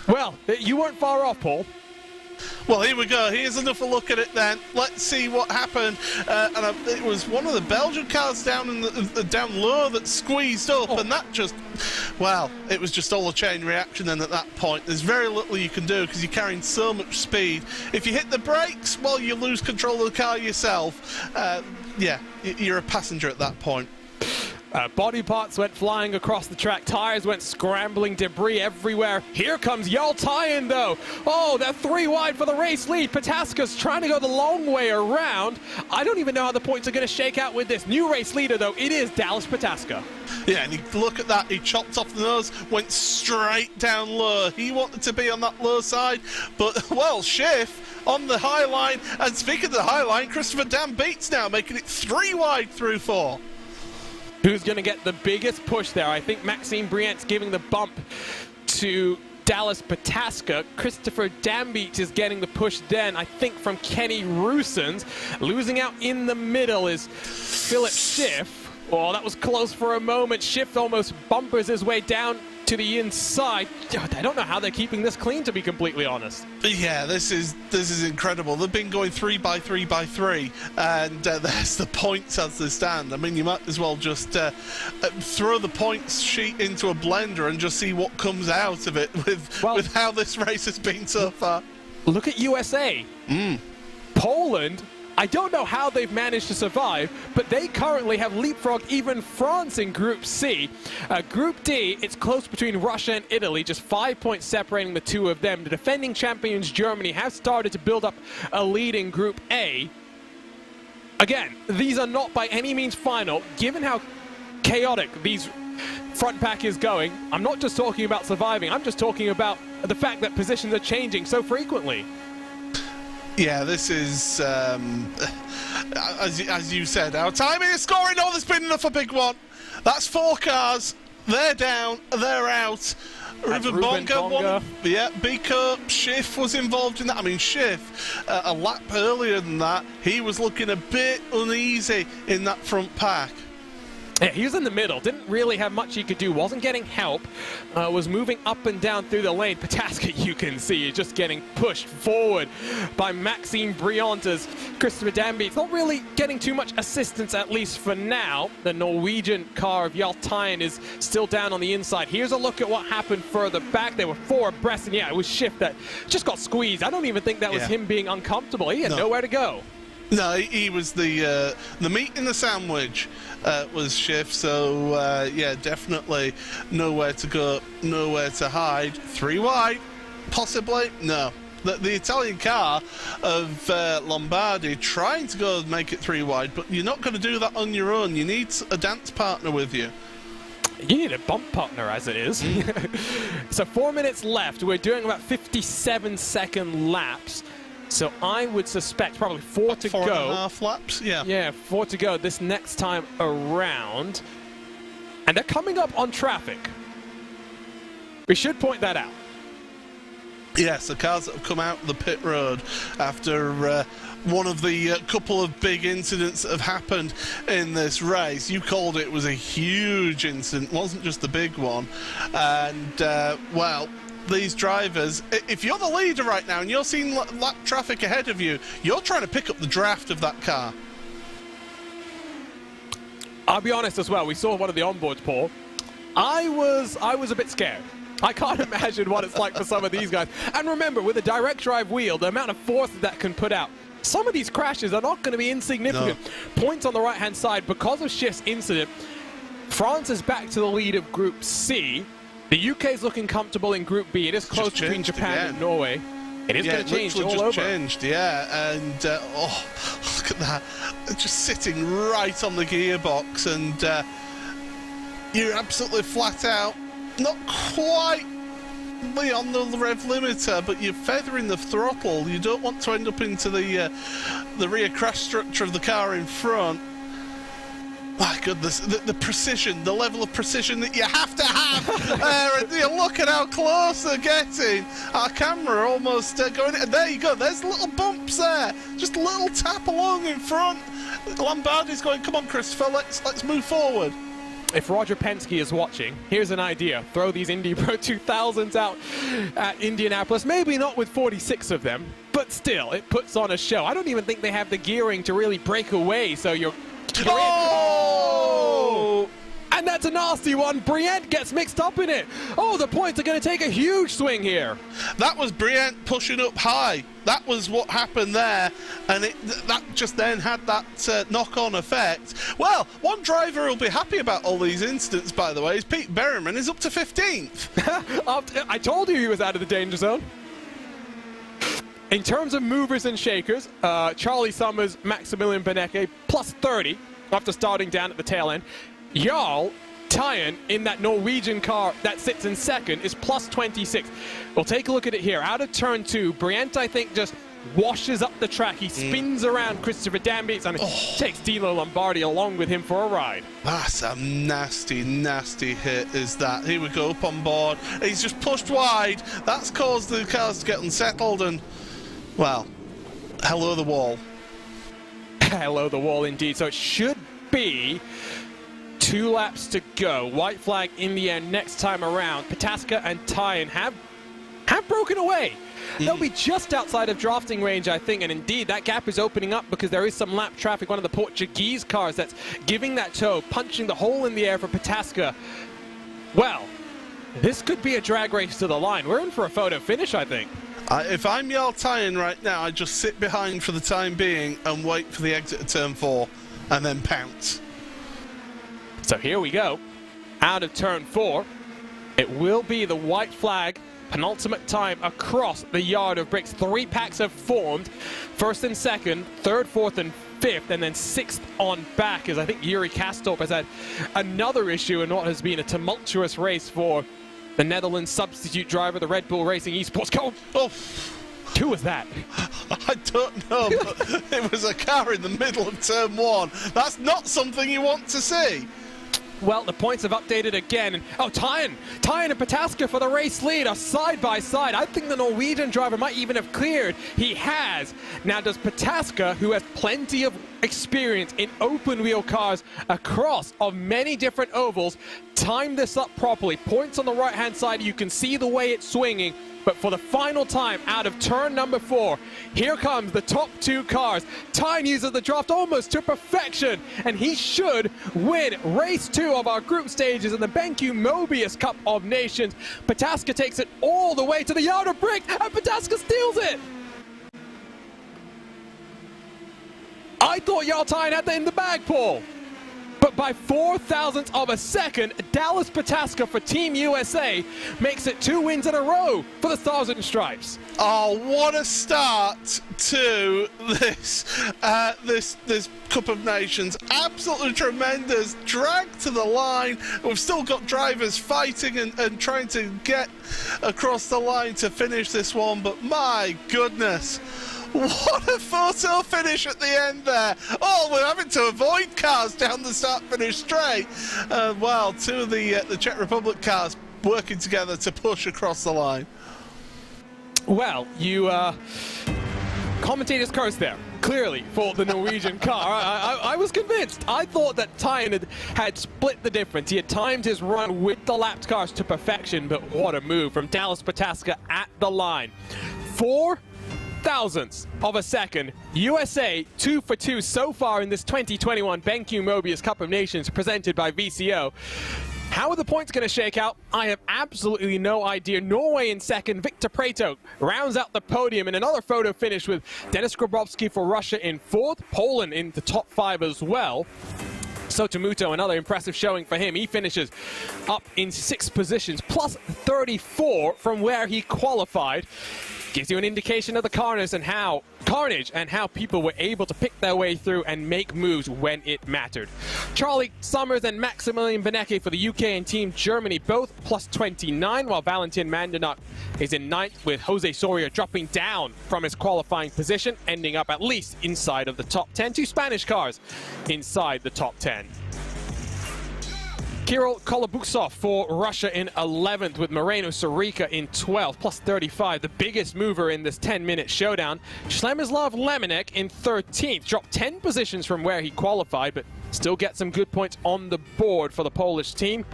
Well, you weren't far off, Paul. Well, here we go. Here's another look at it then. Let's see what happened. It was one of the Belgian cars down down low that squeezed up, and that just, well, it was just all a chain reaction then at that point. There's very little you can do because you're carrying so much speed. If you hit the brakes, well, you lose control of the car yourself. Yeah, you're a passenger at that point. Body parts went flying across the track, tires went scrambling, debris everywhere. Here comes Yaltayan though. Oh, they're 3 wide for the race lead. Pataska's trying to go the long way around. I don't even know how the points are going to shake out with this. New race leader though, it is Dallas Pataska. Yeah, and look at that. He chopped off the nose, went straight down low. He wanted to be on that low side, but, well, Schiff on the high line. And speaking of the high line, Christopher Dan beats now, making it 3 wide through 4. Who's going to get the biggest push there? I think Maxime Brient's giving the bump to Dallas Pataska. Christopher Dambeach is getting the push then, I think, from Kenny Roosens. Losing out in the middle is Philip Schiff. Oh, that was close for a moment. Schiff almost bumpers his way down to the inside. I don't know how they're keeping this clean, to be completely honest. Yeah, this is incredible. They've been going 3 by 3 by 3, and there's the points as they stand. I mean, you might as well just throw the points sheet into a blender and just see what comes out of it with how this race has been so far. Look at USA. Poland. I don't know how they've managed to survive, but they currently have leapfrogged even France in Group C. Group D, it's close between Russia and Italy, just 5 points separating the two of them. The defending champions Germany have started to build up a lead in Group A. Again, these are not by any means final. Given how chaotic these front pack is going, I'm not just talking about surviving, I'm just talking about the fact that positions are changing so frequently. Yeah, this is, as you said, our timing is scoring. Oh, there's been enough a big one. That's 4 cars. They're down. They're out. Ruben Bonga won. Yeah, BenQ. Schiff was involved in that. I mean, Schiff, a lap earlier than that, he was looking a bit uneasy in that front pack. Yeah, he was in the middle, didn't really have much he could do, wasn't getting help, was moving up and down through the lane. Pataska, you can see, is just getting pushed forward by Maxime Briant as Christopher Dambeach. Not really getting too much assistance, at least for now. The Norwegian car of Yaltayan is still down on the inside. Here's a look at what happened further back. They were 4 abreast, and yeah, it was Schiff that just got squeezed. I don't even think that was him being uncomfortable. He had nowhere to go. No, he was the meat in the sandwich was Schiff, so yeah, definitely nowhere to go, nowhere to hide. 3 wide, possibly? No. The Italian car of Lombardi trying to go and make it 3 wide, but you're not going to do that on your own. You need a dance partner with you. You need a bump partner, as it is. So 4 minutes left. We're doing about 57-second laps. So I would suspect probably 4 to go. 4.5 laps, yeah. Yeah, 4 to go this next time around. And they're coming up on traffic. We should point that out. Yes, the cars that have come out of the pit road after one of the couple of big incidents that have happened in this race. You called it was a huge incident, wasn't just a big one. And, well, these drivers, if you're the leader right now and you're seeing lap traffic ahead of you, you're trying to pick up the draft of that car. I'll be honest as well, we saw one of the onboards, Paul. I was a bit scared. I can't imagine what it's like for some of these guys. And remember, with a direct drive wheel, the amount of force that can put out, some of these crashes are not going to be insignificant. No. Points on the right-hand side, because of Schiff's incident, France is back to the lead of Group C. The UK is looking comfortable in Group B. It is close between Japan and Norway. It is going to change all over. Changed, yeah. And, oh, look at that. Just sitting right on the gearbox. And you're absolutely flat out. Not quite on the rev limiter, but you're feathering the throttle. You don't want to end up into the rear crash structure of the car in front. My goodness, the precision, the level of precision that you have to have. And you look at how close they're getting. Our camera almost going. And there you go. There's little bumps there. Just a little tap along in front. Lombardi's going, come on, Christopher, let's move forward. If Roger Penske is watching, here's an idea. Throw these Indy Pro 2000s out at Indianapolis. Maybe not with 46 of them, but still, it puts on a show. I don't even think they have the gearing to really break away, so you're... Oh! And that's a nasty one. Brienne gets mixed up in it. Oh, the points are going to take a huge swing here. That was Brienne pushing up high. That was what happened there, and that just then had that knock-on effect. Well, one driver who'll be happy about all these incidents, by the way, is Pete Berriman. He's up to 15th. I told you he was out of the danger zone. In terms of movers and shakers, Charlie Summers, Maximilian Benecke, plus 30 after starting down at the tail end. Jarl Tyen in that Norwegian car that sits in second is plus 26. We'll take a look at it here. Out of turn 2, Briant, I think, just washes up the track. He spins around Christopher Danby and takes Dino Lombardi along with him for a ride. That's a nasty, nasty hit, is that. Here we go, up on board. He's just pushed wide. That's caused the cars to get unsettled and, well, hello the wall. Hello the wall indeed. So it should be 2 laps to go. White flag in the end next time around. Pataska and Tyen have broken away. They'll be just outside of drafting range, I think, and indeed that gap is opening up because there is some lap traffic. One of the Portuguese cars that's giving that tow, punching the hole in the air for Pataska. Well, this could be a drag race to the line. We're in for a photo finish, I think. If I'm Jarl Tyen right now, I just sit behind for the time being and wait for the exit of turn 4 and then pounce. So here we go. Out of turn 4, it will be the white flag. Penultimate time across the yard of bricks. 3 packs have formed. First and second, third, fourth, and fifth, and then sixth on back, as I think Yuri Kastorp has had another issue in what has been a tumultuous race for the Netherlands substitute driver, the Red Bull Racing Esports car. Oh, who was that? I don't know, but it was a car in the middle of turn 1. That's not something you want to see. Well, the points have updated again. And, oh, Tyen and Pataska for the race lead are side by side. I think the Norwegian driver might even have cleared. He has. Now, does Pataska, who has plenty of experience in open wheel cars across of many different ovals, time this up properly? Points on the right-hand side. You can see the way it's swinging. But for the final time out of turn number 4, here comes the top 2 cars. Tyen uses the draft almost to perfection, and he should win race 2 of our group stages in the BenQ MOBIUZ Cup of Nations. Pataska takes it all the way to the yard of bricks, and Pataska steals it. I thought Jarl Tyen had that in the bag, Paul. But by 0.004 of a second, Dallas Pataska for Team USA makes it 2 wins in a row for the Stars and Stripes. Oh, what a start to this this Cup of Nations. Absolutely tremendous. Drag to the line. We've still got drivers fighting and trying to get across the line to finish this one, but my goodness. What a photo finish at the end there. Oh, we're having to avoid cars down the start-finish straight. Well, 2 of the Czech Republic cars working together to push across the line. Well, you commentators curse there, clearly, for the Norwegian car. I was convinced. I thought that Tyen had split the difference. He had timed his run with the lapped cars to perfection, but what a move from Dallas Pataska at the line. 0.004 of a second. USA 2 for 2 so far in this 2021 BenQ MOBIUZ Cup of Nations presented by VCO. How are the points going to shake out? I have absolutely no idea. Norway in second. Victor Preto rounds out the podium in another photo finish with Denis Grabowski for Russia in 4th. Poland in the top 5 as well. Sotomuto, another impressive showing for him. He finishes up in 6 positions, plus 34 from where he qualified. Gives you an indication of the carnage and how people were able to pick their way through and make moves when it mattered. Charlie Summers and Maximilian Benecke for the UK and Team Germany, both plus 29, while Valentin Mandanuk is in 9th, with Jose Soria dropping down from his qualifying position, ending up at least inside of the top 10. 2 Spanish cars inside the top 10. Kirill Kolobusov for Russia in 11th, with Moreno Sorica in 12th, plus 35, the biggest mover in this 10-minute showdown. Przemysław Lemonek in 13th, dropped 10 positions from where he qualified, but still gets some good points on the board for the Polish team.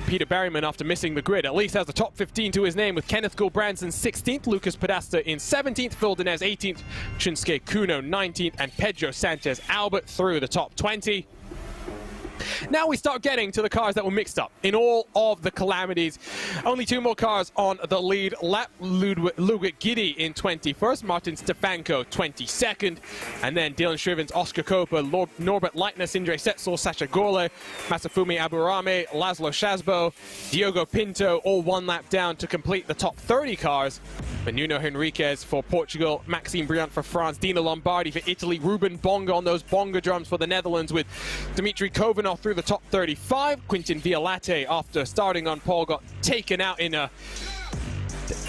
Peter Berryman, after missing the grid, at least has the top 15 to his name, with Kenneth Gulbrandsen 16th, Lucas Podesta in 17th, Phil Denez 18th, Shinsuke Kuno 19th, and Pedro Sanchez Albert through the top 20. Now we start getting to the cars that were mixed up in all of the calamities. Only 2 more cars on the lead lap. Ludwig Giddy in 21st, Martin Stefanko 22nd, and then Dylan Shrivens, Oscar Kopa, Norbert Leitner, Sindre Setzel, Sasha Gorle, Masafumi Aburame, Laszlo Shazbo, Diogo Pinto, all 1 lap down to complete the top 30 cars. But Nuno Henriquez for Portugal, Maxime Briant for France, Dino Lombardi for Italy, Ruben Bonga on those bonga drums for the Netherlands, with Dmitry Kovanov through the top 35. Quintin Violate, after starting on pole, got taken out in a...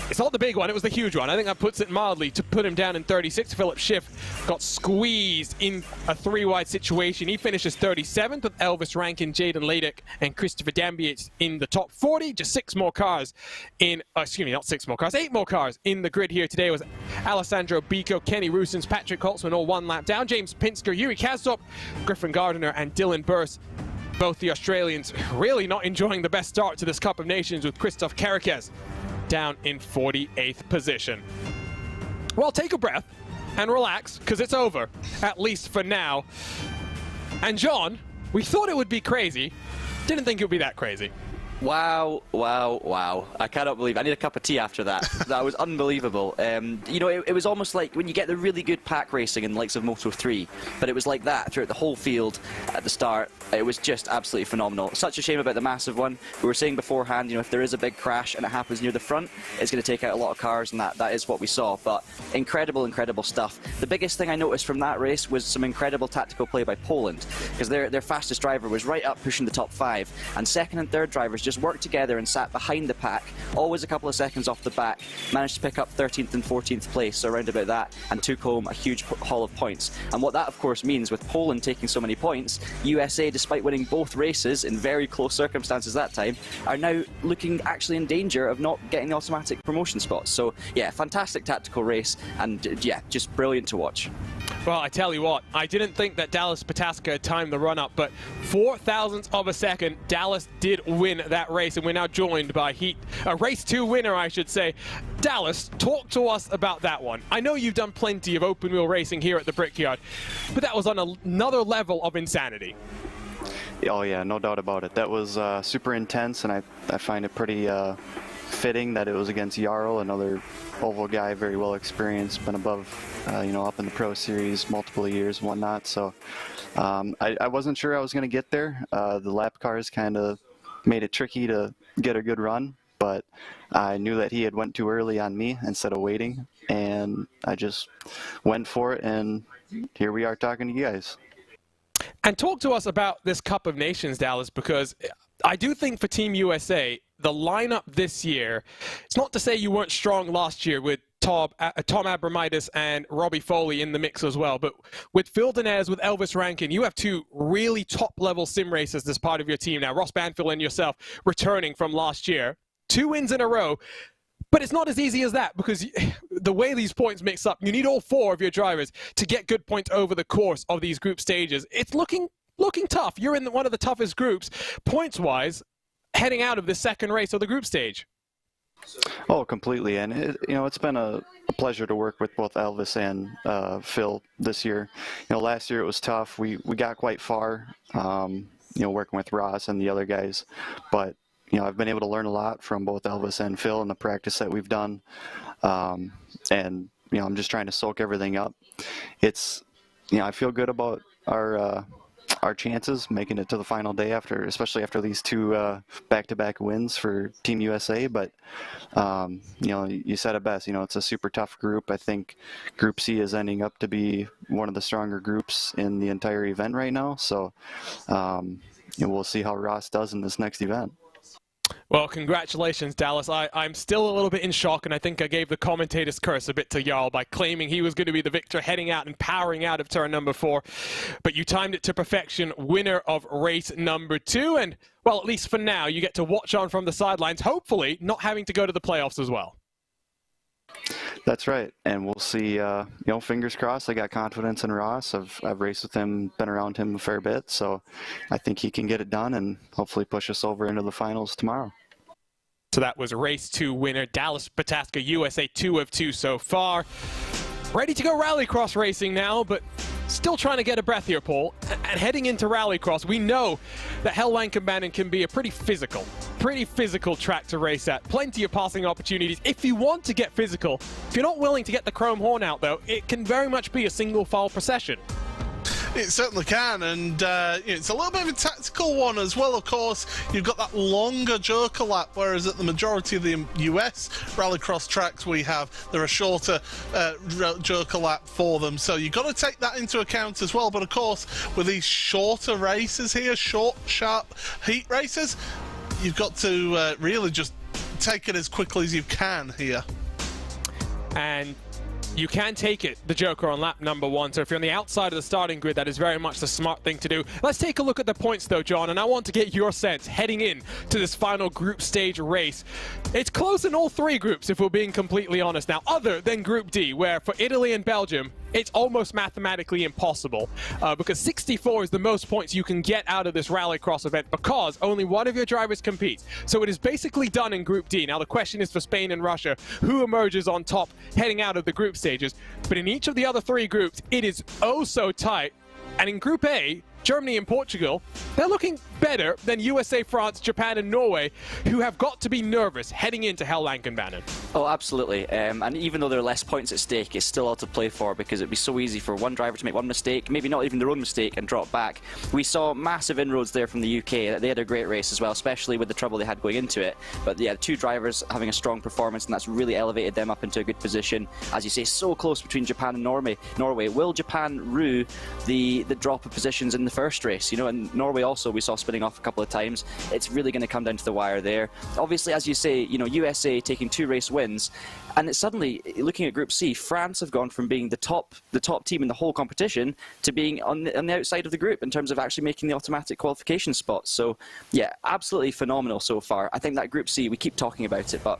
It's not the big one, it was the huge one. I think that puts it mildly, to put him down in 36. Philip Schiff got squeezed in a 3-wide situation. He finishes 37th, with Elvis Rankin, Jaden Ladek, and Christopher Dambiec in the top 40. Just 6 more cars in, excuse me, not 6 more cars, 8 more cars in the grid here today. Was Alessandro Bico, Kenny Roosens, Patrick Holtzman, all 1 lap down. James Pinsker, Yuri Kazop, Griffin Gardiner, and Dylan Burse. Both the Australians really not enjoying the best start to this Cup of Nations, with Christoph Kerekes down in 48th position. Well, take a breath and relax, because it's over, at least for now. And John, we thought it would be crazy. Didn't think it would be that crazy. Wow, wow, wow. I cannot believe it. I need a cup of tea after that. That was unbelievable. You know, it was almost like when you get the really good pack racing in the likes of Moto 3, but it was like that throughout the whole field at the start. It was just absolutely phenomenal. Such a shame about the massive one. We were saying beforehand, you know, if there is a big crash and it happens near the front, it's going to take out a lot of cars, and that is what we saw. But incredible, incredible stuff. The biggest thing I noticed from that race was some incredible tactical play by Poland, because their fastest driver was right up pushing the top 5, and second and third drivers just worked together and sat behind the pack, always a couple of seconds off the back, managed to pick up 13th and 14th place, so around about that, and took home a huge haul of points. And what that of course means, with Poland taking so many points, USA, despite winning both races in very close circumstances that time, are now looking actually in danger of not getting the automatic promotion spots. So yeah, fantastic tactical race, and yeah, just brilliant to watch. Well, I tell you what, I didn't think that Dallas Pataska had timed the run-up, but 0.04 of a second, Dallas did win that race, and we're now joined by race 2 winner, I should say. Dallas, talk to us about that one. I know you've done plenty of open-wheel racing here at the Brickyard, but that was on another level of insanity. Oh yeah, no doubt about it. That was super intense, and I find it pretty fitting that it was against Jarl, another oval guy, very well experienced, been above, you know, up in the Pro Series multiple years and whatnot. So I wasn't sure I was going to get there. The lap cars kind of made it tricky to get a good run, but I knew that he had went too early on me instead of waiting, and I just went for it, and here we are talking to you guys. And talk to us about this Cup of Nations, Dallas, because I do think for Team USA, the lineup this year, it's not to say you weren't strong last year with Tom Abramitis and Robbie Foley in the mix as well, but with Phil Denez, with Elvis Rankin, you have 2 really top-level sim racers as part of your team now. Ross Banfield and yourself returning from last year. 2 wins in a row. But it's not as easy as that, because the way these points mix up, you need all 4 of your drivers to get good points over the course of these group stages. It's looking tough. You're in one of the toughest groups, points-wise, heading out of the second race of the group stage. Oh, completely. And you know, it's been a pleasure to work with both Elvis and Phil this year. You know, last year it was tough. We got quite far, you know, working with Ross and the other guys, but you know, I've been able to learn a lot from both Elvis and Phil in the practice that we've done. And, you know, I'm just trying to soak everything up. It's, you know, I feel good about our chances making it to the final day, especially after these 2 back-to-back wins for Team USA. But, you know, you said it best, you know, it's a super tough group. I think Group C is ending up to be one of the stronger groups in the entire event right now. So, you know, we'll see how Ross does in this next event. Well, congratulations, Dallas. I'm still a little bit in shock, and I think I gave the commentator's curse a bit to Jarl by claiming he was going to be the victor heading out and powering out of turn number 4. But you timed it to perfection, winner of race number 2. And, well, at least for now, you get to watch on from the sidelines, hopefully not having to go to the playoffs as well. That's right, and we'll see. Fingers crossed. I got confidence in Ross. I've raced with him, been around him a fair bit, so I think he can get it done and hopefully push us over into the finals tomorrow. So that was race 2 winner Dallas Pataska, USA 2 of 2 so far. Ready to go rallycross racing now, but still trying to get a breath here, Paul. And heading into rallycross, we know that Hell Lankenbanen can be a pretty physical track to race at. Plenty of passing opportunities. If you want to get physical, if you're not willing to get the chrome horn out, though, it can very much be a single file procession. It certainly can, and it's a little bit of a tactical one as well. Of course, you've got that longer Joker lap, whereas at the majority of the US rallycross tracks there are shorter Joker lap for them. So you've got to take that into account as well. But of course, with these shorter races here, short, sharp heat races, you've got to really just take it as quickly as you can here. And you can take it, the Joker, on lap number 1. So if you're on the outside of the starting grid, that is very much the smart thing to do. Let's take a look at the points, though, John, and I want to get your sense heading in to this final group stage race. It's close in all 3 groups, if we're being completely honest now, other than Group D, where for Italy and Belgium, it's almost mathematically impossible because 64 is the most points you can get out of this rallycross event because only one of your drivers competes. So it is basically done in Group D. Now the question is for Spain and Russia, who emerges on top heading out of the group stages. But in each of the other 3 groups, it is oh so tight. And in Group A, Germany and Portugal, they're looking better than USA, France, Japan and Norway, who have got to be nervous heading into Hell Lankenbanen. Oh, absolutely. And even though there are less points at stake, it's still all to play for because it'd be so easy for one driver to make one mistake, maybe not even their own mistake, and drop back. We saw massive inroads there from the UK. They had a great race as well, especially with the trouble they had going into it. But yeah, 2 drivers having a strong performance, and that's really elevated them up into a good position. As you say, so close between Japan and Norway. Will Japan rue the drop of positions in the first race? And Norway also, we saw spinning off a couple of times. It's really going to come down to the wire there. Obviously, as you say, USA taking 2 race wins, and it's suddenly, looking at Group C, France have gone from being the top team in the whole competition to being on the outside of the group in terms of actually making the automatic qualification spots. So yeah, absolutely phenomenal so far. I think that Group C, we keep talking about it, but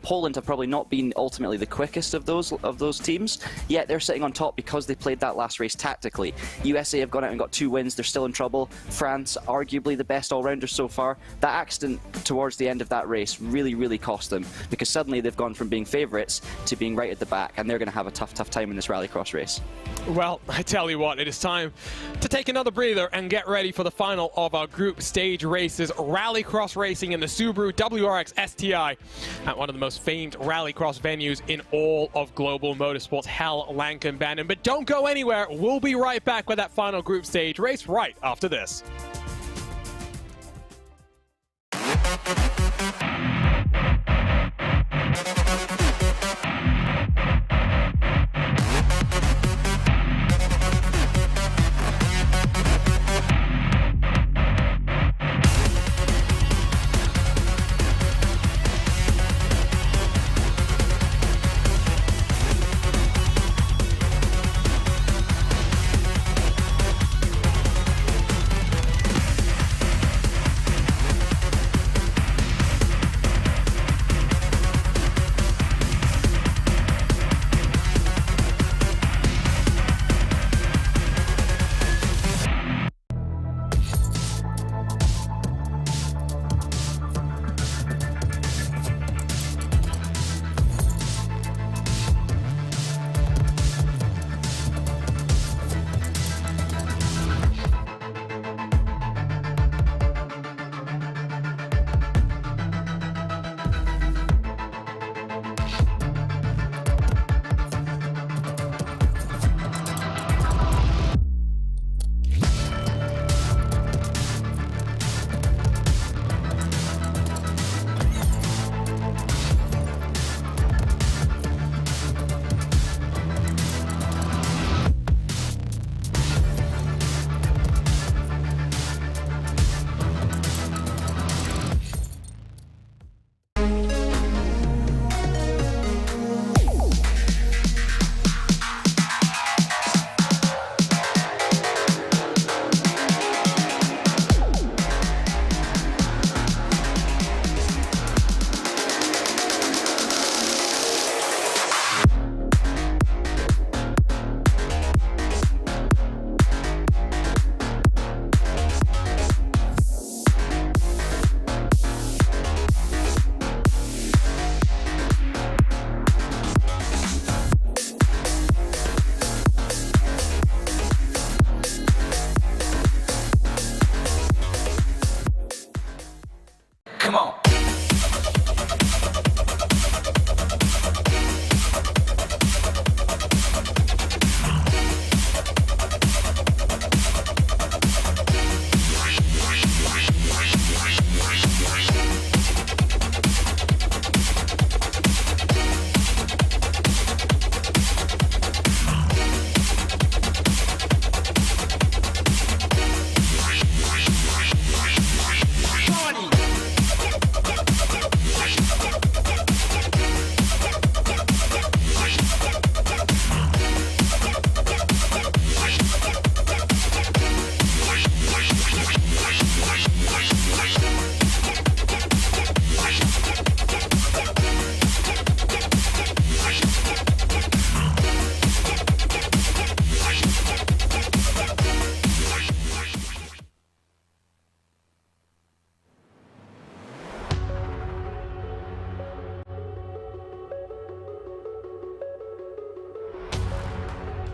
Poland have probably not been ultimately the quickest of those teams, yet they're sitting on top because they played that last race tactically. USA have gone out and got 2 wins, they're still in trouble. France, arguably the best all-rounder so far. That accident towards the end of that race really cost them because suddenly they've gone from being favourites to being right at the back, and they're going to have a tough time in this rallycross race. Well, I tell you what, it is time to take another breather and get ready for the final of our group stage races. Rallycross racing in the Subaru WRX STI at one of the most famed rallycross venues in all of global motorsports, Hell Lankenbanen. But don't go anywhere. We'll be right back with that final group stage race right after this.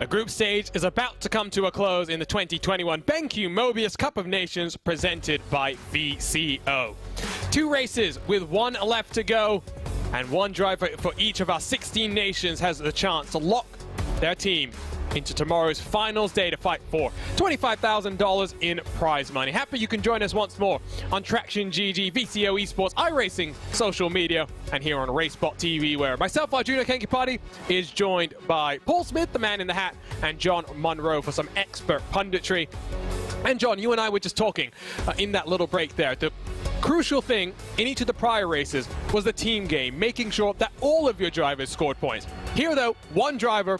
The group stage is about to come to a close in the 2021 BenQ MOBIUZ Cup of Nations presented by VCO. 2 races with 1 left to go, and 1 driver for each of our 16 nations has the chance to lock their team into tomorrow's finals day to fight for $25,000 in prize money. Happy you can join us once more on Traction GG, VCO Esports, iRacing, social media, and here on RaceBot TV, where myself, Arjuna Kenkipati, is joined by Paul Smith, the man in the hat, and John Monroe for some expert punditry. And John, you and I were just talking in that little break there. The crucial thing in each of the prior races was the team game, making sure that all of your drivers scored points. Here, though, 1 driver,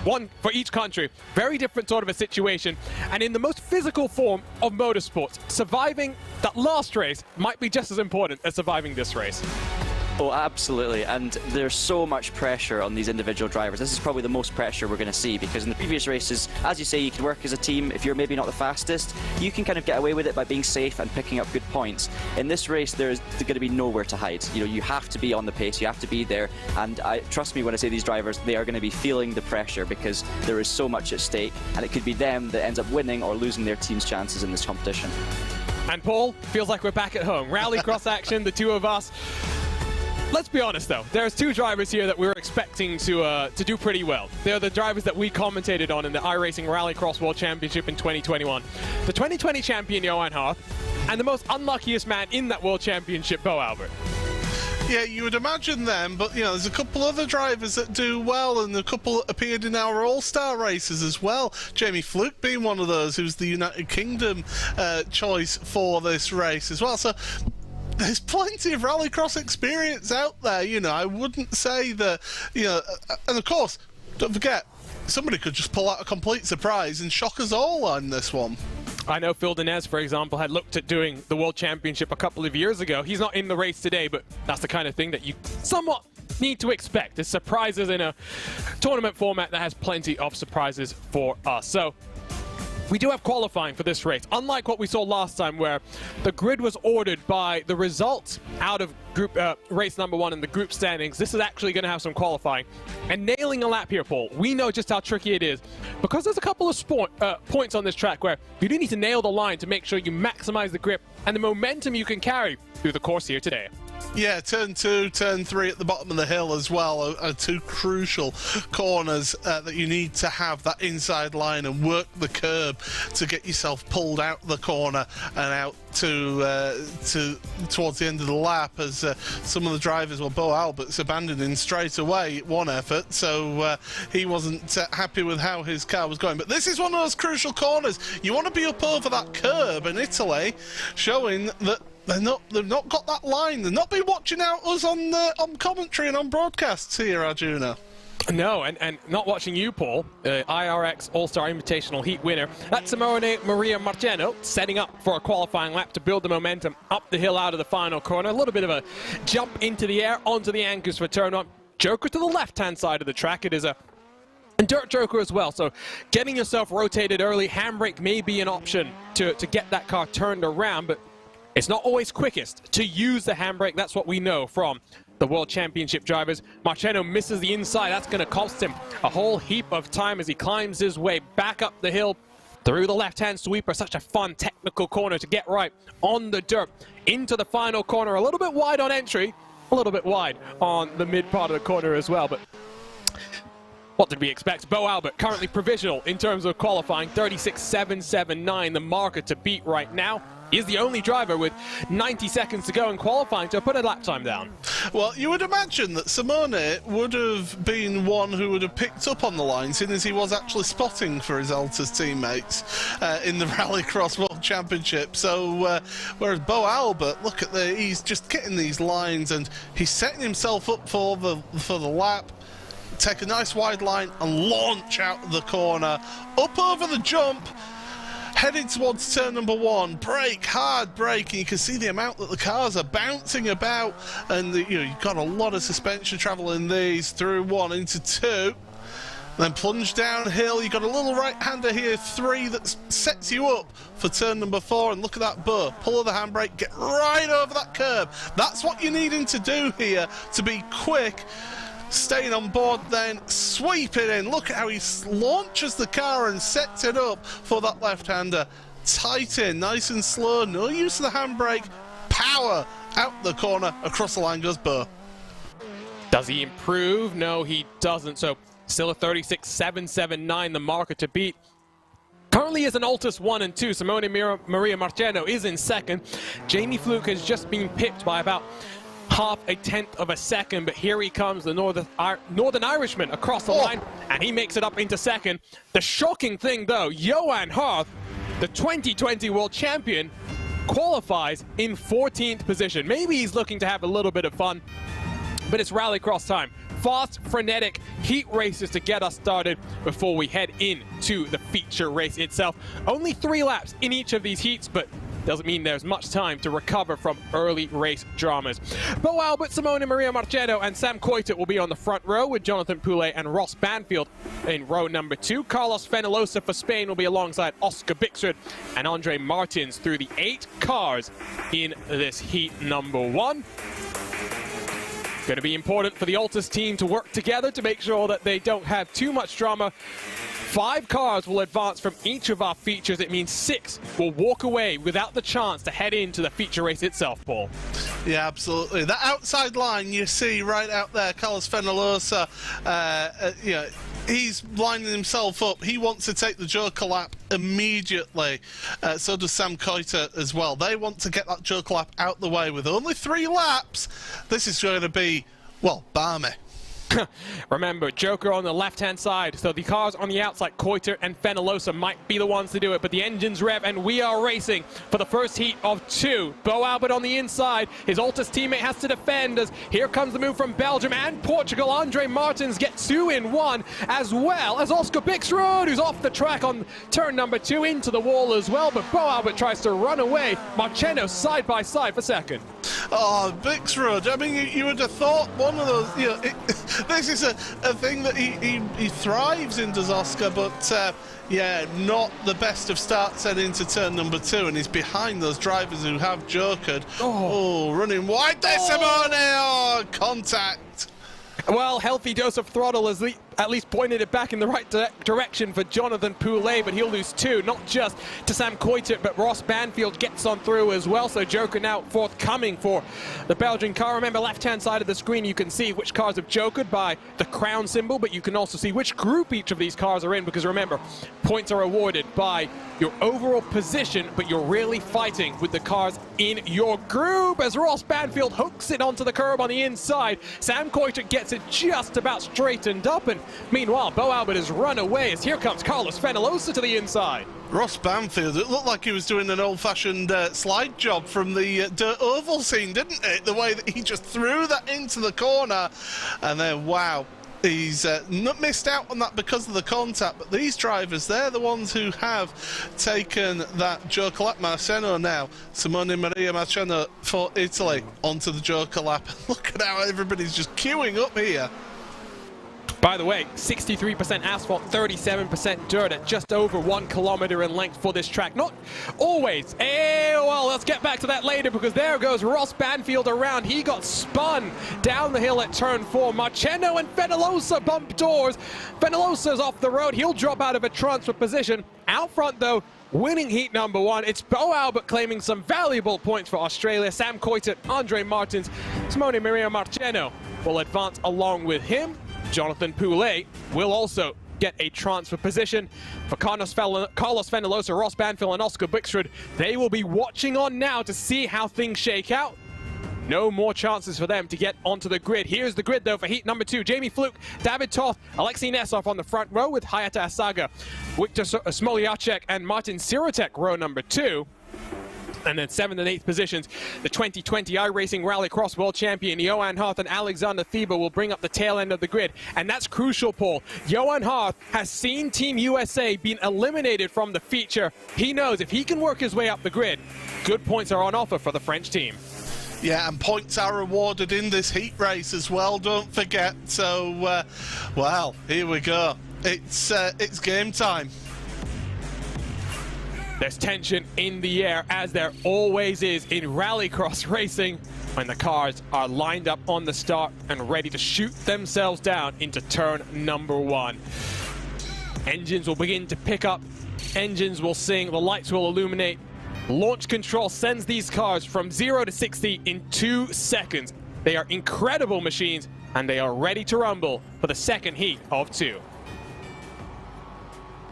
1 for each country. Very different sort of a situation. And in the most physical form of motorsports, surviving that last race might be just as important as surviving this race. Oh, absolutely. And there's so much pressure on these individual drivers. This is probably the most pressure we're going to see, because in the previous races, as you say, you can work as a team. If you're maybe not the fastest, you can kind of get away with it by being safe and picking up good points. In this race, there's going to be nowhere to hide. You know, you have to be on the pace, you have to be there. And trust me when I say these drivers, they are going to be feeling the pressure, because there is so much at stake, and it could be them that ends up winning or losing their team's chances in this competition. And Paul, feels like we're back at home. Rallycross action, the 2 of us. Let's be honest, though. There's 2 drivers here that we're expecting to do pretty well. They're the drivers that we commentated on in the iRacing Rallycross World Championship in 2021. The 2020 champion, Johan Harth, and the most unluckiest man in that World Championship, Bo Albert. Yeah, you would imagine them, but you know, there's a couple other drivers that do well, and a couple appeared in our All-Star races as well. Jamie Fluke being one of those, who's the United Kingdom choice for this race as well. So there's plenty of rallycross experience out there, you know. I wouldn't say that, you know, and of course, don't forget, somebody could just pull out a complete surprise and shock us all on this one. I know Phil Denez, for example, had looked at doing the World Championship a couple of years ago. He's not in the race today, but that's the kind of thing that you somewhat need to expect. There's surprises in a tournament format that has plenty of surprises for us. So we do have qualifying for this race. Unlike what we saw last time, where the grid was ordered by the results out of group race number 1 in the group standings, this is actually going to have some qualifying. And nailing a lap here, Paul, we know just how tricky it is, because there's a couple of points on this track where you do need to nail the line to make sure you maximize the grip and the momentum you can carry through the course here today. Yeah, turn 2, turn 3 at the bottom of the hill as well are 2 crucial corners that you need to have that inside line and work the curb to get yourself pulled out the corner and out to towards the end of the lap, as some of the drivers, well, Bo Albert's abandoning straight away one effort, so he wasn't happy with how his car was going. But this is one of those crucial corners. You want to be up over that curb, and Italy showing that they've not got that line. They've not been watching out us on commentary and on broadcasts here, Arjuna. No, and not watching you, Paul. IRX All-Star Invitational Heat winner. That's Simone Maria Marciano setting up for a qualifying lap to build the momentum up the hill out of the final corner. A little bit of a jump into the air onto the anchors for turn 1. Joker to the left-hand side of the track. It is a dirt joker as well, so getting yourself rotated early. Handbrake may be an option to get that car turned around, but it's not always quickest to use the handbrake. That's what we know from the World Championship drivers. Marciano misses the inside. That's going to cost him a whole heap of time as he climbs his way back up the hill through the left-hand sweeper. Such a fun technical corner to get right on the dirt into the final corner. A little bit wide on entry, a little bit wide on the mid part of the corner as well, but what did we expect? Bo Albert, currently provisional in terms of qualifying, 36.779, the marker to beat right now. He is the only driver with 90 seconds to go in qualifying to put a lap time down. Well, you would imagine that Simone would have been one who would have picked up on the line, seeing as he was actually spotting for his Alta's teammates in the Rallycross World Championship. So, whereas Bo Albert, look at he's just getting these lines and he's setting himself up for the lap. Take a nice wide line and launch out the corner, up over the jump, heading towards turn number 1. Brake, hard brake, and you can see the amount that the cars are bouncing about, and you've got a lot of suspension travel in these through 1 into 2. Then plunge downhill. You've got a little right-hander here, 3, that sets you up for turn number 4. And look at that burr. Pull of the handbrake, get right over that curb. That's what you're needing to do here to be quick. staying on board, then sweeping in. Look at how he launches the car and sets it up for that left-hander. Tight in, nice and slow, no use of the handbrake. Power out the corner, across the line goes Bo. Does he improve? No, he doesn't. So still a 36.779, the marker to beat. Currently is an Altus 1 and 2. Simone Maria Marciano is in second. Jamie Fluke has just been pipped by about half a tenth of a second, but here he comes, the Northern Irishman across the line, and he makes it up into second. The shocking thing, though, Johan Harth, the 2020 world champion, qualifies in 14th position. Maybe he's looking to have a little bit of fun, but it's rallycross time. Fast, frenetic heat races to get us started before we head into the feature race itself. Only 3 laps in each of these heats, but doesn't mean there's much time to recover from early race dramas. Bo Albert, Simone Maria Marciano, and Sam Coitet will be on the front row, with Jonathan Poulet and Ross Banfield in row number 2. Carlos Fenellosa for Spain will be alongside Oscar Bixrud and Andre Martins through the 8 cars in this heat number 1. Going to be important for the Altus team to work together to make sure that they don't have too much drama. 5 cars will advance from each of our features. It means 6 will walk away without the chance to head into the feature race itself, Paul. Yeah, absolutely. That outside line you see right out there, Carlos Fenellosa, you know, he's lining himself up. He wants to take the Joker lap immediately. So does Sam Coitet as well. They want to get that Joker lap out the way. With only 3 laps, this is going to be, well, balmy. Remember, Joker on the left-hand side, so the cars on the outside, Coitet and Fenellosa, might be the ones to do it, but the engines rev, and we are racing for the first heat of 2. Bo Albert on the inside, his Altus teammate has to defend, as here comes the move from Belgium and Portugal. Andre Martins gets 2 in 1, as well as Oscar Bixrud, who's off the track on turn number 2 into the wall as well, but Bo Albert tries to run away. Marciano side by side for second. Oh, Bixrud, I mean, you would have thought one of those, you know, this is a thing that he thrives in, does Oscar, but yeah, not the best of starts heading into turn number 2, and he's behind those drivers who have jokered. Oh, running wide there, Simone! Oh, contact! Well, healthy dose of throttle has at least pointed it back in the right direction for Jonathan Poulet, but he'll lose 2, not just to Sam Coitet, but Ross Banfield gets on through as well, so Joker now forthcoming for the Belgian car. Remember, left-hand side of the screen, you can see which cars have jokered by the crown symbol, but you can also see which group each of these cars are in, because remember, points are awarded by your overall position, but you're really fighting with the cars in your group, as Ross Banfield hooks it onto the curb on the inside. Sam Coitet gets it just about straightened up, and meanwhile, Bo Albert has run away, as here comes Carlos Fenellosa to the inside. Ross Banfield, it looked like he was doing an old-fashioned slide job from the dirt oval scene, didn't it? The way that he just threw that into the corner, and then, wow, he's not missed out on that because of the contact, but these drivers, they're the ones who have taken that Joker lap. Marciano now, Simone Maria Marciano for Italy, onto the Joker lap. Look at how everybody's just queuing up here. By the way, 63% asphalt, 37% dirt at just over 1 kilometer in length for this track. Not always. Well, let's get back to that later, because there goes Ross Banfield around. He got spun down the hill at turn 4. Marciano and Fenellosa bump doors. Fenellosa's off the road. He'll drop out of a transfer position. Out front, though, winning heat number 1, it's Bo Albert claiming some valuable points for Australia. Sam Coitet, Andre Martins, Simone Maria Marciano will advance along with him. Jonathan Poulet will also get a transfer position. For Carlos Fenellosa, Ross Banfield, and Oscar Bixrud, they will be watching on now to see how things shake out. No more chances for them to get onto the grid. Here's the grid, though, for heat number 2. Jamie Fluke, David Toth, Alexei Nesov on the front row, with Hayata Asaga, Viktor Smoliacek, and Martin Sirotek, row number 2. And then 7th and 8th positions, the 2020 iRacing Rallycross World Champion Johan Harth and Alexander Thieber will bring up the tail end of the grid. And that's crucial, Paul. Johan Harth has seen Team USA being eliminated from the feature. He knows if he can work his way up the grid, good points are on offer for the French team. Yeah, and points are awarded in this heat race as well, don't forget. So, well, here we go. It's game time. There's tension in the air, as there always is in rallycross racing, when the cars are lined up on the start and ready to shoot themselves down into turn number 1. Engines will begin to pick up, engines will sing, the lights will illuminate. Launch control sends these cars from 0 to 60 in 2 seconds. They are incredible machines, and they are ready to rumble for the second heat of 2.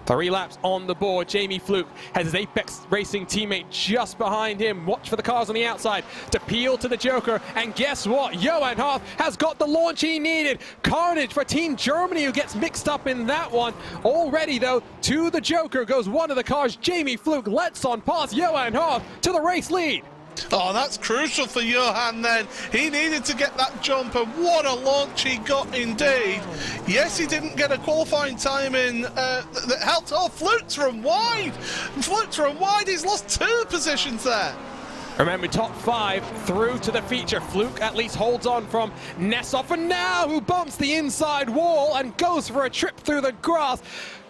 3 laps on the board. Jamie Fluke has his Apex Racing teammate just behind him. Watch for the cars on the outside to peel to the Joker. And guess what? Johan Hoff has got the launch he needed. Carnage for Team Germany, who gets mixed up in that one. Already, though, to the Joker goes one of the cars. Jamie Fluke lets on past Johan Hoff to the race lead. Oh, that's crucial for Johan then. He needed to get that jump, and what a launch he got indeed. Yes, he didn't get a qualifying time in that helped. Oh, Fluke's run wide. Fluke's run wide. He's lost 2 positions there. Remember, top 5 through to the feature. Fluke at least holds on from Nessov, and now who bumps the inside wall and goes for a trip through the grass.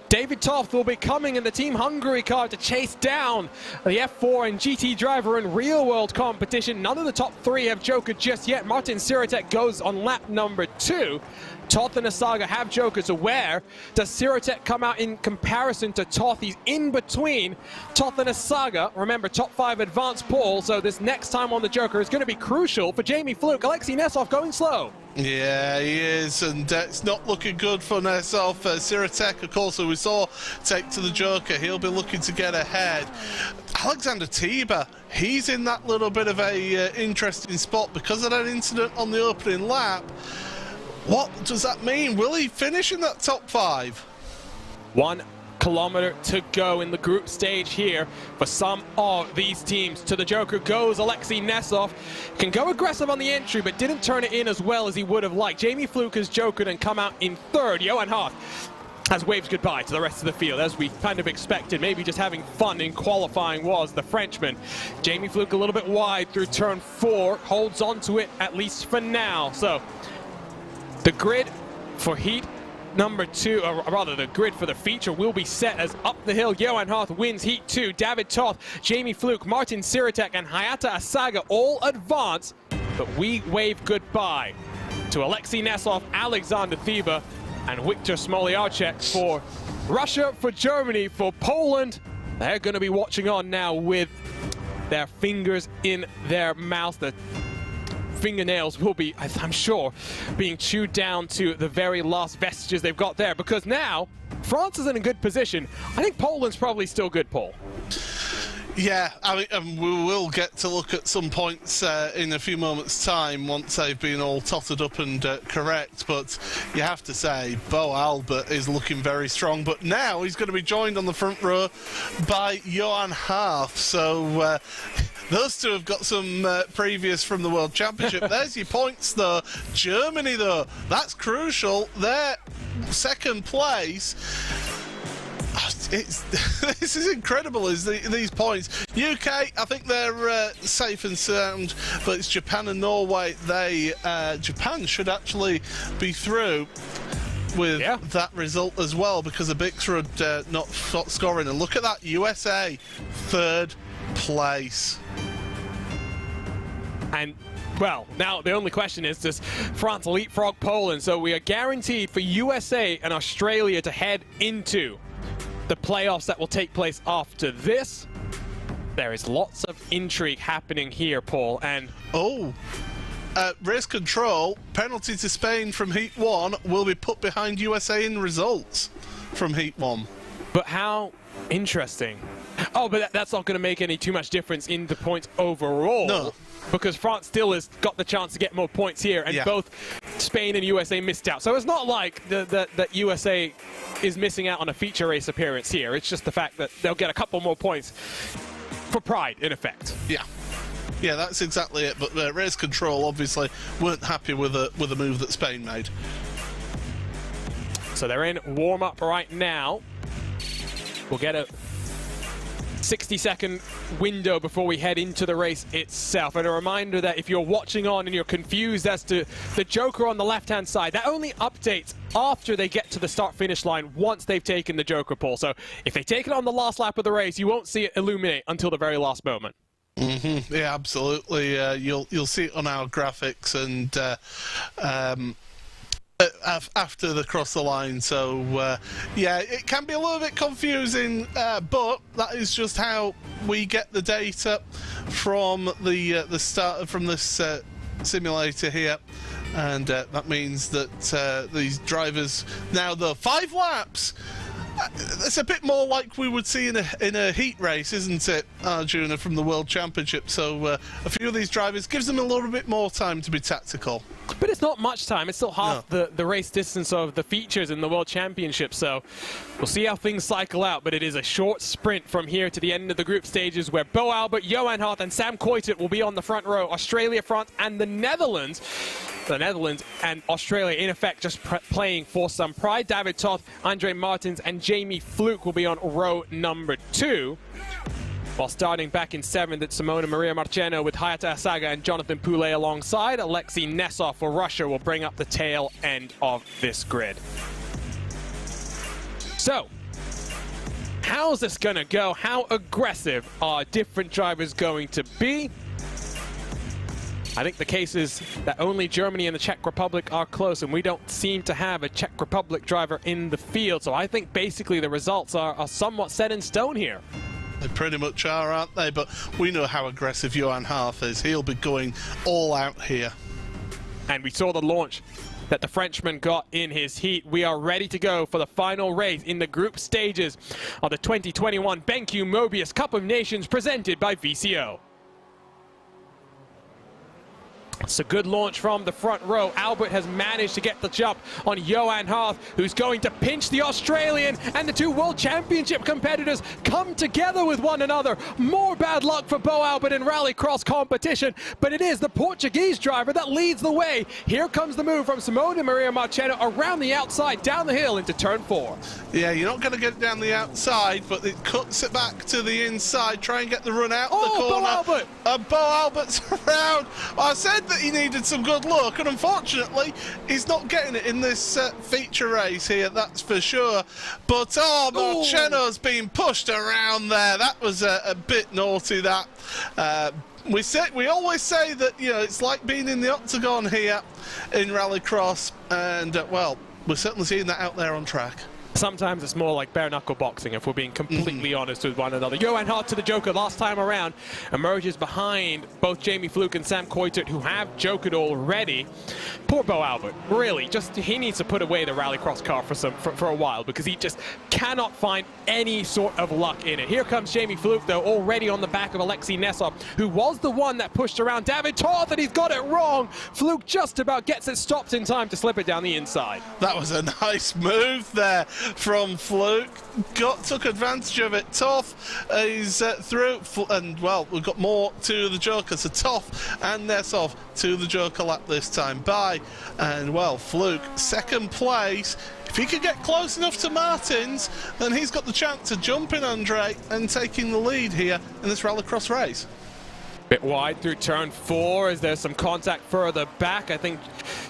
David Toft will be coming in the Team Hungary car to chase down the F4 and GT driver in real-world competition. None of the top 3 have jokered just yet. Martin Sirotek goes on lap number 2. Toth and Asaga have jokers. Where does Sirotek come out in comparison to Toth? He's in between Toth and Asaga. Remember, top 5 advanced pole, so this next time on the Joker is going to be crucial for Jamie Fluke. Alexei Nessov going slow. Yeah, he is, and it's not looking good for Nessov. Sirotek, of course, who we saw take to the Joker, he'll be looking to get ahead. Alexander Tiber, he's in that little bit of a interesting spot because of that incident on the opening lap. What does that mean? Will he finish in that top 5? 1 kilometer to go in the group stage here for some of these teams. To the Joker goes Alexei Nessov. Can go aggressive on the entry, but didn't turn it in as well as he would have liked. Jamie Fluke has jokered and come out in 3rd. Johan Hoff has waved goodbye to the rest of the field, as we kind of expected. Maybe just having fun in qualifying was the Frenchman. Jamie Fluke a little bit wide through turn 4, holds on to it at least for now. So the grid for heat number 2, or rather the grid for the feature, will be set as up the hill. Johan Hoff wins heat 2. David Toth, Jamie Fluke, Martin Sirotek, and Hayata Asaga all advance, but we wave goodbye to Alexei Nessov, Alexander Thiba, and Viktor Smoliarchek for Russia, for Germany, for Poland. They're going to be watching on now with their fingers in their mouths. The fingernails will be, I'm sure, being chewed down to the very last vestiges they've got there, because now France is in a good position. I think Poland's probably still good, Paul. Yeah, I mean, we will get to look at some points in a few moments' time once they've been all totted up and correct, but you have to say Bo Albert is looking very strong, but now he's going to be joined on the front row by Johan Hoff, so those two have got some previous from the World Championship. There's your points, though. Germany, though, that's crucial. They're 2nd place. This is incredible, these points. UK, I think they're safe and sound, but it's Japan and Norway. Japan should actually be through with that result as well, because of Bixrud not scoring. And look at that, USA, 3rd place. And well, now the only question is, does France leapfrog Poland? So we are guaranteed for USA and Australia to head into the playoffs that will take place after this. There is lots of intrigue happening here, Paul, and race control, penalty to Spain from Heat 1 will be put behind USA in results from Heat 1. But how interesting. Oh, but that's not going to make any too much difference in the points overall. No. Because France still has got the chance to get more points here, and both Spain and USA missed out. So it's not like that USA is missing out on a feature race appearance here. It's just the fact that they'll get a couple more points for pride, in effect. Yeah, that's exactly it. But race control obviously weren't happy with the move that Spain made. So they're in warm-up right now. We'll get a 60-second window before we head into the race itself. And a reminder that if you're watching on and you're confused as to the Joker on the left-hand side, that only updates after they get to the start-finish line once they've taken the Joker pole. So if they take it on the last lap of the race, you won't see it illuminate until the very last moment. Mm-hmm. Yeah, absolutely. You'll see it on our graphics and after they cross the line. So yeah, it can be a little bit confusing, but that is just how we get the data from the start from this simulator here. And that means that these drivers now, the 5 laps, it's a bit more like we would see in a heat race, isn't it, Arjuna, from the World Championship? So a few of these drivers gives them a little bit more time to be tactical. But it's not much time. It's still half the race distance of the features in the World Championship. So we'll see how things cycle out. But it is a short sprint from here to the end of the group stages, where Bo Albert, Johan Hart and Sam Koitert will be on the front row. Australia, France and the Netherlands. The Netherlands and Australia, in effect, just playing for some pride. David Toth, Andre Martins and Jamie Fluke will be on row number 2. While starting back in 7th, it's Simona Maria Marcheno with Hayata Asaga and Jonathan Poulet alongside. Alexei Nesov for Russia will bring up the tail end of this grid. So, how's this going to go? How aggressive are different drivers going to be? I think the case is that only Germany and the Czech Republic are close, and we don't seem to have a Czech Republic driver in the field. So I think basically the results are somewhat set in stone here. They pretty much are, aren't they? But we know how aggressive Johan Hart is. He'll be going all out here. And we saw the launch that the Frenchman got in his heat. We are ready to go for the final race in the group stages of the 2021 BenQ MOBIUZ Cup of Nations presented by VCO. It's a good launch from the front row. Albert has managed to get the jump on Johan Hart, who's going to pinch the Australian, and the 2 World Championship competitors come together with one another. More bad luck for Bo Albert in rallycross competition, but it is the Portuguese driver that leads the way. Here comes the move from Simona Maria Marcheno around the outside, down the hill into turn 4. Yeah, you're not going to get it down the outside, but it cuts it back to the inside. Try and get the run out the corner. Bo Albert! Bo Albert's around. I said that he needed some good luck, and unfortunately he's not getting it in this feature race here, that's for sure. But Marcheno's being pushed around there. That was a bit naughty, that. We always say that, you know, it's like being in the octagon here in rallycross, and well, we're certainly seeing that out there on track. Sometimes it's more like bare-knuckle boxing, if we're being completely honest with one another. Johan Hart to the Joker last time around, emerges behind both Jamie Fluke and Sam Koitert, who have Jokered already. Poor Bo Albert, really, he needs to put away the rallycross car for a while, because he just cannot find any sort of luck in it. Here comes Jamie Fluke, though, already on the back of Alexei Nesov, who was the one that pushed around David Toth, and he's got it wrong. Fluke just about gets it stopped in time to slip it down the inside. That was a nice move there from Fluke. Took advantage of it. Toth is through, and well, we've got more to the Joker. So Toth and Nesov to the Joker lap this time by, and well, Fluke second place. If he could get close enough to Martins, then he's got the chance to jump in Andre and taking the lead here in this rallycross race. Bit wide through turn 4 as there's some contact further back. I think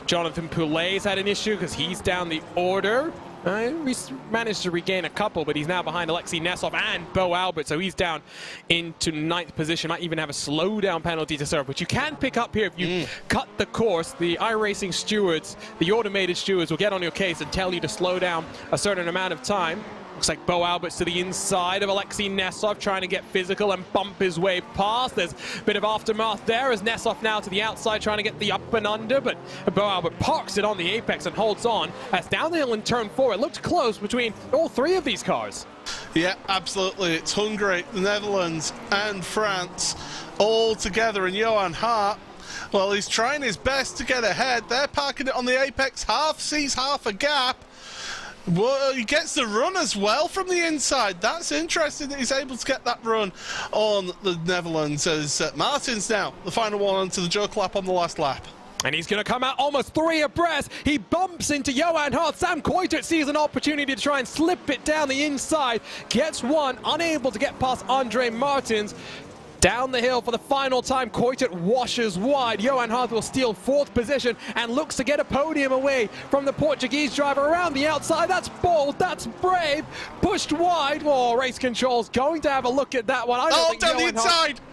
Jonathan Poulet's had an issue because he's down the order. We managed to regain a couple, but he's now behind Alexei Nesov and Bo Albert, so he's down into 9th position. Might even have a slowdown penalty to serve, which you can pick up here if you cut the course. The iRacing stewards, the automated stewards, will get on your case and tell you to slow down a certain amount of time. Looks like Bo Albert's to the inside of Alexei Nesov, trying to get physical and bump his way past. There's a bit of aftermath there as Nesov now to the outside, trying to get the up and under, but Bo Albert parks it on the apex and holds on. As down the hill in turn 4, it looked close between all 3 of these cars. Yeah, absolutely. It's Hungary, the Netherlands and France all together, and Johan Hart, well, he's trying his best to get ahead. They're parking it on the apex, sees half a gap. Well, he gets the run as well from the inside. That's interesting that he's able to get that run on the Netherlands, as Martins now, the final one onto the Joker lap on the last lap. And he's going to come out almost 3 abreast. He bumps into Johan Hart. Sam Coitert sees an opportunity to try and slip it down the inside. Gets one, unable to get past Andre Martins. Down the hill for the final time, Coitert washes wide. Johan Hart will steal 4th position and looks to get a podium away from the Portuguese driver around the outside. That's bold, that's brave. Pushed wide. Oh, race control's going to have a look at that one. I don't think down the Johan Hart... inside.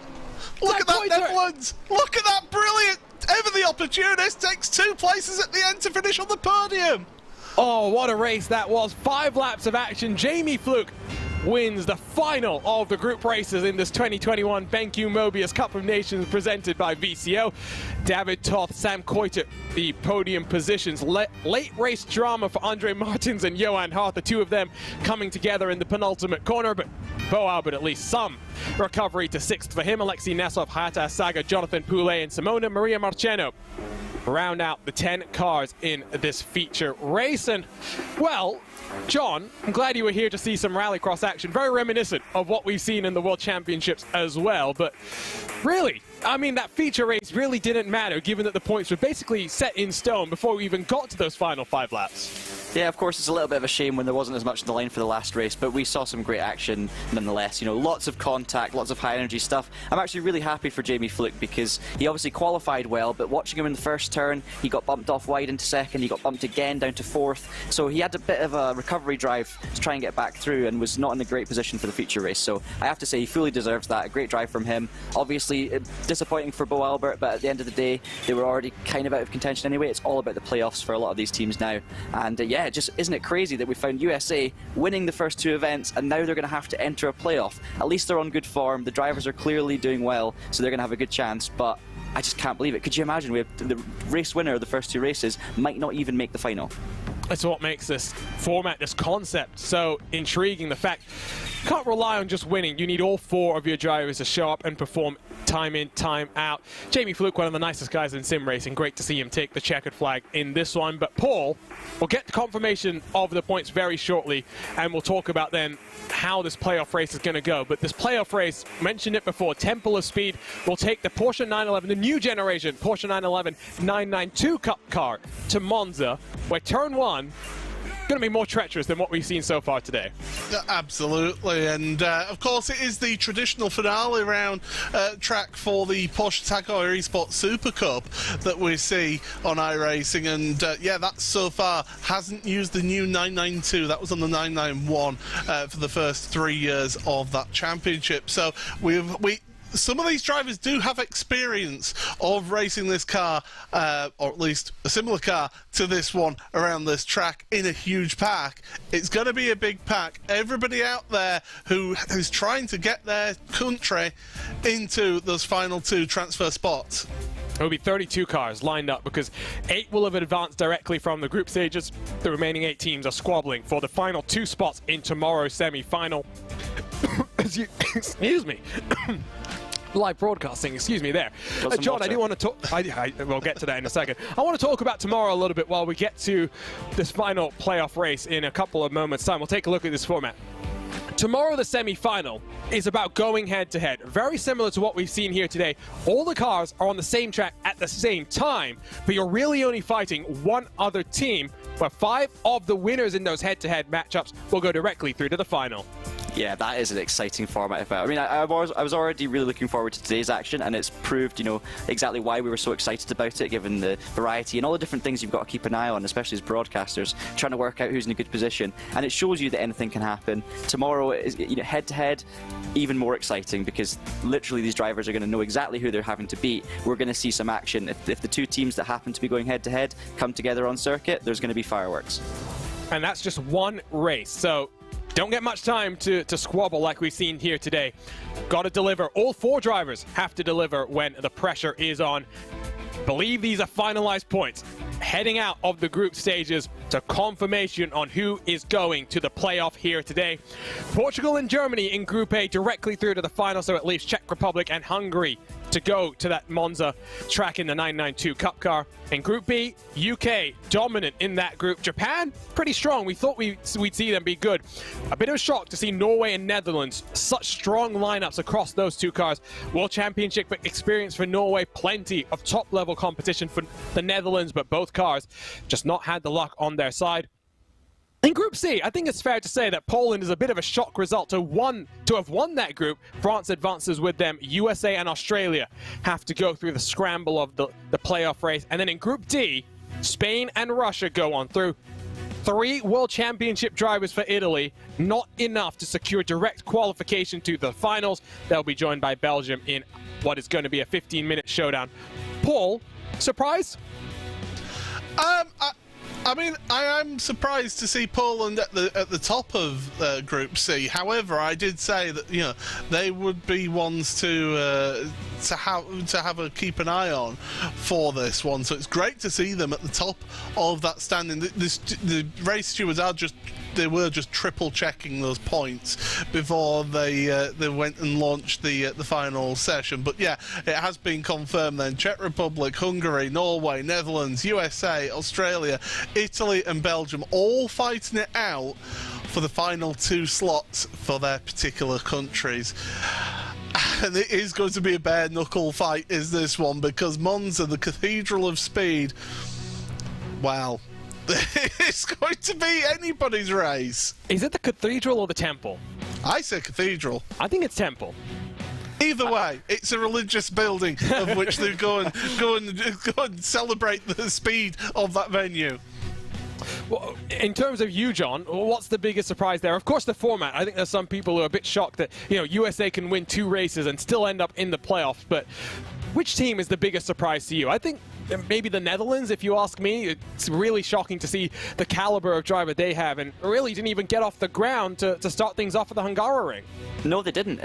Look at that, Netherlands. Look at that, brilliant. Ever the opportunist takes 2 places at the end to finish on the podium. Oh, what a race that was. 5 laps of action. Jamie Fluke wins the final of the group races in this 2021 BenQ MOBIUZ Cup of Nations presented by VCO. David Toth, Sam Coitert, the podium positions. Late race drama for Andre Martins and Johan Hart, the 2 of them coming together in the penultimate corner, but Bo Albert at least some recovery to 6th for him. Alexei Nesov, Hayata Saga, Jonathan Poulet, and Simona Maria Marcheno round out the 10 cars in this feature race. And, well, John, I'm glad you were here to see some rallycross action. Very reminiscent of what we've seen in the World Championships as well. But really, I mean, that feature race really didn't matter, given that the points were basically set in stone before we even got to those final 5 laps. Yeah, of course, it's a little bit of a shame when there wasn't as much on the line for the last race, but we saw some great action nonetheless. You know, lots of contact, lots of high-energy stuff. I'm actually really happy for Jamie Fluke because he obviously qualified well, but watching him in the first turn, he got bumped off wide into 2nd, he got bumped again down to 4th, so he had a bit of a recovery drive to try and get back through and was not in a great position for the feature race. So I have to say he fully deserves that. A great drive from him. Obviously, disappointing for Bo Albert, but at the end of the day, they were already kind of out of contention anyway. It's all about the playoffs for a lot of these teams now. And yeah, just isn't it crazy that we found USA winning the first 2 events and now they're going to have to enter a playoff. At least they're on good form. The drivers are clearly doing well, so they're going to have a good chance. But I just can't believe it. Could you imagine we have the race winner of the first 2 races might not even make the final? That's what makes this format, this concept, so intriguing. The fact you can't rely on just winning. You need all 4 of your drivers to show up and perform time in, time out. Jamie Fluke, one of the nicest guys in sim racing. Great to see him take the checkered flag in this one. But Paul, we'll get the confirmation of the points very shortly, and we'll talk about then how this playoff race is going to go. But this playoff race, mentioned it before, Temple of Speed will take the Porsche 911, the new generation Porsche 911 992 Cup car to Monza, where turn 1 going to be more treacherous than what we've seen so far today. Absolutely, and of course it is the traditional finale round track for the Porsche Tag Heuer Esports Super Cup that we see on iRacing, and yeah, that so far hasn't used the new 992. That was on the 991 for the first 3 years of that championship. So some of these drivers do have experience of racing this car, or at least a similar car to this one around this track in a huge pack. It's going to be a big pack. Everybody out there who is trying to get their country into those final 2 transfer spots. There will be 32 cars lined up because 8 will have advanced directly from the group stages. The remaining 8 teams are squabbling for the final 2 spots in tomorrow's semi-final. Excuse me. Live broadcasting, excuse me there. John, I do want to talk, we'll get to that in a second. I want to talk about tomorrow a little bit while we get to this final playoff race in a couple of moments' time. We'll take a look at this format. Tomorrow, the semi-final is about going head-to-head. Very similar to what we've seen here today. All the cars are on the same track at the same time, but you're really only fighting one other team, where 5 of the winners in those head-to-head matchups will go directly through to the final. Yeah, that is an exciting format. I mean, I was already really looking forward to today's action, and it's proved, exactly why we were so excited about it, given the variety and all the different things you've got to keep an eye on, especially as broadcasters, trying to work out who's in a good position. And it shows you that anything can happen. Tomorrow, is head-to-head, even more exciting, because literally these drivers are going to know exactly who they're having to beat. We're going to see some action. If the 2 teams that happen to be going head-to-head come together on circuit, there's going to be fireworks. And that's just one race, so don't get much time to squabble like we've seen here today. Got to deliver. All 4 drivers have to deliver when the pressure is on. Believe these are finalized points. Heading out of the group stages to confirmation on who is going to the playoff here today. Portugal and Germany in Group A directly through to the final, so it leaves Czech Republic and Hungary to go to that Monza track in the 992 Cup car. In Group B, UK dominant in that group. Japan, pretty strong. We thought we'd see them be good. A bit of a shock to see Norway and Netherlands, such strong lineups across those two cars. World Championship experience for Norway, plenty of top-level competition for the Netherlands, but both cars just not had the luck on their side. In Group C, I think it's fair to say that Poland is a bit of a shock result to have won that group. France advances with them. USA and Australia have to go through the scramble of the playoff race. And then in Group D, Spain and Russia go on through. 3 World Championship drivers for Italy, not enough to secure direct qualification to the finals. They'll be joined by Belgium in what is going to be a 15-minute showdown. Paul, surprise? I mean, I am surprised to see Poland at the top of Group C. However, I did say that they would be ones to keep an eye on for this one. So it's great to see them at the top of that standing. The race stewards were just triple checking those points before they went and launched the final session. But yeah, it has been confirmed then. Czech Republic, Hungary, Norway, Netherlands, USA, Australia, Italy and Belgium all fighting it out for the final 2 slots for their particular countries. And it is going to be a bare knuckle fight, is this one, because Monza, the cathedral of speed, wow. It's going to be anybody's race. Is it the cathedral or the temple? I say cathedral. I think it's temple. Either way, it's a religious building of which they go and celebrate the speed of that venue. Well, in terms of you, John, what's the biggest surprise there? Of course, the format. I think there's some people who are a bit shocked that USA can win 2 races and still end up in the playoffs. But which team is the biggest surprise to you? I think maybe the Netherlands, if you ask me. It's really shocking to see the caliber of driver they have, and really didn't even get off the ground to start things off at the Hungaroring. No, they didn't.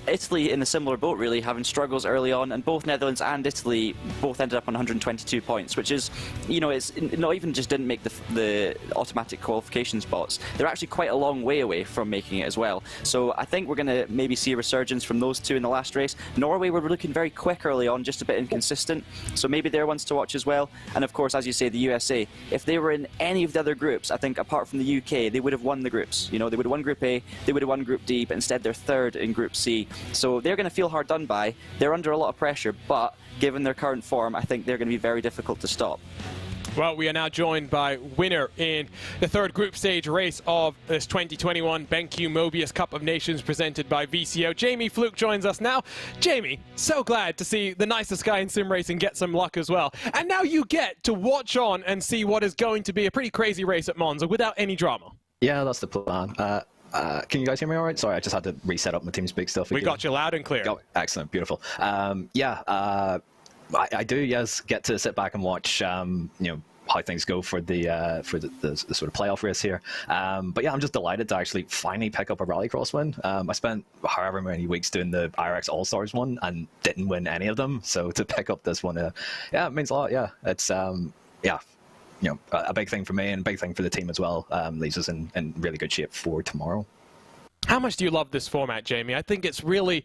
Italy in a similar boat, really, having struggles early on, and both Netherlands and Italy both ended up on 122 points, which is, it's not even just didn't make the automatic qualification spots. They're actually quite a long way away from making it as well. So I think we're going to maybe see a resurgence from those two in the last race. Norway were looking very quick early on, just a bit inconsistent, so maybe they're ones to watch as well. And of course, as you say, the USA, if they were in any of the other groups, I think apart from the UK, they would have won the groups. They would have won Group A, they would have won Group D, but instead they're 3rd in Group C. So they're going to feel hard done by. They're under a lot of pressure, but given their current form, I think they're going to be very difficult to stop. Well, we are now joined by winner in the 3rd group stage race of this 2021 BenQ MOBIUZ Cup of Nations presented by VCO. Jamie Fluke joins us now. Jamie, so glad to see the nicest guy in sim racing get some luck as well. And now you get to watch on and see what is going to be a pretty crazy race at Monza without any drama. Yeah, that's the plan. Can you guys hear me all right? Sorry, I just had to reset up my TeamSpeak stuff. We got you loud and clear. Oh, excellent, beautiful. I do, yes, get to sit back and watch, how things go for the sort of playoff race here. But yeah, I'm just delighted to actually finally pick up a Rallycross win. I spent however many weeks doing the iRacing All-Stars one and didn't win any of them. So to pick up this one, it means a lot. Yeah, it's a big thing for me and a big thing for the team as well. Leaves us in really good shape for tomorrow. How much do you love this format, Jamie? I think it's really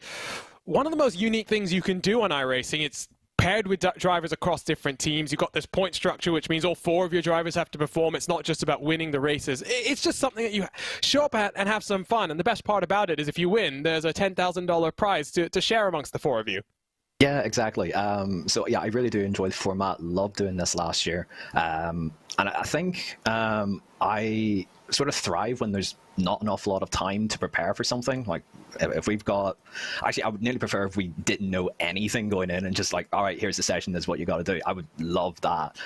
one of the most unique things you can do on iRacing. It's paired with drivers across different teams. You've got this point structure, which means all 4 of your drivers have to perform. It's not just about winning the races. It's just something that you show up at and have some fun. And the best part about it is if you win, there's a $10,000 prize to share amongst the 4 of you. Yeah, exactly. So yeah, I really do enjoy the format. Loved doing this last year. And I think I sort of thrive when there's not an awful lot of time to prepare for something. Like if we've got, actually I would nearly prefer if we didn't know anything going in and just like, all right, here's the session, this is what you got to do. I would love that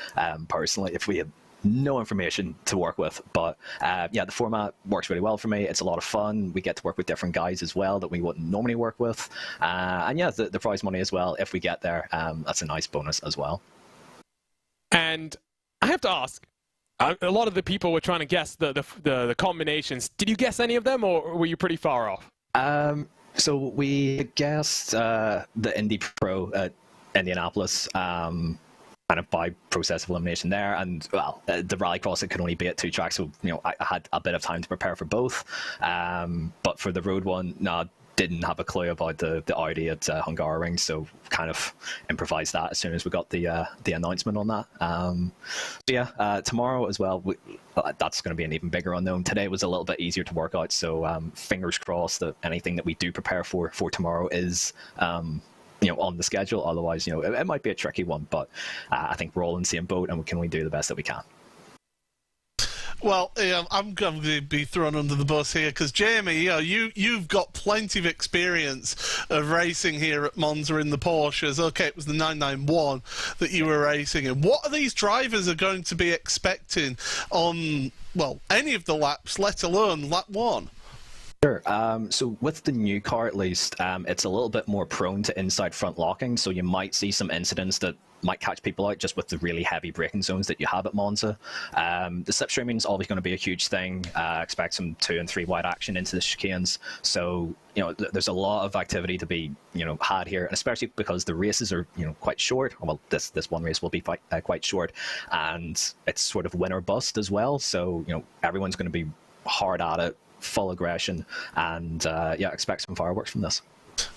personally if we had no information to work with. But yeah, the format works really well for me. It's a lot of fun. We get to work with different guys as well that we wouldn't normally work with. And yeah, the prize money as well, if we get there, that's a nice bonus as well. And I have to ask, a lot of the people were trying to guess the combinations. Did you guess any of them, or were you pretty far off? So we guessed the Indy Pro at Indianapolis, kind of by process of elimination there, and well, the Rallycross, it could only be at 2 tracks, so I had a bit of time to prepare for both. But for the road one, no, didn't have a clue about the Audi at Hungary, so kind of improvised that as soon as we got the announcement on that. Tomorrow as well, that's going to be an even bigger unknown. Today was a little bit easier to work out, so fingers crossed that anything that we do prepare for tomorrow is on the schedule. Otherwise, it might be a tricky one, but I think we're all in the same boat and we can only do the best that we can. Well, I'm going to be thrown under the bus here because, Jamie, you've got plenty of experience of racing here at Monza in the Porsches. Okay, it was the 991 that you were racing in. What are these drivers are going to be expecting on, well, any of the laps, let alone lap 1? Sure. So with the new car, at least, it's a little bit more prone to inside front locking. So you might see some incidents that might catch people out just with the really heavy braking zones that you have at Monza. The slipstreaming is always going to be a huge thing. Expect some 2 and 3 wide action into the chicanes. So there's a lot of activity to be had here, and especially because the races are quite short. Well, this one race will be quite short, and it's sort of win or bust as well. So everyone's going to be hard at it, full aggression, and expect some fireworks from this.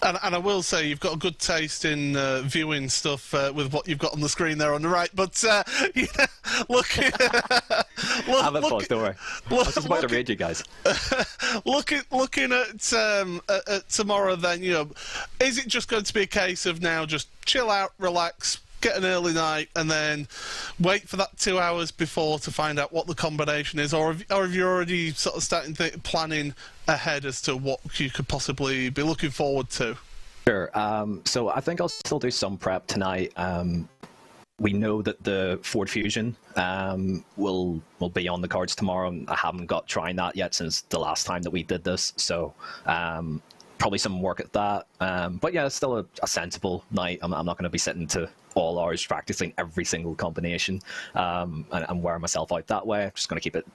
And I will say you've got a good taste in viewing stuff with what you've got on the screen there on the right. But look, have it paused, don't worry. I was just about to read you guys. Looking at tomorrow, then is it just going to be a case of now just chill out, relax, get an early night, and then wait for that 2 hours before to find out what the combination is, or have you already sort of starting planning ahead as to what you could possibly be looking forward to? Sure. So I think I'll still do some prep tonight. We know that the Ford Fusion will be on the cards tomorrow. I haven't got trying that yet since the last time that we did this, so probably some work at that. But yeah, it's still a sensible night. I'm not going to be sitting to all hours practicing every single combination and wear myself out that way. I'm just going to keep it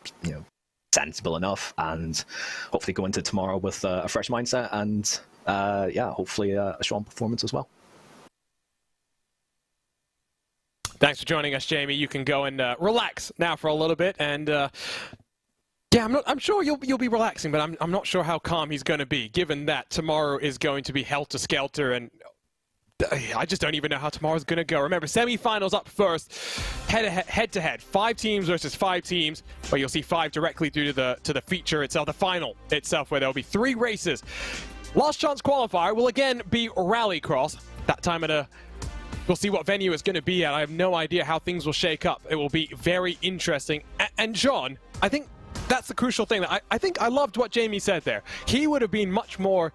sensible enough, and hopefully go into tomorrow with a fresh mindset and hopefully a strong performance as well. Thanks for joining us, Jamie. You can go and relax now for a little bit, and I'm sure you'll be relaxing, but I'm not sure how calm he's going to be, given that tomorrow is going to be helter-skelter, and I just don't even know how tomorrow's going to go. Remember, semi-finals up first, head-to-head, 5 teams versus 5 teams, where you'll see 5 directly due to the feature itself, the final itself, where there'll be 3 races. Last chance qualifier will again be rallycross. That time we'll see what venue it's going to be at. I have no idea how things will shake up. It will be very interesting. And John, I think that's the crucial thing. I think I loved what Jamie said there. He would have been much more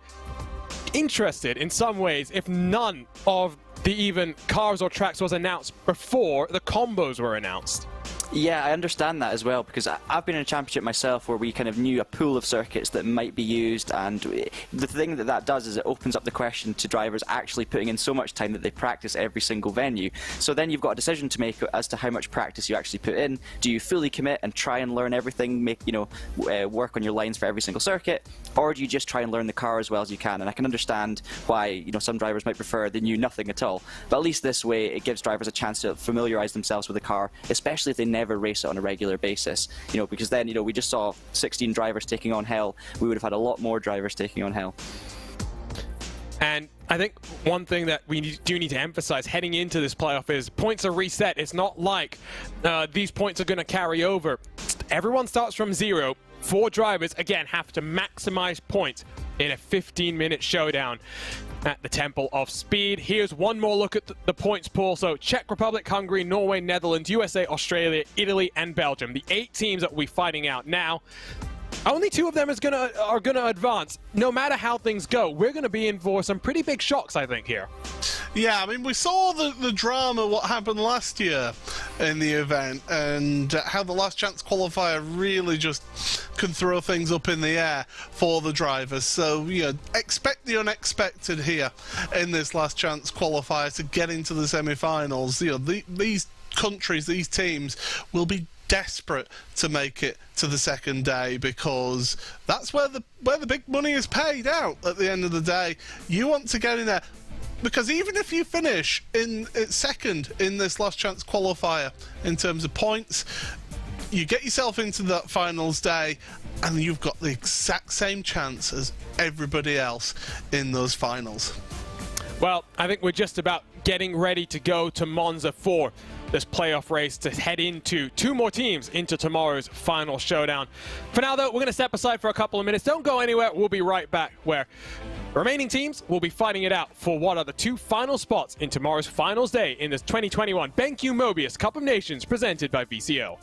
interested in some ways if none of the even cars or tracks was announced before the combos were announced. Yeah, I understand that as well, because I've been in a championship myself where we kind of knew a pool of circuits that might be used, and the thing that does is it opens up the question to drivers actually putting in so much time that they practice every single venue. So then you've got a decision to make as to how much practice you actually put in. Do you fully commit and try and learn everything, work on your lines for every single circuit, or do you just try and learn the car as well as you can? And I can understand why some drivers might prefer they knew nothing at all, but at least this way it gives drivers a chance to familiarize themselves with the car, especially if they never race it on a regular basis, because then we just saw 16 drivers taking on hell. We would have had a lot more drivers taking on hell. And I think one thing that we do need to emphasize heading into this playoff is points are reset. It's not like these points are going to carry over. Everyone starts from 0. 4 drivers, again, have to maximize points in a 15-minute showdown at the Temple of Speed. Here's one more look at the points pool. So Czech Republic, Hungary, Norway, Netherlands, USA, Australia, Italy, and Belgium. The 8 teams that we'll be fighting out now. Only 2 of them are gonna advance. No matter how things go, we're gonna be in for some pretty big shocks, I think, here. Yeah, I mean, we saw the drama, what happened last year in the event, and how the last chance qualifier really just can throw things up in the air for the drivers. So, expect the unexpected here in this last chance qualifier to get into the semi-finals. These countries, these teams will be desperate to make it to the second day, because that's where the big money is paid out at the end of the day. You want to get in there, because even if you finish in second in this last chance qualifier in terms of points, you get yourself into that finals day, and you've got the exact same chance as everybody else in those finals. Well, I think we're just about getting ready to go to Monza for this playoff race to head into 2 more teams into tomorrow's final showdown. For now, though, we're going to step aside for a couple of minutes. Don't go anywhere. We'll be right back, where remaining teams will be fighting it out for what are the 2 final spots in tomorrow's finals day in this 2021 BenQ MOBIUZ Cup of Nations presented by VCO.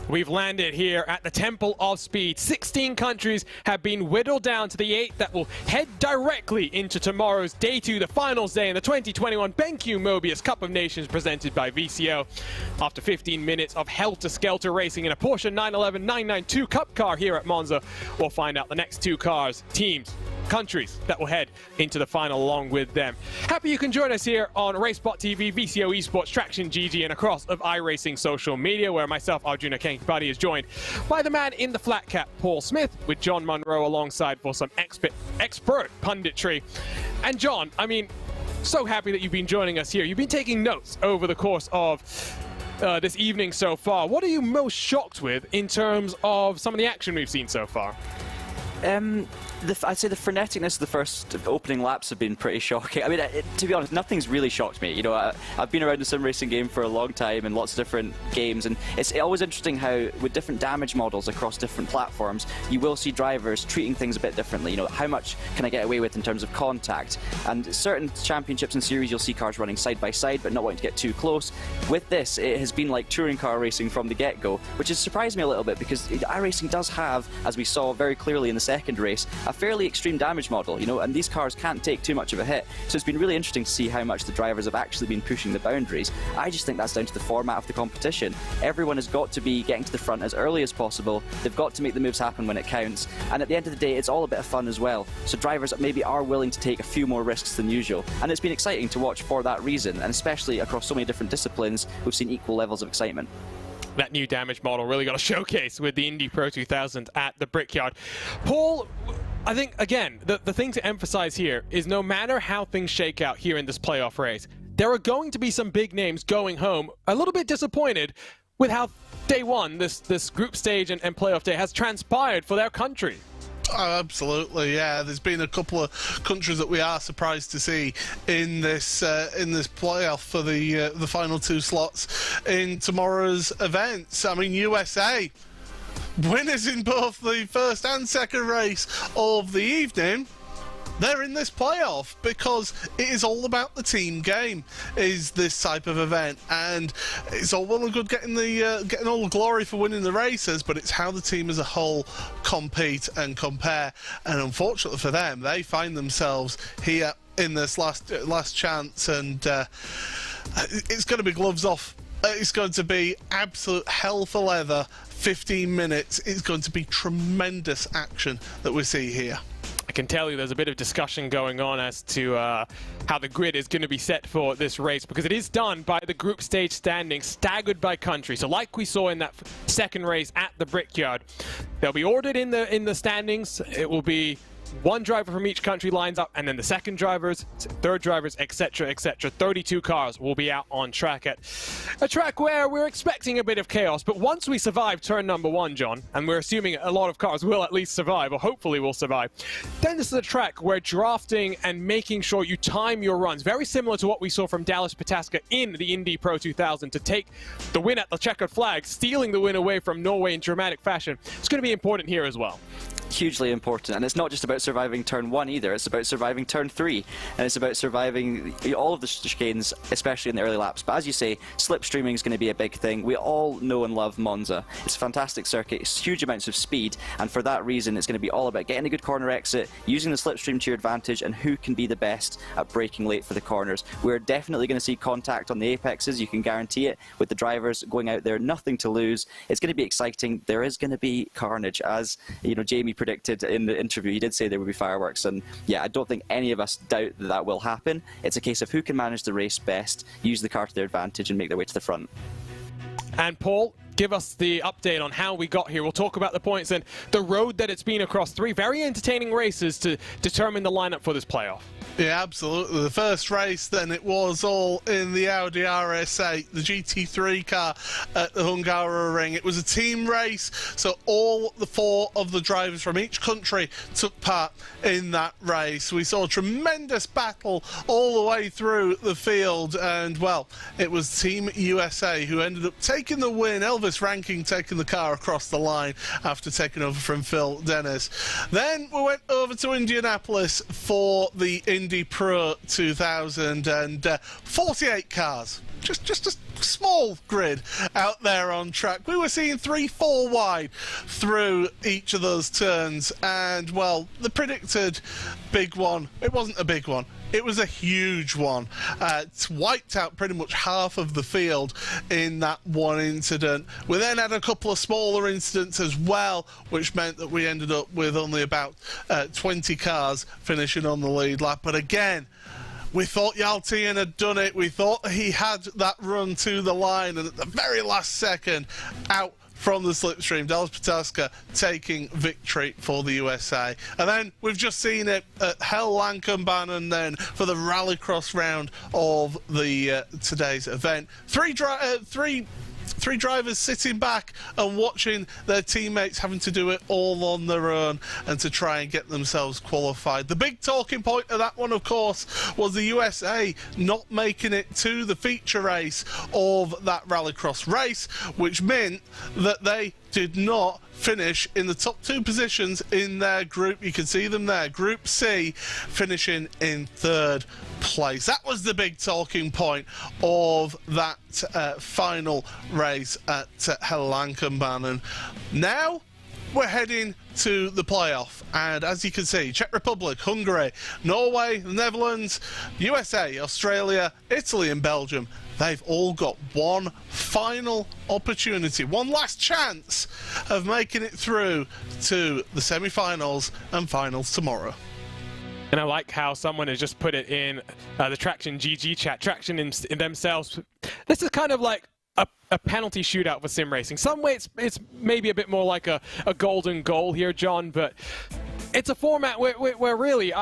We've landed here at the Temple of Speed. 16 countries have been whittled down to the 8 that will head directly into tomorrow's Day 2, the finals day in the 2021 BenQ MOBIUZ Cup of Nations presented by VCO. After 15 minutes of helter-skelter racing in a Porsche 911 992 Cup car here at Monza, we'll find out the next 2 cars, teams, countries that will head into the final along with them. Happy you can join us here on RaceBot TV, VCO Esports, Traction GG, and across of iRacing social media, where myself, Arjuna Kenkipati, is joined by the man in the flat cap, Paul Smith, with John Munro alongside for some expert punditry. And John, I mean, so happy that you've been joining us here. You've been taking notes over the course of this evening so far. What are you most shocked with in terms of some of the action we've seen so far? I'd say the freneticness of the first opening laps have been pretty shocking. I mean, to be honest, nothing's really shocked me. You know, I've been around the sim racing game for a long time in lots of different games, and it's always interesting how, with different damage models across different platforms, you will see drivers treating things a bit differently. You know, how much can I get away with in terms of contact? And certain championships and series, you'll see cars running side by side, but not wanting to get too close. With this, it has been like touring car racing from the get-go, which has surprised me a little bit, because iRacing does have, as we saw very clearly in the second race, a fairly extreme damage model, you know, and these cars can't take too much of a hit. So it's been really interesting to see how much the drivers have actually been pushing the boundaries. I just think that's down to the format of the competition. Everyone has got to be getting to the front as early as possible. They've got to make the moves happen when it counts. And at the end of the day, it's all a bit of fun as well. So drivers maybe are willing to take a few more risks than usual. And it's been exciting to watch for that reason. And especially across so many different disciplines, we've seen equal levels of excitement. That new damage model really got a showcase with the Indy Pro 2000 at the Brickyard. Paul, I think, again, the thing to emphasize here is no matter how things shake out here in this playoff race, there are going to be some big names going home a little bit disappointed with how day one, this group stage and playoff day has transpired for their country. Oh, absolutely, yeah. There's been a couple of countries that we are surprised to see in this playoff for the final two slots in tomorrow's events. I mean, USA, winners in both the first and second race of the evening. They're in this playoff because it is all about the team game, is this type of event, and it's all well and good getting all the glory for winning the races, but it's how the team as a whole compete and compare. And unfortunately for them, they find themselves here in this last chance, and it's going to be gloves off. It's going to be absolute hell for leather. 15 minutes. It's going to be tremendous action that we see here. I can tell you there's a bit of discussion going on as to how the grid is going to be set for this race, because it is done by the group stage standings, staggered by country. So like we saw in that second race at the Brickyard, they'll be ordered in the standings. It will be one driver from each country lines up, and then the second drivers, third drivers, etc., etc. 32 cars will be out on track at a track where we're expecting a bit of chaos. But once we survive turn number one, John, and we're assuming a lot of cars will at least survive, or hopefully will survive, then this is a track where drafting and making sure you time your runs, very similar to what we saw from Dallas Pataska in the Indy Pro 2000, to take the win at the checkered flag, stealing the win away from Norway in dramatic fashion. It's going to be important here as well. Hugely important, and it's not just about surviving turn one either, it's about surviving turn three, and it's about surviving all of the chicanes, especially in the early laps. But as you say, slipstreaming is going to be a big thing. We all know and love Monza. It's a fantastic circuit, it's huge amounts of speed, and for that reason it's going to be all about getting a good corner exit, using the slipstream to your advantage, and who can be the best at braking late for the corners. We're definitely going to see contact on the apexes, you can guarantee it, with the drivers going out there, nothing to lose. It's going to be exciting. There is going to be carnage, as you know, Jamie predicted in the interview. He did say there would be fireworks, and yeah, I don't think any of us doubt that that will happen. It's a case of who can manage the race best, use the car to their advantage, and make their way to the front. And Paul, give us the update on how we got here. We'll talk about the points and the road that it's been across three very entertaining races to determine the lineup for this playoff. Yeah, absolutely. The first race, then, it was all in the Audi RS8, the GT3 car at the Hungary ring. It was a team race, so all the four of the drivers from each country took part in that race. We saw a tremendous battle all the way through the field, and, well, it was Team USA who ended up taking the win. Elvis Ranking taking the car across the line after taking over from Phil Dennis. Then we went over to Indianapolis for the Indy Pro 2000, and 48 cars. Just a small grid out there on track. We were seeing 3-4 wide through each of those turns, and, well, the predicted big one, it wasn't a big one. It was a huge one. It's wiped out pretty much half of the field in that one incident. We then had a couple of smaller incidents as well, which meant that we ended up with only about 20 cars finishing on the lead lap. But again, we thought Yaltian had done it. We thought he had that run to the line, and at the very last second, out from the slipstream, Dallas Pataska taking victory for the USA. And then we've just seen it at Hell Lankenbahn, then for the Rallycross round of the today's event. Three three drivers sitting back and watching their teammates having to do it all on their own and to try and get themselves qualified. The big talking point of that one, of course, was the USA not making it to the feature race of that rallycross race, which meant that they did not finish in the top two positions in their group. You can see them there, Group C, finishing in third place. That was the big talking point of that final race at Helankenbahn. Now we're heading to the playoff, and as you can see, Czech Republic, Hungary, Norway, the Netherlands, USA, Australia, Italy and Belgium, they've all got one final opportunity, one last chance of making it through to the semi-finals and finals tomorrow. And I like how someone has just put it in the Traction GG chat, Traction in themselves. This is kind of like a penalty shootout for sim racing. Some way it's maybe a bit more like a golden goal here, John, but it's a format where really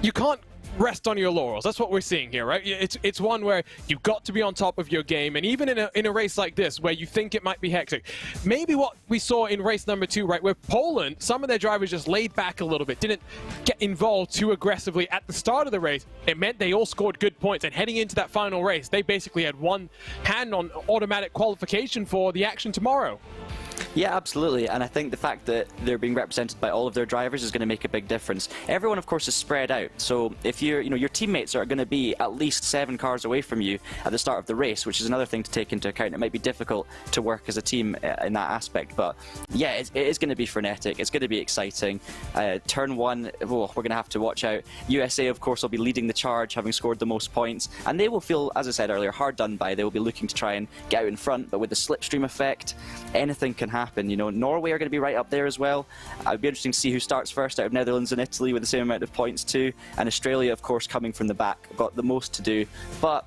you can't rest on your laurels. That's what we're seeing here, right? It's one where you've got to be on top of your game, and even in a race like this where you think it might be hectic, maybe what we saw in race number 2, right, where Poland, some of their drivers just laid back a little bit, didn't get involved too aggressively at the start of the race. It meant they all scored good points, and heading into that final race, they basically had one hand on automatic qualification for the action tomorrow. Yeah, absolutely, and I think the fact that they're being represented by all of their drivers is going to make a big difference. Everyone, of course, is spread out, so if you're, your teammates are going to be at least 7 cars away from you at the start of the race, which is another thing to take into account. It might be difficult to work as a team in that aspect, but yeah, it is going to be frenetic. It's going to be exciting. Turn 1, we're going to have to watch out. USA, of course, will be leading the charge, having scored the most points, and they will feel, as I said earlier, hard done by. They will be looking to try and get out in front, but with the slipstream effect, anything can happen. Norway are going to be right up there as well. It would be interesting to see who starts first out of Netherlands and Italy with the same amount of points too. And Australia, of course, coming from the back, got the most to do, but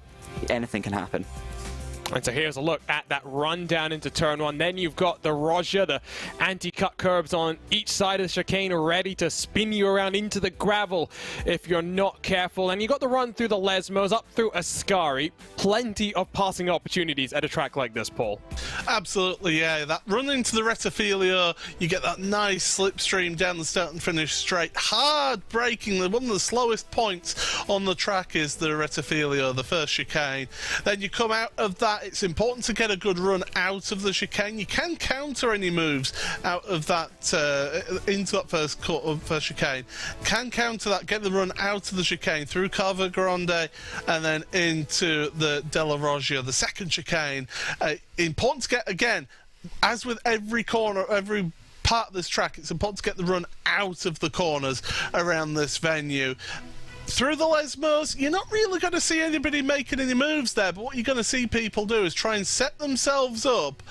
anything can happen. And so here's a look at that run down into turn 1. Then you've got the Roger, the anti-cut curbs on each side of the chicane ready to spin you around into the gravel if you're not careful. And you've got the run through the Lesmos, up through Ascari. Plenty of passing opportunities at a track like this, Paul. Absolutely, yeah. That run into the Rettifilio, you get that nice slipstream down the start and finish straight. Hard braking, one of the slowest points on the track is the Rettifilio, the first chicane. Then you come out of that. It's important to get a good run out of the chicane. You can counter any moves out of that into that first chicane. Can counter that, get the run out of the chicane through Cava Grande and then into the Della Roggia, the second chicane. Important to get, again, as with every corner, every part of this track, it's important to get the run out of the corners around this venue. Through the Lesmos, you're not really going to see anybody making any moves there, but what you're going to see people do is try and set themselves up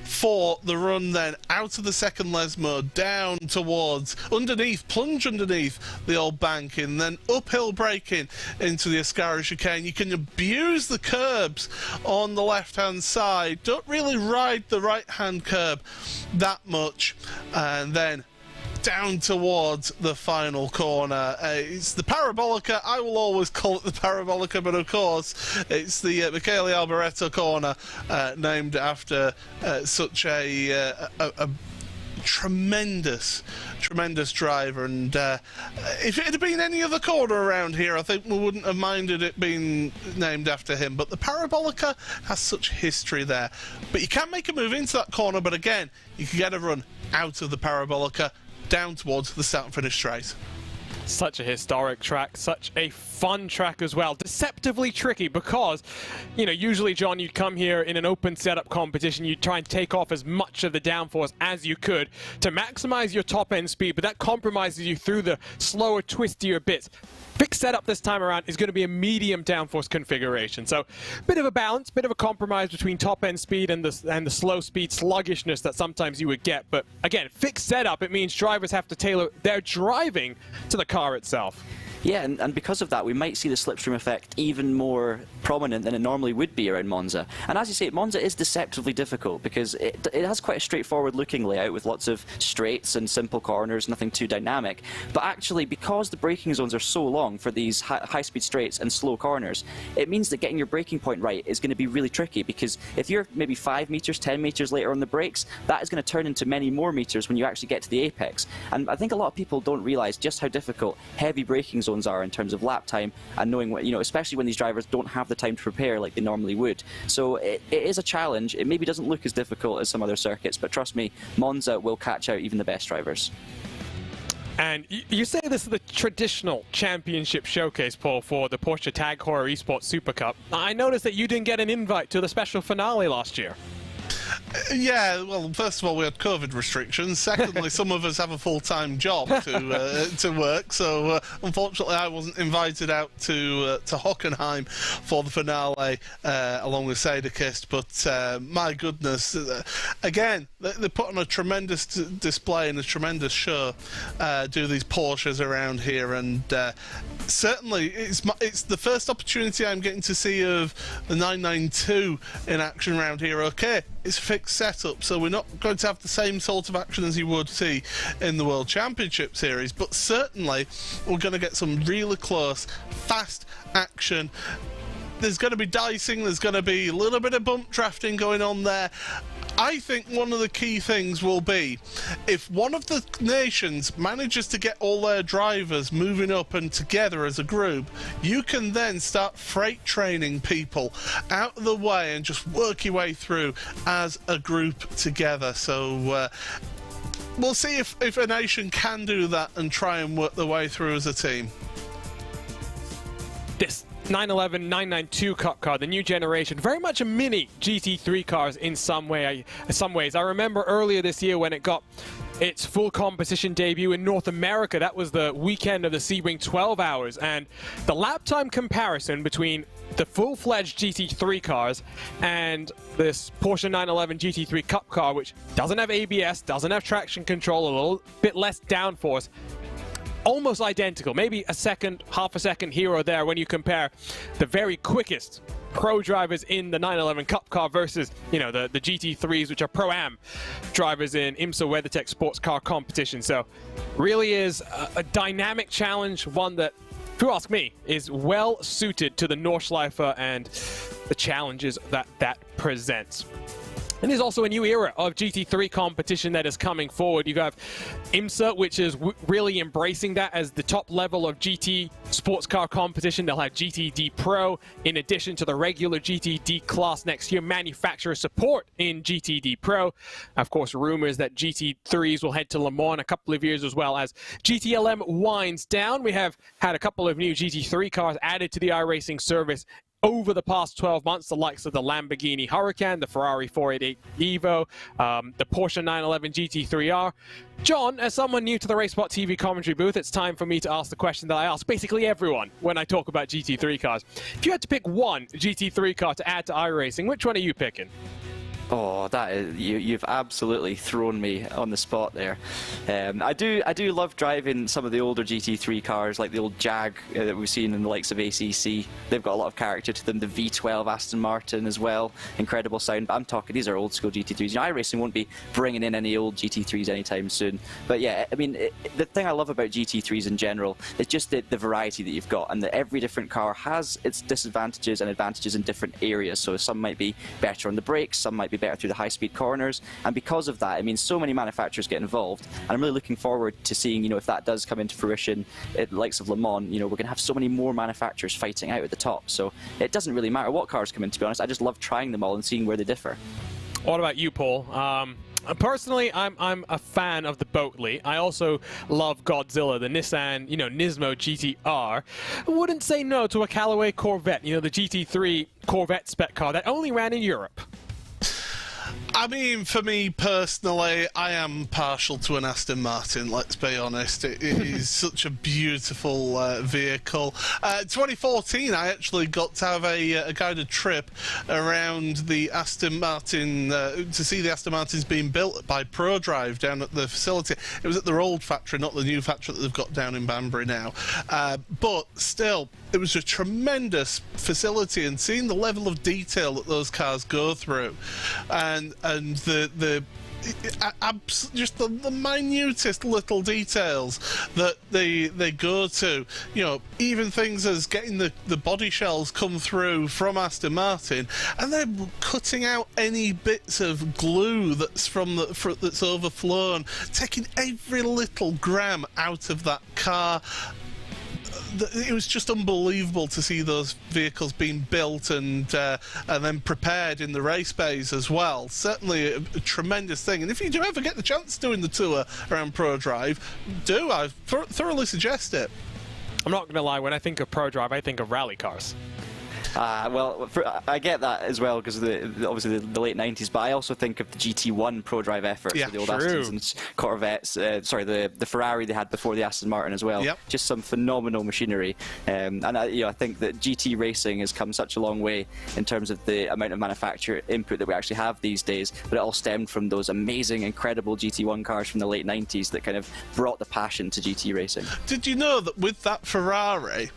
for the run then out of the second Lesmo, down towards, plunge underneath the old banking, then uphill braking into the Ascari chicane. You can abuse the curbs on the left-hand side, don't really ride the right-hand curb that much, and then down towards the final corner. It's the Parabolica. I will always call it the Parabolica, but of course it's the Michele Alboreto corner, named after such a tremendous driver, and if it had been any other corner around here, I think we wouldn't have minded it being named after him, but the Parabolica has such history there. But you can make a move into that corner, but again, you can get a run out of the Parabolica down towards the start and finish straight. Such a historic track, such a fun track as well. Deceptively tricky because, usually, John, you'd come here in an open setup competition, you'd try and take off as much of the downforce as you could to maximize your top end speed, but that compromises you through the slower, twistier bits. Fixed setup this time around is going to be a medium downforce configuration. So, bit of a balance, bit of a compromise between top end speed and the slow speed sluggishness that sometimes you would get. But again, fixed setup, it means drivers have to tailor their driving to the car itself. Yeah, and because of that, we might see the slipstream effect even more prominent than it normally would be around Monza. And as you say, Monza is deceptively difficult because it has quite a straightforward looking layout with lots of straights and simple corners, nothing too dynamic. But actually, because the braking zones are so long for these high-speed straights and slow corners, it means that getting your braking point right is going to be really tricky, because if you're maybe 5 meters, 10 meters later on the brakes, that is going to turn into many more meters when you actually get to the apex. And I think a lot of people don't realize just how difficult heavy braking zones are in terms of lap time and knowing what, especially when these drivers don't have the time to prepare like they normally would. So it is a challenge. It maybe doesn't look as difficult as some other circuits, but trust me, Monza will catch out even the best drivers. And you say this is the traditional championship showcase, Paul, for the Porsche Tag Heuer Esports Super Cup. I noticed that you didn't get an invite to the special finale last year. Yeah, well, first of all, we had COVID restrictions. Secondly, some of us have a full-time job to work, so unfortunately I wasn't invited out to Hockenheim for the finale along with Sadekist. But my goodness, again, they put on a tremendous display and a tremendous show, do these Porsches around here, and certainly it's the first opportunity I'm getting to see of the 992 in action around here. Okay, it's a fixed setup, so we're not going to have the same sort of action as you would see in the World Championship Series, but certainly we're going to get some really close, fast action. There's going to be dicing, there's going to be a little bit of bump drafting going on there. I think one of the key things will be if one of the nations manages to get all their drivers moving up and together as a group, you can then start freight training people out of the way and just work your way through as a group together. So we'll see if a nation can do that and try and work their way through as a team. This 911 992 Cup car, the new generation, very much a mini GT3 cars in some ways. I remember earlier this year when it got its full competition debut in North America. That was the weekend of the Sebring 12 hours, and the lap time comparison between the full-fledged GT3 cars and this Porsche 911 GT3 Cup car, which doesn't have ABS, doesn't have traction control, a little bit less downforce, almost identical, maybe half a second here or there when you compare the very quickest pro drivers in the 911 Cup car versus, the GT3s, which are Pro-Am drivers in IMSA WeatherTech sports car competition. So really is a dynamic challenge, one that, if you ask me, is well suited to the Nordschleife and the challenges that presents. And there's also a new era of GT3 competition that is coming forward. You have IMSA, which is really embracing that as the top level of GT sports car competition. They'll have GTD Pro in addition to the regular GTD class next year. Manufacturer support in GTD Pro. Of course, rumors that GT3s will head to Le Mans in a couple of years, as well as GTLM winds down. We have had a couple of new GT3 cars added to the iRacing service over the past 12 months, the likes of the Lamborghini Huracan, the Ferrari 488 Evo, the Porsche 911 GT3R. John, as someone new to the RaceSpot TV commentary booth, it's time for me to ask the question that I ask basically everyone when I talk about GT3 cars. If you had to pick one GT3 car to add to iRacing, which one are you picking? Oh, that is, you've absolutely thrown me on the spot there. I do love driving some of the older GT3 cars, like the old Jag that we've seen in the likes of ACC. They've got a lot of character to them. The V12 Aston Martin as well, incredible sound. But I'm talking, these are old school GT3s. iRacing won't be bringing in any old GT3s anytime soon. But yeah, I mean, the thing I love about GT3s in general is just the variety that you've got, and that every different car has its disadvantages and advantages in different areas. So some might be better on the brakes, some might be better through the high-speed corners, and because of that, I mean, so many manufacturers get involved, and I'm really looking forward to seeing, if that does come into fruition, at the likes of Le Mans, we're going to have so many more manufacturers fighting out at the top. So it doesn't really matter what cars come in, to be honest. I just love trying them all and seeing where they differ. What about you, Paul? Personally, I'm a fan of the Boatley. I also love Godzilla, the Nissan, Nismo GT-R. I wouldn't say no to a Callaway Corvette, the GT3 Corvette spec car that only ran in Europe. I mean, for me personally, I am partial to an Aston Martin, let's be honest. It is such a beautiful vehicle. 2014, I actually got to have a guided trip around the Aston Martin, to see the Aston Martins being built by ProDrive down at the facility. It was at their old factory, not the new factory that they've got down in Banbury now. But still, it was a tremendous facility, and seeing the level of detail that those cars go through, and just the minutest little details that they go to, you know, even things as getting the body shells come through from Aston Martin, and then cutting out any bits of glue that's that's overflown, taking every little gram out of that car. It was just unbelievable to see those vehicles being built and then prepared in the race bays as well. Certainly a tremendous thing. And if you do ever get the chance doing the tour around ProDrive, I thoroughly suggest it. I'm not going to lie, when I think of ProDrive, I think of rally cars. Well, I get that as well because of obviously the late 90s, but I also think of the GT1 ProDrive efforts, Yeah, so the old true. Astons and Corvettes, the Ferrari they had before the Aston Martin as well. Yep. Just some phenomenal machinery, and I think that GT racing has come such a long way in terms of the amount of manufacturer input that we actually have these days, but it all stemmed from those amazing, incredible GT1 cars from the late 90s that kind of brought the passion to GT racing. Did you know that with that Ferrari,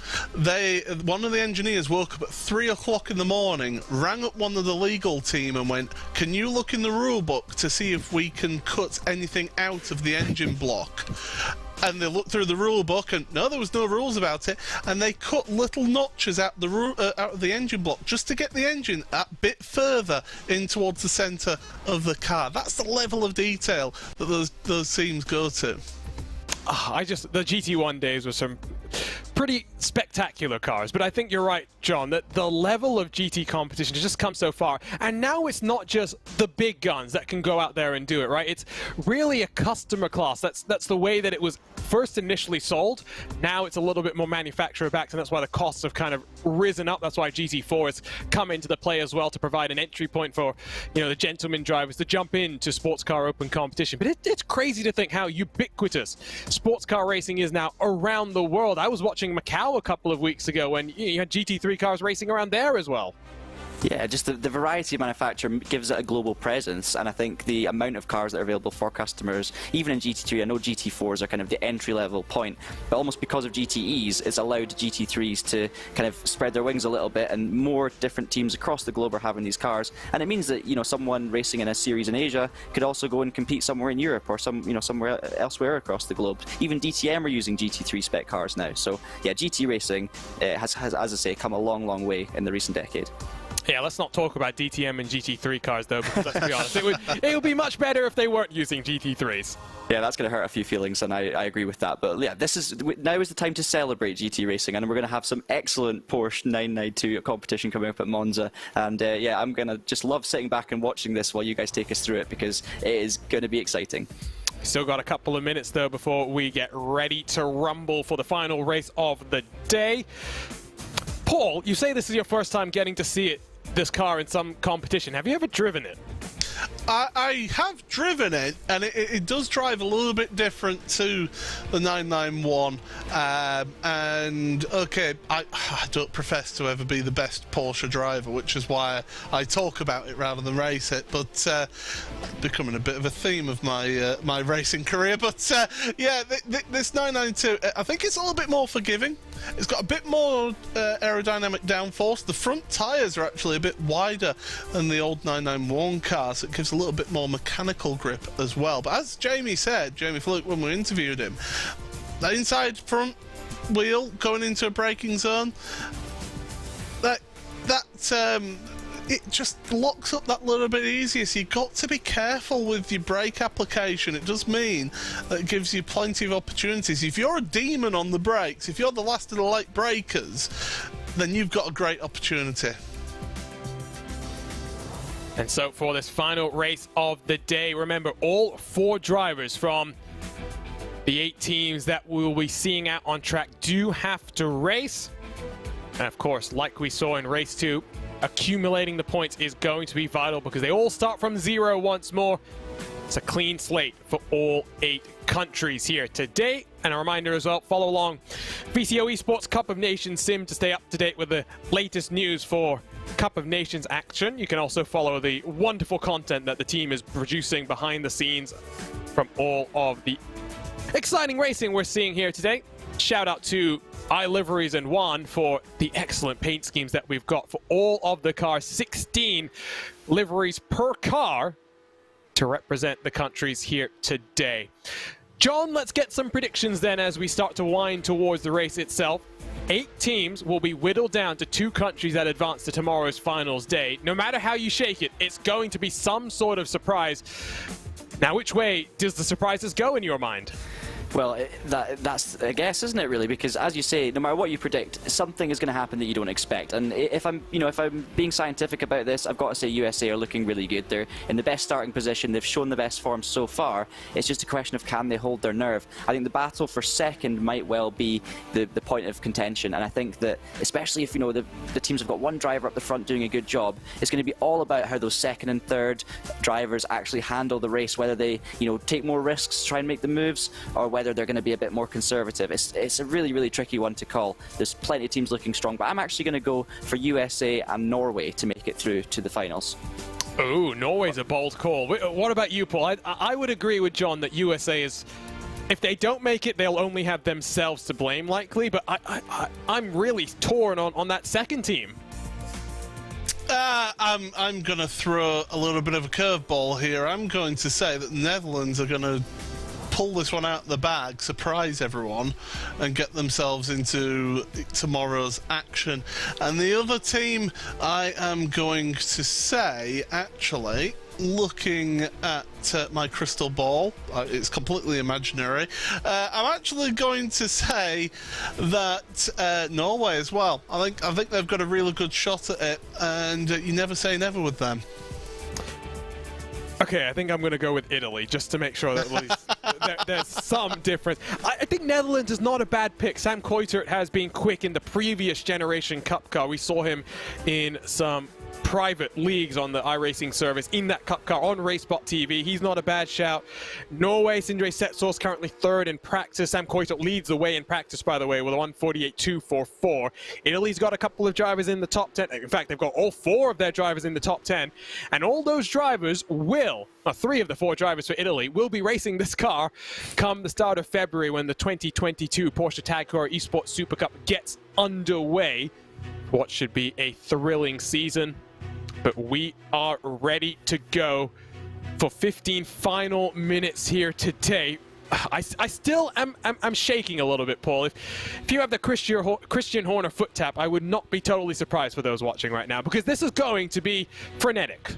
one of the engineers woke up at 3 o'clock in the morning, rang up one of the legal team and went, "Can you look in the rule book to see if we can cut anything out of the engine block?" And they looked through the rule book, and no, there was no rules about it. And they cut little notches out of the engine block just to get the engine a bit further in towards the centre of the car. That's the level of detail that those teams go to. The GT1 days were some pretty spectacular cars, but I think you're right, John, that the level of GT competition has just come so far, and now it's not just the big guns that can go out there and do it, right? It's really a customer class. That's the way that it was first initially sold. Now it's a little bit more manufacturer backed, and that's why the costs have kind of risen up. That's why GT4 has come into the play as well to provide an entry point for, you know, the gentleman drivers to jump into sports car open competition. But it's crazy to think how ubiquitous sports car racing is now around the world. I was watching Macau a couple of weeks ago when you had GT3 cars racing around there as well. Yeah, just the variety of manufacture gives it a global presence, and I think the amount of cars that are available for customers, even in GT3, I know GT4s are kind of the entry-level point, but almost because of GTEs, it's allowed GT3s to kind of spread their wings a little bit, and more different teams across the globe are having these cars, and it means that, you know, someone racing in a series in Asia could also go and compete somewhere in Europe or somewhere elsewhere across the globe. Even DTM are using GT3 spec cars now, so yeah, GT racing has, as I say, come a long, long way in the recent decade. Yeah, let's not talk about DTM and GT3 cars, though, because let's be honest, it would be much better if they weren't using GT3s. Yeah, that's going to hurt a few feelings, and I agree with that. But yeah, now is the time to celebrate GT racing, and we're going to have some excellent Porsche 992 competition coming up at Monza. And yeah, I'm going to just love sitting back and watching this while you guys take us through it, because it is going to be exciting. Still got a couple of minutes, though, before we get ready to rumble for the final race of the day. Paul, you say this is your first time getting to see this car in some competition. Have you ever driven it? I have driven it, and it does drive a little bit different to the 991. And okay, I don't profess to ever be the best Porsche driver, which is why I talk about it rather than race it. But becoming a bit of a theme of my my racing career. But yeah, this 992, I think it's a little bit more forgiving. It's got a bit more aerodynamic downforce. The front tyres are actually a bit wider than the old 991 car, so it gives a little bit more mechanical grip as well. But as Jamie said, Jamie Fluke, when we interviewed him, that inside front wheel going into a braking zone, it just locks up that little bit easier, so you've got to be careful with your brake application. It does mean that it gives you plenty of opportunities. If you're a demon on the brakes, if you're the last of the late breakers, then you've got a great opportunity. And so for this final race of the day, remember, all 4 drivers from the 8 teams that we'll be seeing out on track do have to race. And of course, like we saw in race 2, accumulating the points is going to be vital because they all start from 0 once more. It's a clean slate for all 8 countries here today. And a reminder as well, follow along VCO Esports Cup of Nations sim to stay up to date with the latest news for Cup of Nations action. You can also follow the wonderful content that the team is producing behind the scenes from all of the exciting racing we're seeing here today. Shout out to iLiveries and Juan for the excellent paint schemes that we've got for all of the cars. 16 liveries per car to represent the countries here today. John, let's get some predictions then as we start to wind towards the race itself. 8 teams will be whittled down to 2 countries that advance to tomorrow's finals day. No matter how you shake it, it's going to be some sort of surprise. Now, which way does the surprises go in your mind? Well, that's a guess, isn't it, really? Because, as you say, no matter what you predict, something is going to happen that you don't expect. And if I'm being scientific about this, I've got to say USA are looking really good. They're in the best starting position. They've shown the best form so far. It's just a question of can they hold their nerve. I think the battle for second might well be the point of contention. And I think that, especially if the teams have got one driver up the front doing a good job, it's going to be all about how those second and third drivers actually handle the race. Whether they take more risks to try and make the moves, or whether they're going to be a bit more conservative. It's a really, really tricky one to call. There's plenty of teams looking strong, but I'm actually going to go for USA and Norway to make it through to the finals. Oh, Norway's a bold call. What about you, Paul? I would agree with John that USA is, if they don't make it, they'll only have themselves to blame, likely, but I'm really torn on that second team. I'm going to throw a little bit of a curveball here. I'm going to say that the Netherlands are going to pull this one out of the bag, surprise everyone, and get themselves into tomorrow's action. And the other team, I am going to say, actually, looking at my crystal ball, it's completely imaginary, I'm actually going to say that Norway as well. I think they've got a really good shot at it, and you never say never with them. Okay, I think I'm going to go with Italy, just to make sure that at least there's some difference. I think Netherlands is not a bad pick. Sam Kuijtert has been quick in the previous generation Cup car. We saw him in some private leagues on the iRacing service in that Cup car on Racebot TV. He's not a bad shout. Norway, Sindre Setsaas currently 3rd in practice. Sam Kuijtert leads the way in practice, by the way, with a 1:48.244. Italy's got a couple of drivers in the top 10. In fact, they've got all 4 of their drivers in the top 10. And all those drivers will, 3 of the 4 drivers for Italy, will be racing this car come the start of February when the 2022 Porsche Tag Heuer Esports Super Cup gets underway. What should be a thrilling season. But we are ready to go for 15 final minutes here today. I still am shaking a little bit, Paul. If you have the Christian Horner foot tap, I would not be totally surprised for those watching right now, because this is going to be frenetic.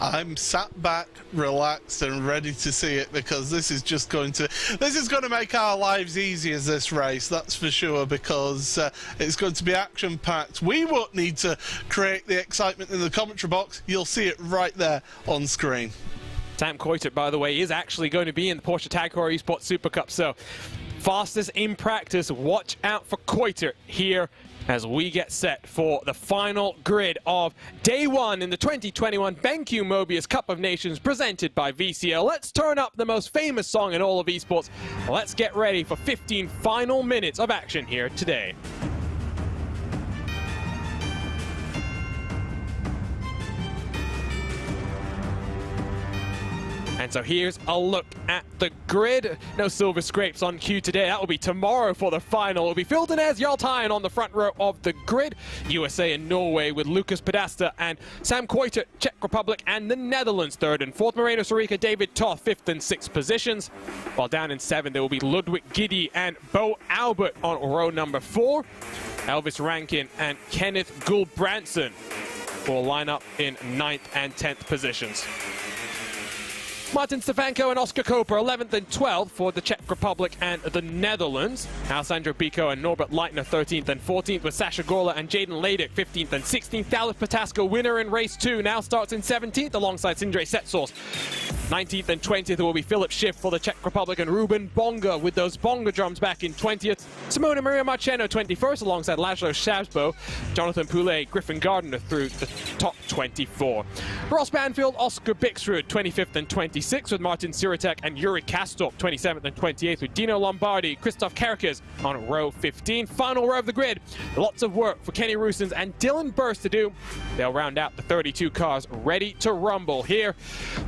I'm sat back, relaxed, and ready to see it, because this is going to make our lives easy as this race, that's for sure, because it's going to be action-packed. We won't need to create the excitement in the commentary box. You'll see it right there on screen. Sam Kuijtert, by the way, is actually going to be in the Porsche Tag Heuer Esports Super Cup, so fastest in practice. Watch out for Kuijtert here as we get set for the final grid of day 1 in the 2021 BenQ MOBIUZ Cup of Nations presented by VCO. Let's turn up the most famous song in all of esports. Let's get ready for 15 final minutes of action here today. And so here's a look at the grid. No silver scrapes on cue today. That will be tomorrow for the final. It will be Phil Denez, Jarl Tyen on the front row of the grid. USA and Norway with Lucas Pedasta and Sam Kuijtert, Czech Republic and the Netherlands 3rd and 4th. Moreno Sorica, David Toth 5th and 6th positions. While down in 7th there will be Ludwig Giddy and Bo Albert on row number 4. Elvis Rankin and Kenneth Gulbrandsen will line up in 9th and 10th positions. Martin Stefanko and Oscar Koper 11th and 12th for the Czech Republic and the Netherlands. Alessandro Bico and Norbert Leitner 13th and 14th, with Sasha Gorla and Jaden Ladek 15th and 16th. Dallas Patasco, winner in race 2, now starts in 17th alongside Sindre Setsaas. 19th and 20th will be Philip Schiff for the Czech Republic and Ruben Bonga with those bonga drums back in 20th. Simona Maria Marcheno 21st alongside Laszlo Shabsbo. Jonathan Poulet, Griffin Gardner through the top 24. Ross Banfield, Oscar Bixrud 25th and 26th with Martin Siratek and Yuri Kastorp 27th and 28th with Dino Lombardi, Christoph Kerkers on row 15. Final row of the grid. Lots of work for Kenny Roosens and Dylan Burst to do. They'll round out the 32 cars ready to rumble here.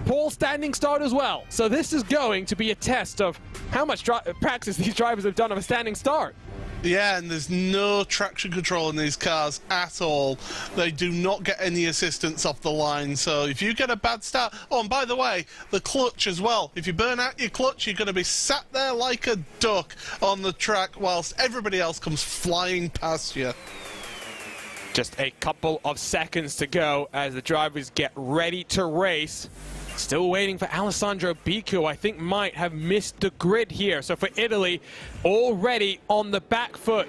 Paul standing start as well. So this is going to be a test of how much practice these drivers have done of a standing start. Yeah, and there's no traction control in these cars at all. They do not get any assistance off the line. So if you get a bad start... Oh, and by the way, the clutch as well. If you burn out your clutch, you're going to be sat there like a duck on the track whilst everybody else comes flying past you. Just a couple of seconds to go as the drivers get ready to race. Still waiting for Alessandro BenQ, I think might have missed the grid here. So for Italy, already on the back foot.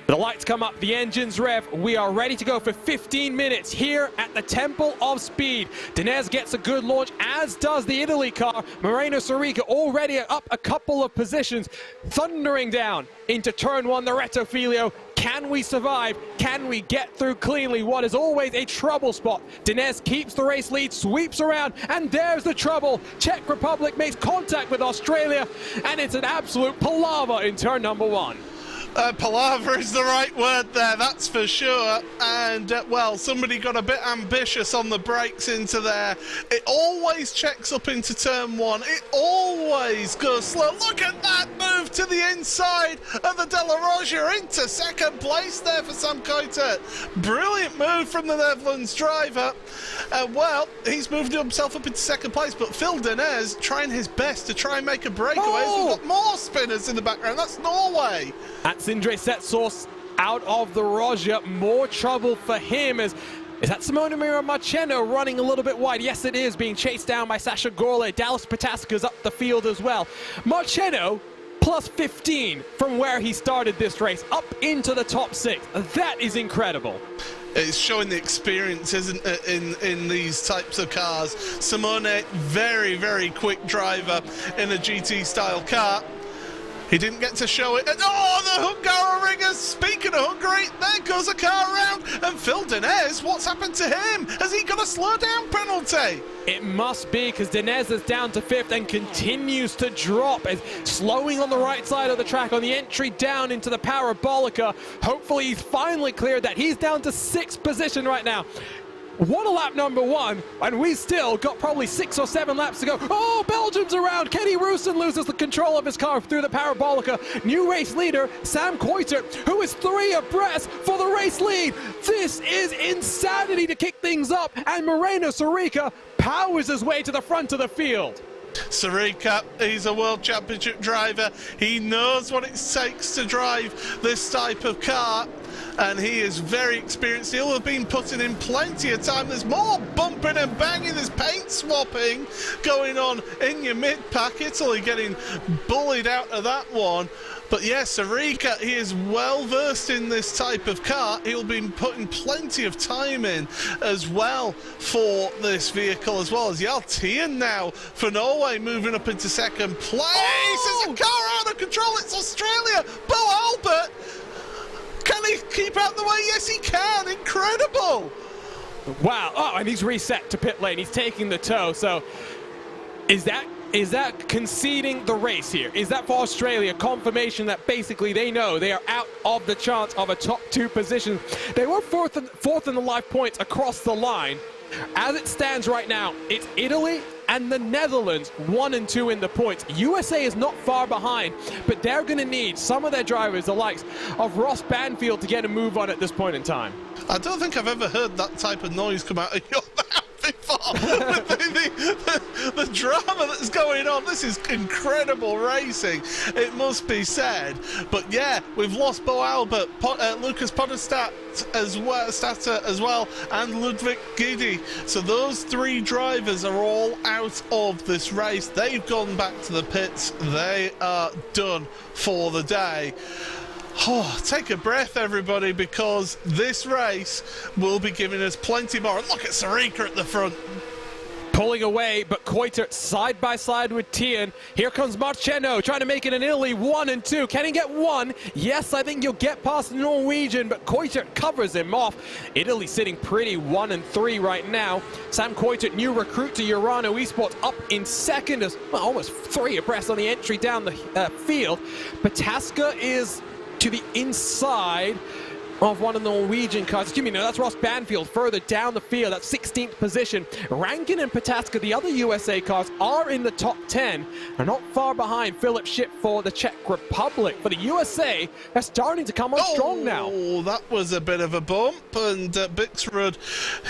The lights come up, the engines rev. We are ready to go for 15 minutes here at the Temple of Speed. Dinez gets a good launch, as does the Italy car. Moreno Sorica already up a couple of positions, thundering down into turn one, the Reto Filio. Can we survive? Can we get through cleanly what is always a trouble spot? Dinez keeps the race lead, sweeps around, and there's the trouble. Czech Republic makes contact with Australia, and it's an absolute palaver in turn number one. Palaver is the right word there, that's for sure. And, well, somebody got a bit ambitious on the brakes into there. It always checks up into turn one. It always goes slow. Look at that move to the inside of the De La Roja into second place there for Sam Kuitert. Brilliant move from the Netherlands driver. Well, he's moved himself up into second place, but Phil Dinez trying his best to try and make a breakaway. Oh! We've got more spinners in the background. That's Norway. That's Indre Setsource out of the Roja. More trouble for him as... Is that Simona Maria Marcheno running a little bit wide? Yes, it is, being chased down by Sasha Gorley. Dallas Pataska's up the field as well. Marcheno plus 15 from where he started this race, up into the top six. That is incredible. It's showing the experience, isn't it, in these types of cars. Simone, very, very quick driver in a GT-style car. He didn't get to show it. And, oh, the Hungaroringers! Speaking of Hungary, there goes a car around. And Phil Dinez, what's happened to him? Has he got a slow down penalty? It must be, because Dinez is down to fifth and continues to drop, as slowing on the right side of the track on the entry down into the Parabolica. Hopefully he's finally cleared that. He's down to sixth position right now. What a lap number one, and we still got probably 6 or 7 laps to go. Oh, Belgium's around. Kenny Roosens loses the control of his car through the Parabolica. New race leader, Sam Kuitert, who is 3 abreast for the race lead. This is insanity to kick things up, and Moreno Sorica powers his way to the front of the field. Sorica, he's a world championship driver. He knows what it takes to drive this type of car, and he is very experienced. He'll have been putting in plenty of time. There's more bumping and banging, there's paint swapping going on in your mid-pack. Italy getting bullied out of that one. But yes, Sorica, he is well versed in this type of car. He'll be putting plenty of time in as well for this vehicle, as well as Jaltian now for Norway moving up into second place. Oh! There's a car out of control. It's Australia. Bo Albert. Can he keep out the way? Yes, he can. Incredible. Wow. Oh, and he's reset to pit lane. He's taking the tow. So is that conceding the race here? Is that for Australia confirmation that basically they know they are out of the chance of a top 2 position? They were fourth in the live points across the line. As it stands right now, it's Italy and the Netherlands 1 and 2 in the points. USA is not far behind, but they're going to need some of their drivers, the likes of Ross Banfield, to get a move on at this point in time. I don't think I've ever heard that type of noise come out of your mouth before. the drama that's going on. This is incredible racing, it must be said. But yeah, we've lost Bo Albert, Lucas Podestat as well, and Ludwig Gidi. So those 3 drivers are all out of this race. They've gone back to the pits. They are done for the day. Oh, take a breath, everybody, because this race will be giving us plenty more. And look at Sorica at the front. Pulling away, but Koiter side by side with Tien. Here comes Marceno trying to make it in Italy, 1 and 2. Can he get 1? Yes, I think he'll get past the Norwegian, but Koiter covers him off. Italy sitting pretty 1 and 3 right now. Sam Koiter, new recruit to Urano Esports, up in second, as well, almost 3 abreast on the entry down the field. Pataska is to the inside of one of the Norwegian cars. Excuse me, no, that's Ross Banfield further down the field at 16th position. Rankin and Pataska, the other USA cars, are in the top 10 and not far behind Philip Schiff for the Czech Republic. For the USA, they're starting to come on strong now. Oh, that was a bit of a bump, and Bixrud,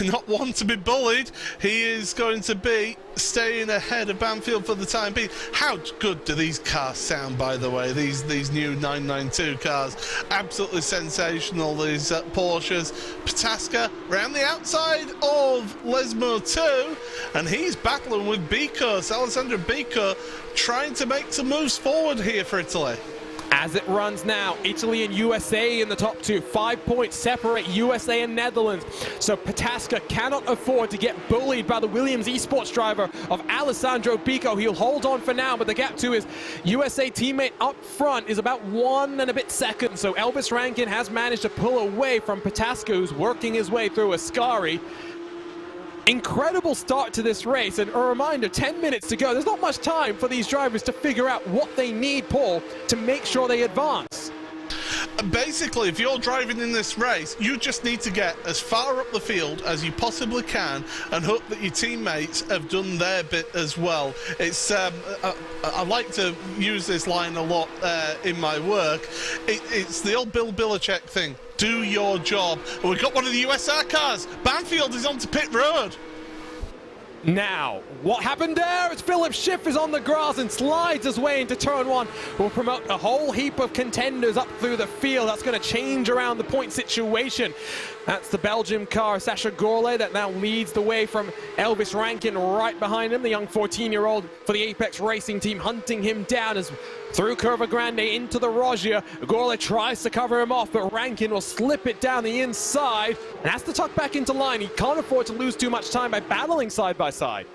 not one to be bullied, he is going to be staying ahead of Banfield for the time being. How good do these cars sound, by the way? These new 992 cars, absolutely sensational. These Porsches. Pataska round the outside of Lesmo 2, and he's battling with Bicos, Alessandro Bico, trying to make some moves forward here for Italy. As it runs now, Italy and USA in the top 2. 5 points separate USA and Netherlands. So Pataska cannot afford to get bullied by the Williams Esports driver of Alessandro Bico. He'll hold on for now, but the gap to his USA teammate up front is about 1 and a bit seconds. So Elvis Rankin has managed to pull away from Pataska, who's working his way through Ascari. Incredible start to this race, and a reminder, 10 minutes to go. There's not much time for these drivers to figure out what they need, Paul, to make sure they advance. Basically, if you're driving in this race, you just need to get as far up the field as you possibly can and hope that your teammates have done their bit as well. It's I like to use this line a lot in my work. It's the old Bill Belichick thing. Do your job. And we've got one of the USR cars. Banfield is onto pit road. Now, what happened there? It's Philip Schiff is on the grass and slides his way into turn 1. Will promote a whole heap of contenders up through the field. That's going to change around the point situation. That's the Belgium car, Sasha Gorley, that now leads the way from Elvis Rankin right behind him, the young 14-year-old for the Apex Racing team, hunting him down as through Curva Grande into the Rogia. Gorley tries to cover him off, but Rankin will slip it down the inside and has to tuck back into line. He can't afford to lose too much time by battling side by side.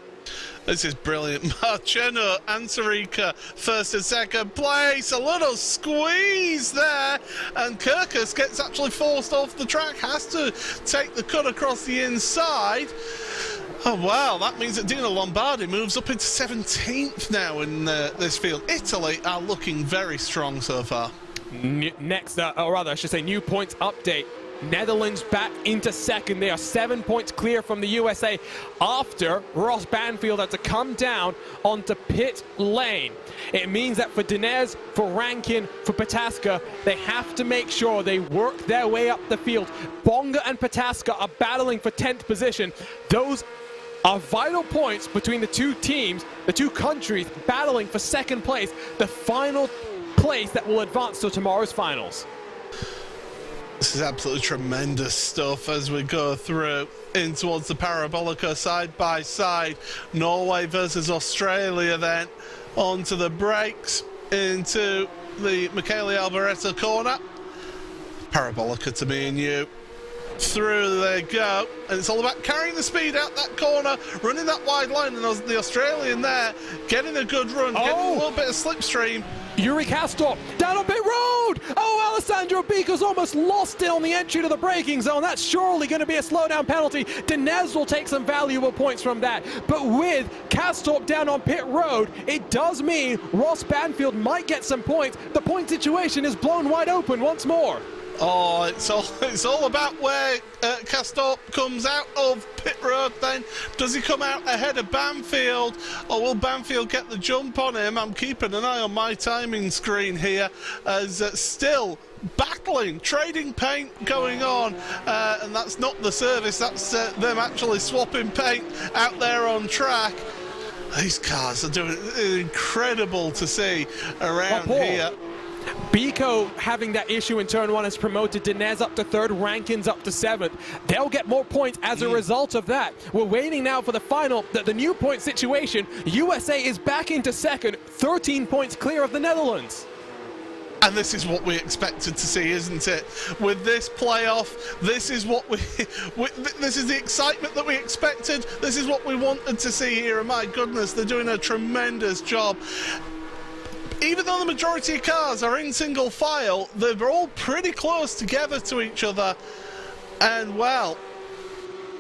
This is brilliant. Marceno, Ansarika, first and second place. A little squeeze there. And Kirkus gets actually forced off the track. Has to take the cut across the inside. Oh, wow. That means that Dino Lombardi moves up into 17th now in this field. Italy are looking very strong so far. Next, or rather, I should say, new points update. Netherlands back into second. They are 7 points clear from the USA after Ross Banfield had to come down onto pit lane. It means that for Dinez, for Rankin, for Pataska, they have to make sure they work their way up the field. Bonga and Pataska are battling for 10th position. Those are vital points between the two teams, the two countries battling for second place, the final place that will advance to tomorrow's finals. This is absolutely tremendous stuff as we go through in towards the Parabolica side by side. Norway versus Australia then onto the brakes into the Michele Alboreto corner. Parabolica to me and you. Through they go, and it's all about carrying the speed out that corner, running that wide line, and the Australian there getting a good run, getting a little bit of slipstream. Yuri Kastorp down on pit road. Oh, Alessandro Bico's almost lost it on the entry to the braking zone. That's surely going to be a slowdown penalty. Dinez will take some valuable points from that. But with Kastorp down on pit road, it does mean Ross Banfield might get some points. The point situation is blown wide open once more. Oh, it's all about where Kastorp comes out of pit road then. Does he come out ahead of Banfield, or will Banfield get the jump on him? I'm keeping an eye on my timing screen here as still battling, trading paint going on, and that's not the service, that's them actually swapping paint out there on track. These cars are doing incredible to see around here. Bico having that issue in turn 1 has promoted Dinez up to 3rd, Rankins up to 7th. They'll get more points as a result of that. We're waiting now for the final, the new point situation. USA is back into 2nd, 13 points clear of the Netherlands. And this is what we expected to see, isn't it? With this playoff, this is what this is the excitement that we expected. This is what we wanted to see here. And my goodness, they're doing a tremendous job. Even though the majority of cars are in single file, they're all pretty close together to each other. And well,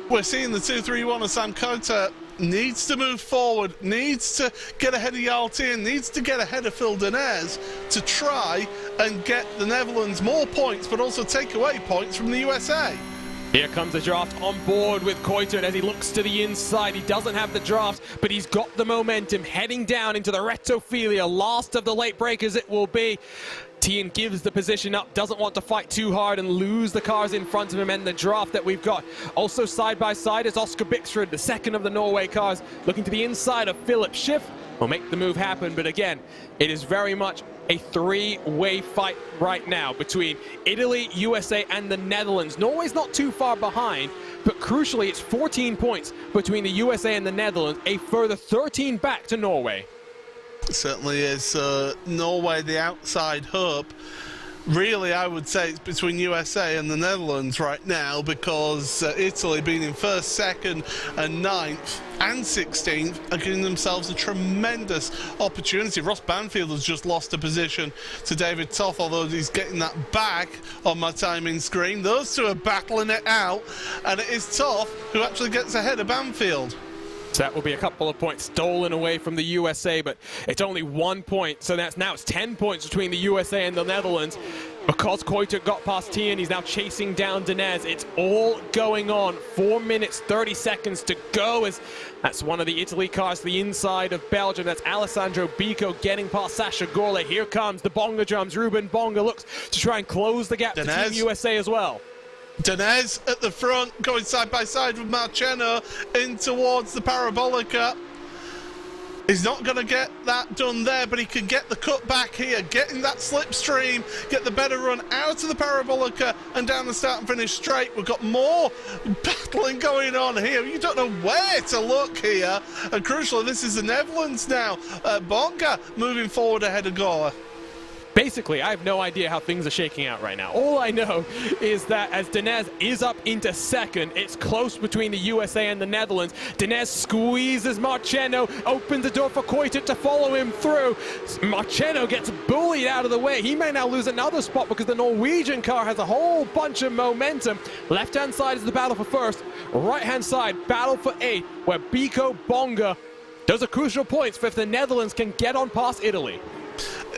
we're seeing the 2-3-1 of Sam Coulter needs to move forward, needs to get ahead of Yaltien, needs to get ahead of Phil Denez to try and get the Netherlands more points, but also take away points from the USA. Here comes the draft on board with Coulter as he looks to the inside. He doesn't have the draft, but he's got the momentum heading down into the Retophilia. Last of the late breakers it will be. Tien gives the position up, doesn't want to fight too hard and lose the cars in front of him, and the draft that we've got. Also side by side is Oscar Bixrud, the second of the Norway cars, looking to the inside of Philip Schiff. Will make the move happen, but again, it is very much a three-way fight right now between Italy, USA, and the Netherlands. Norway's not too far behind, but crucially, it's 14 points between the USA and the Netherlands, a further 13 back to Norway. It certainly is. Norway, the outside hope. Really, I would say it's between USA and the Netherlands right now, because Italy being in first, second, and 9th and 16th are giving themselves a tremendous opportunity. Ross Banfield has just lost a position to David Toth, although he's getting that back on my timing screen. Those two are battling it out, and it is Toth who actually gets ahead of Banfield. So that will be a couple of points stolen away from the USA, but it's only 1 point. So that's now it's 10 points between the USA and the Netherlands. Because Coulter got past Tien, he's now chasing down Denez. It's all going on. 4 minutes, 30 seconds to go. As that's one of the Italy cars to the inside of Belgium. That's Alessandro Bico getting past Sasha Gorley. Here comes the Bonga drums. Ruben Bonga looks to try and close the gap to Team USA as well. Denez at the front, going side by side with Marcheno in towards the Parabolica. He's not going to get that done there, but he can get the cut back here, getting that slipstream, get the better run out of the Parabolica and down the start and finish straight. We've got more battling going on here. You don't know where to look here. And crucially, this is the Netherlands now. Bonga moving forward ahead of Goa. Basically, I have no idea how things are shaking out right now. All I know is that as Denez is up into second, it's close between the USA and the Netherlands. Denez squeezes Marcheno, opens the door for Coulter to follow him through. Marcheno gets bullied out of the way. He may now lose another spot because the Norwegian car has a whole bunch of momentum. Left-hand side is the battle for first. Right-hand side, battle for eighth, where Bico Bonga, those are crucial points for if the Netherlands can get on past Italy.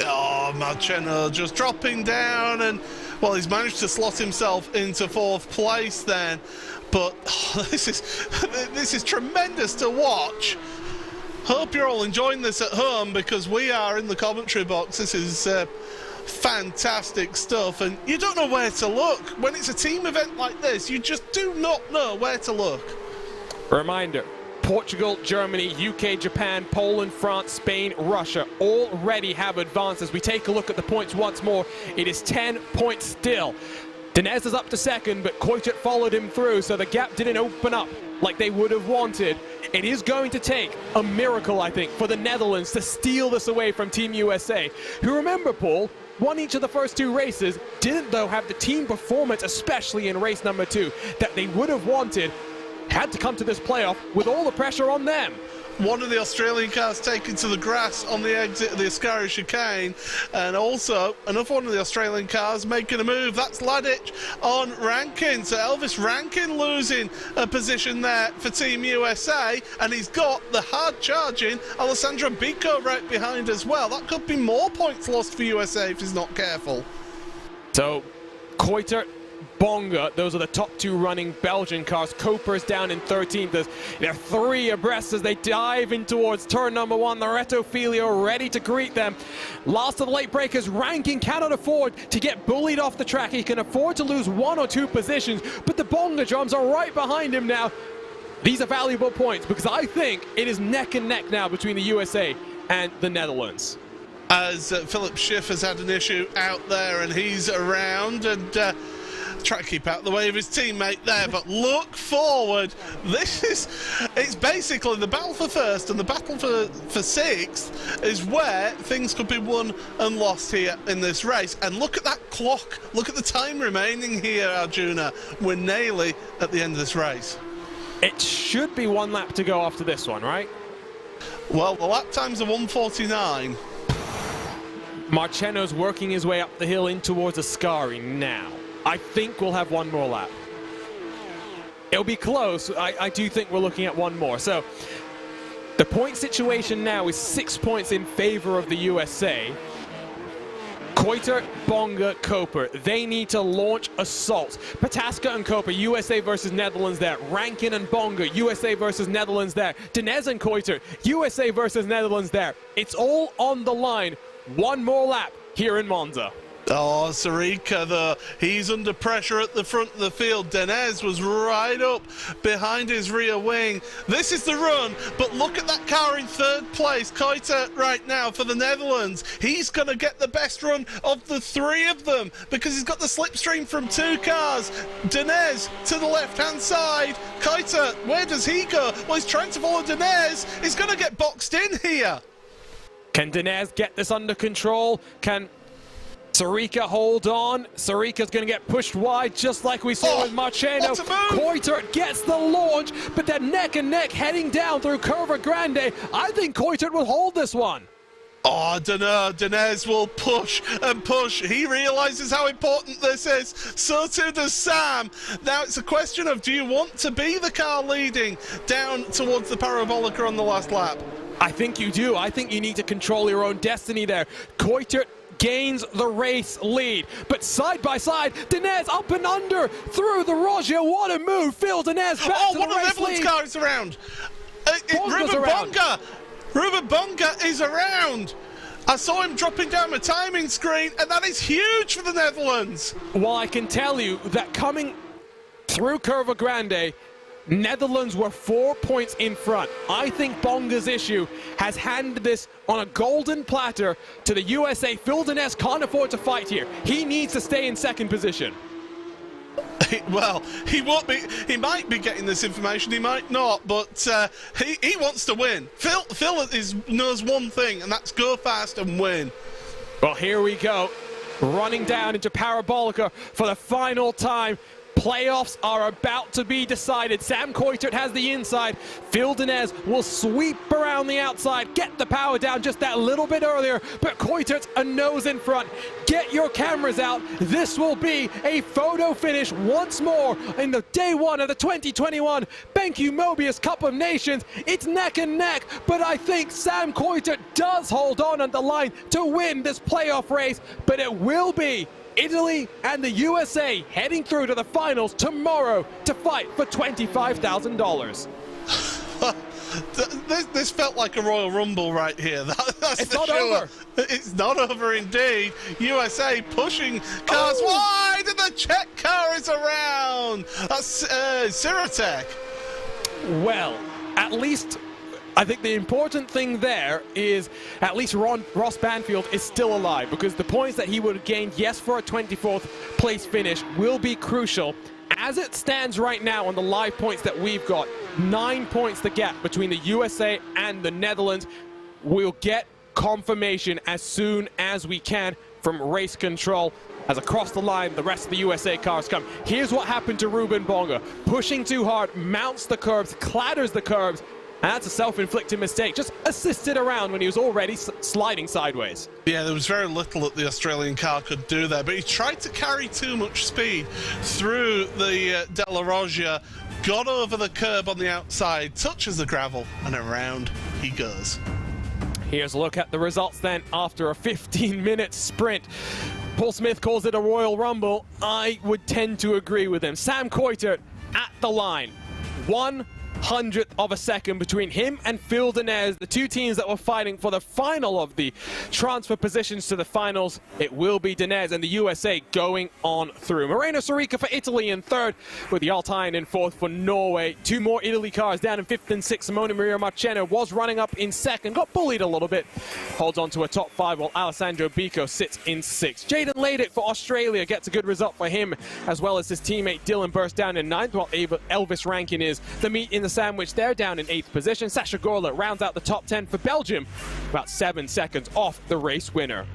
Oh, Marcheno just dropping down, and well, he's managed to slot himself into fourth place then. But this is tremendous to watch. Hope you're all enjoying this at home, because we are in the commentary box. This is fantastic stuff, and you don't know where to look. When it's a team event like this, you just do not know where to look. Reminder. Portugal, Germany, UK, Japan, Poland, France, Spain, Russia already have advanced. As we take a look at the points once more, it is 10 points still. Denez is up to second, but Coulter followed him through, so the gap didn't open up like they would have wanted. It is going to take a miracle, I think, for the Netherlands to steal this away from Team USA, who, remember, Paul, won each of the first two races, didn't, though, have the team performance, especially in race number 2, that they would have wanted. Had to come to this playoff with all the pressure on them. One of the Australian cars taken to the grass on the exit of the Ascari chicane, and also another one of the Australian cars making a move. That's Ladic on Rankin. So Elvis Rankin losing a position there for Team USA, and he's got the hard charging Alessandro Bico right behind as well. That could be more points lost for USA if he's not careful. So Coulter, Bonga, those are the top two running Belgian cars. Koper's down in 13th. They're three abreast as they dive in towards turn number 1. The Retophilia ready to greet them. Last of the late breakers, Rankin cannot afford to get bullied off the track. He can afford to lose 1 or 2 positions, but the Bonga drums are right behind him now. These are valuable points because I think it is neck and neck now between the USA and the Netherlands. As Philip Schiff has had an issue out there and he's around, and Try to keep out of the way of his teammate there, but look forward. It's basically the battle for first and the battle for sixth is where things could be won and lost here in this race. And look at that clock. Look at the time remaining here, Arjuna. We're nearly at the end of this race. It should be one lap to go after this one, right? Well, the lap times are 1:49. Marceno's working his way up the hill in towards Ascari now. I think we'll have one more lap. It'll be close. I do think we're looking at one more. So the point situation now is 6 points in favor of the USA. Koiter, Bonga, Koper, they need to launch assaults. Pataska and Koper, USA versus Netherlands there. Rankin and Bonga, USA versus Netherlands there. Dinez and Koiter, USA versus Netherlands there. It's all on the line. One more lap here in Monza. Oh, Sarika, though, he's under pressure at the front of the field. Denez was right up behind his rear wing. This is the run, but look at that car in third place. Koiter right now for the Netherlands. He's going to get the best run of the three of them because he's got the slipstream from two cars. Denez to the left-hand side. Koiter, where does he go? Well, he's trying to follow Denez. He's going to get boxed in here. Can Denez get this under control? Can Sarika hold on? Sarika's going to get pushed wide just like we saw with Marceno. Koiter gets the launch, but they're neck and neck heading down through Curva Grande. I think Koiter will hold this one. Oh, I don't know. Denez will push and push. He realises how important this is. So too does Sam. Now it's a question of, do you want to be the car leading down towards the Parabolica on the last lap? I think you do. I think you need to control your own destiny there. Koiter gains the race lead, but side by side, Denez up and under through the Roger. What a move! Phil Denez back to the race lead. Netherlands car is around. Ruben Bonga is around. I saw him dropping down my timing screen, and that is huge for the Netherlands. Well, I can tell you that coming through Curva Grande, Netherlands were 4 points in front. I think Bonga's issue has handed this on a golden platter to the USA. Phil Denez can't afford to fight here. He needs to stay in second position. Well, he won't be. He might be getting this information. He might not. But he wants to win. Phil knows one thing, and that's go fast and win. Well, here we go, running down into Parabolica for the final time. Playoffs are about to be decided. Sam Koiter has the inside. Phil Denez will sweep around the outside, get the power down just that little bit earlier, but Koiter's a nose in front. Get your cameras out. This will be a photo finish once more in the day one of the 2021 BenQ MOBIUZ Cup of Nations. It's neck and neck, but I think Sam Koiter does hold on the line to win this playoff race, but it will be Italy and the USA heading through to the finals tomorrow to fight for $25,000. This felt like a Royal Rumble right here. It's not over. It's not over indeed. USA pushing cars wide, and the Czech car is around. That's Siratek. Well, at least I think the important thing there is at least Ross Banfield is still alive, because the points that he would have gained, yes, for a 24th place finish, will be crucial. As it stands right now on the live points that we've got, 9 points the gap between the USA and the Netherlands. We'll get confirmation as soon as we can from race control, as across the line the rest of the USA cars come. Here's what happened to Ruben Bonga. Pushing too hard, mounts the curbs, clatters the curbs. And that's a self-inflicted mistake, just assisted around when he was already sliding sideways. Yeah, there was very little that the Australian car could do there, but he tried to carry too much speed through the Della Roggia, got over the curb on the outside, touches the gravel, and around he goes. Here's a look at the results then after a 15-minute sprint. Paul Smith calls it a Royal Rumble. I would tend to agree with him. Sam Koiter at the line. 1, hundredth of a second between him and Phil Denez, the two teams that were fighting for the final of the transfer positions to the finals. It will be Denez and the USA going on through. Moreno Sorica for Italy in third, with Jaltain in fourth for Norway. Two more Italy cars down in fifth and sixth. Simone Maria Marcheno was running up in second, got bullied a little bit, holds on to a top five, while Alessandro Bico sits in sixth. Jaden Ladit for Australia gets a good result for him, as well as his teammate Dylan Burst down in ninth, while Elvis Rankin is the meat in the sandwich. They're down in eighth position. Sasha Gorla rounds out the top 10 for Belgium, about 7 seconds off the race winner.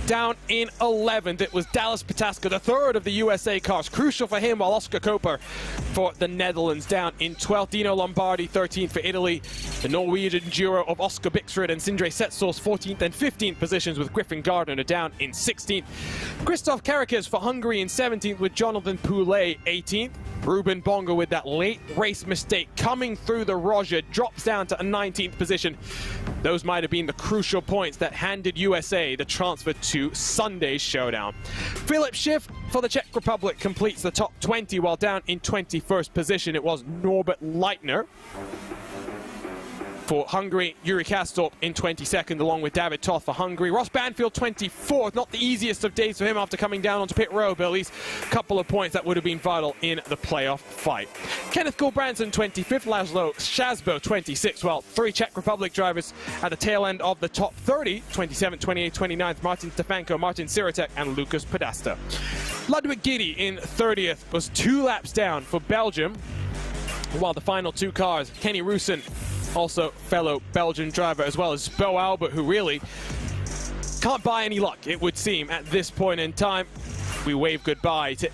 Down in 11th, it was Dallas Pataska, the third of the USA cars. Crucial for him, while Oscar Koper for the Netherlands down in 12th. Dino Lombardi 13th for Italy. The Norwegian duo of Oscar Bixrud and Sindre Setsos 14th and 15th positions, with Griffin Gardner down in 16th. Christoph Karakis for Hungary in 17th, with Jonathan Poulet 18th. Ruben Bongo with that late race mistake coming through the Roger drops down to a 19th position. Those might have been the crucial points that handed USA the transfer to Sunday's showdown. Philip Schiff for the Czech Republic completes the top 20, while down in 21st position it was Norbert Leitner. For Hungary, Yuri Kastorp in 22nd, along with David Toth for Hungary. Ross Banfield 24th, not the easiest of days for him after coming down onto pit road, but at least a couple of points that would have been vital in the playoff fight. Kenneth Gulbranson 25th, Laszlo Szazbo 26th, while three Czech Republic drivers at the tail end of the top 30, 27th, 28th, 29th, Martin Stefanko, Martin Siratek, and Lucas Podesta. Ludwig Giddy in 30th was 2 laps down for Belgium, while the final two cars, Kenny Rusin, also fellow Belgian driver, as well as Bo Albert, who really can't buy any luck, it would seem, at this point in time. We wave goodbye to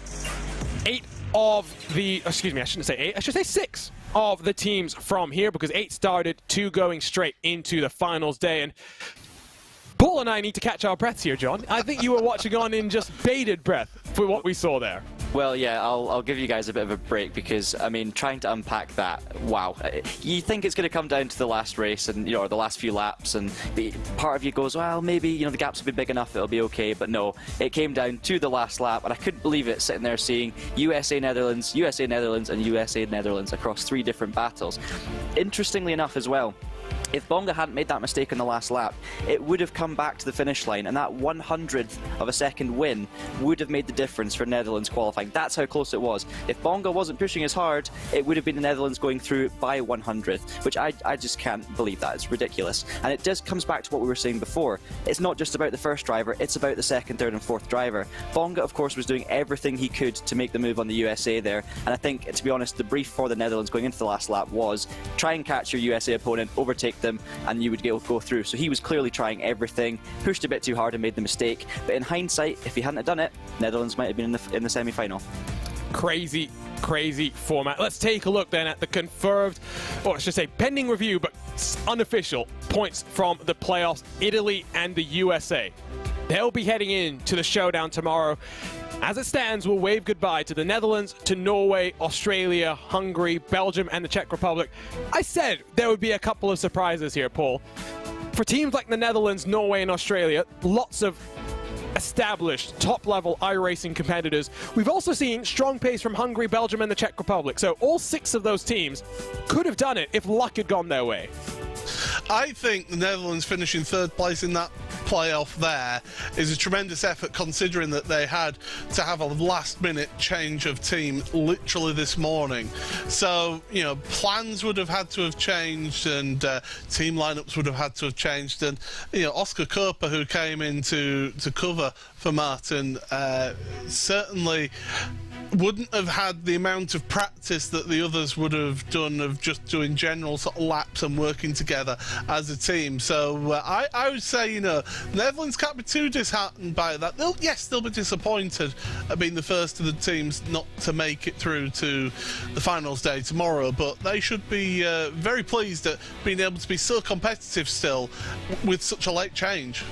6 of the teams from here, because 8 started, 2 going straight into the finals day. And Paul and I need to catch our breaths here, John. I think you were watching on in just bated breath for what we saw there. Well, yeah, I'll give you guys a bit of a break, because, I mean, trying to unpack that, wow. You think it's going to come down to the last race and, or the last few laps, and part of you goes, well, maybe, the gaps will be big enough, it'll be okay, but no. It came down to the last lap, and I couldn't believe it, sitting there seeing USA Netherlands, USA Netherlands, and USA Netherlands across 3 different battles. Interestingly enough as well, if Bonga hadn't made that mistake in the last lap, it would have come back to the finish line, and that 100th of a second win would have made the difference for Netherlands qualifying. That's how close it was. If Bonga wasn't pushing as hard, it would have been the Netherlands going through by 100th, which I just can't believe that. It's ridiculous. And it just comes back to what we were saying before. It's not just about the first driver, it's about the second, third, and fourth driver. Bonga, of course, was doing everything he could to make the move on the USA there, and I think, to be honest, the brief for the Netherlands going into the last lap was try and catch your USA opponent, overtake them, and you would go through. So he was clearly trying everything, pushed a bit too hard and made the mistake. But in hindsight, if he hadn't have done it, Netherlands might have been in the semi-final. Crazy format. Let's take a look then at the confirmed, or I should say pending review, but unofficial points from the playoffs. Italy and the USA. They'll be heading in to the showdown tomorrow. As it stands, we'll wave goodbye to the Netherlands, to Norway, Australia, Hungary, Belgium, and the Czech Republic. I said there would be a couple of surprises here, Paul. For teams like the Netherlands, Norway, and Australia, lots of established top-level iRacing competitors. We've also seen strong pace from Hungary, Belgium, and the Czech Republic. So all 6 of those teams could have done it if luck had gone their way. I think the Netherlands finishing 3rd place in that playoff there is a tremendous effort, considering that they had to have a last-minute change of team literally this morning. So, plans would have had to have changed, and team lineups would have had to have changed. And, Oscar Koper, who came in to cover for Martin, certainly wouldn't have had the amount of practice that the others would have done of just doing general sort of laps and working together as a team. So I would say, Netherlands can't be too disheartened by that. They'll be disappointed at being the first of the teams not to make it through to the finals day tomorrow, but they should be very pleased at being able to be so competitive still with such a late change.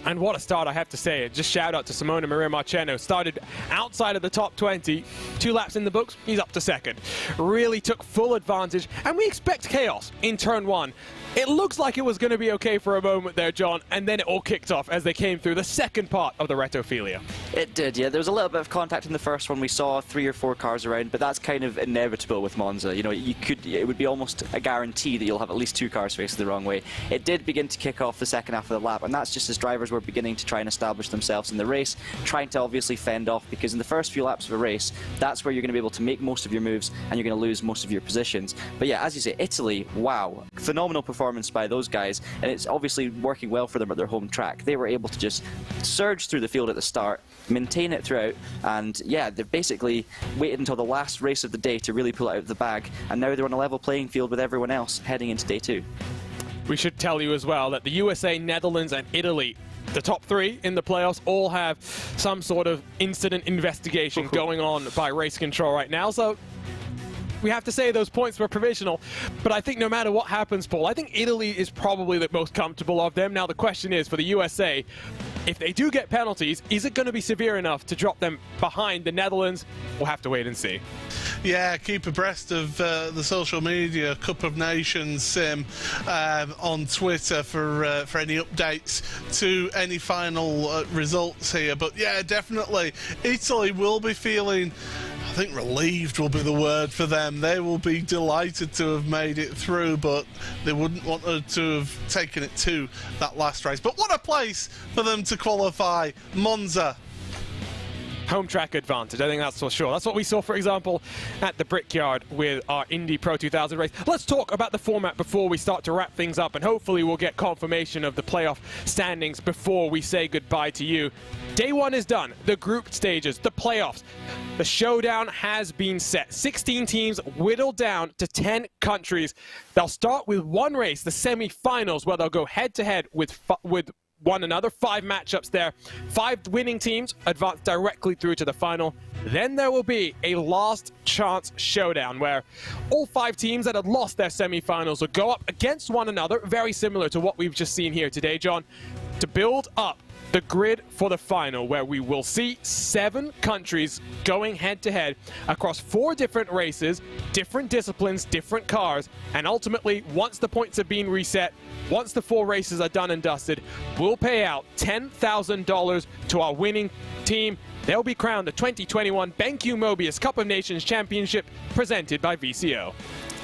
And what a start, I have to say. Just shout out to Simone Maria Marcheno. Started outside of the top 20. 2 laps in the books, he's up to 2nd. Really took full advantage. And we expect chaos in turn 1. It looks like it was going to be okay for a moment there, John, and then it all kicked off as they came through the second part of the Retophilia. It did, yeah. There was a little bit of contact in the first one. We saw 3 or 4 cars around, but that's kind of inevitable with Monza. You know, it would be almost a guarantee that you'll have at least 2 cars facing the wrong way. It did begin to kick off the second half of the lap, and that's just as drivers were beginning to try and establish themselves in the race, trying to obviously fend off, because in the first few laps of a race, that's where you're going to be able to make most of your moves and you're going to lose most of your positions. But yeah, as you say, Italy, wow, phenomenal performance by those guys, and it's obviously working well for them at their home track. They were able to just surge through the field at the start, maintain it throughout, and yeah, they've basically waited until the last race of the day to really pull it out of the bag, and now they're on a level playing field with everyone else heading into day 2. We should tell you as well that the USA, Netherlands and Italy, the top 3 in the playoffs, all have some sort of incident investigation going on by race control right now, so we have to say those points were provisional, but I think no matter what happens, Paul, I think Italy is probably the most comfortable of them. Now the question is, for the USA, if they do get penalties, is it going to be severe enough to drop them behind the Netherlands? We'll have to wait and see. Yeah, keep abreast of the social media Cup of Nations sim on Twitter for any updates to any final results here. But yeah, definitely Italy will be feeling, I think relieved will be the word for them. They will be delighted to have made it through, but they wouldn't want to have taken it to that last race. But what a place for them to qualify, Monza. Home track advantage, I think that's for sure. That's what we saw, for example, at the Brickyard with our Indy Pro 2000 race. Let's talk about the format before we start to wrap things up, and hopefully we'll get confirmation of the playoff standings before we say goodbye to you. Day 1 is done. The group stages, the playoffs. The showdown has been set. 16 teams whittled down to 10 countries. They'll start with one race, the semi-finals, where they'll go head-to-head with one another. 5 matchups there. 5 winning teams advance directly through to the final. Then there will be a last chance showdown where all 5 teams that had lost their semi-finals will go up against one another, very similar to what we've just seen here today, John, to build up the grid for the final, where we will see 7 countries going head-to-head across 4 different races, different disciplines, different cars, and ultimately, once the points have been reset, once the 4 races are done and dusted, we'll pay out $10,000 to our winning team. They'll be crowned the 2021 BenQ MOBIUZ Cup of Nations Championship presented by VCO.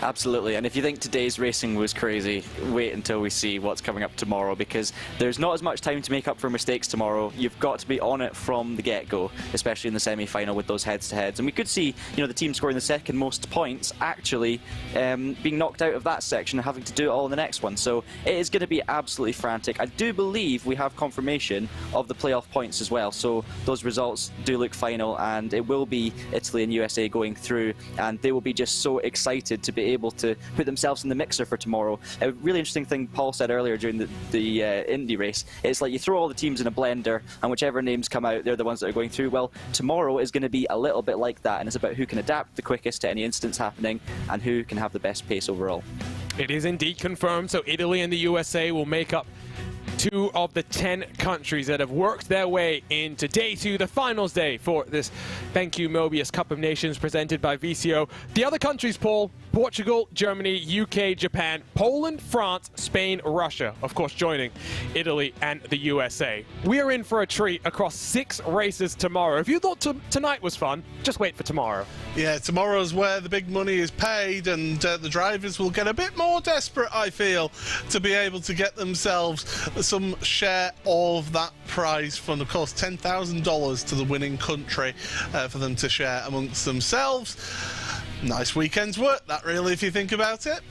Absolutely, and if you think today's racing was crazy, wait until we see what's coming up tomorrow, because there's not as much time to make up for mistakes tomorrow. You've got to be on it from the get-go, especially in the semi-final with those heads-to-heads. And we could see, you know, the team scoring the second most points actually being knocked out of that section and having to do it all in the next one. So it is going to be absolutely frantic. I do believe we have confirmation of the playoff points as well, so those results do look final, and it will be Italy and USA going through, and they will be just so excited to be able to put themselves in the mixer for tomorrow. A really interesting thing Paul said earlier during the Indy race, it's like you throw all the teams in a blender and whichever names come out, they're the ones that are going through. Well, tomorrow is going to be a little bit like that, and it's about who can adapt the quickest to any instance happening and who can have the best pace overall. It is indeed confirmed, so Italy and the USA will make up 2 of the 10 countries that have worked their way into day 2, the finals day for this BenQ MOBIUZ Cup of Nations presented by VCO. The other countries, Paul: Portugal, Germany, UK, Japan, Poland, France, Spain, Russia, of course joining Italy and the USA. We are in for a treat across 6 races tomorrow. If you thought tonight was fun, just wait for tomorrow. Yeah, tomorrow's where the big money is paid, and the drivers will get a bit more desperate, I feel, to be able to get themselves some share of that prize from, of course, $10,000 to the winning country for them to share amongst themselves. Nice weekend's work, that really, if you think about it.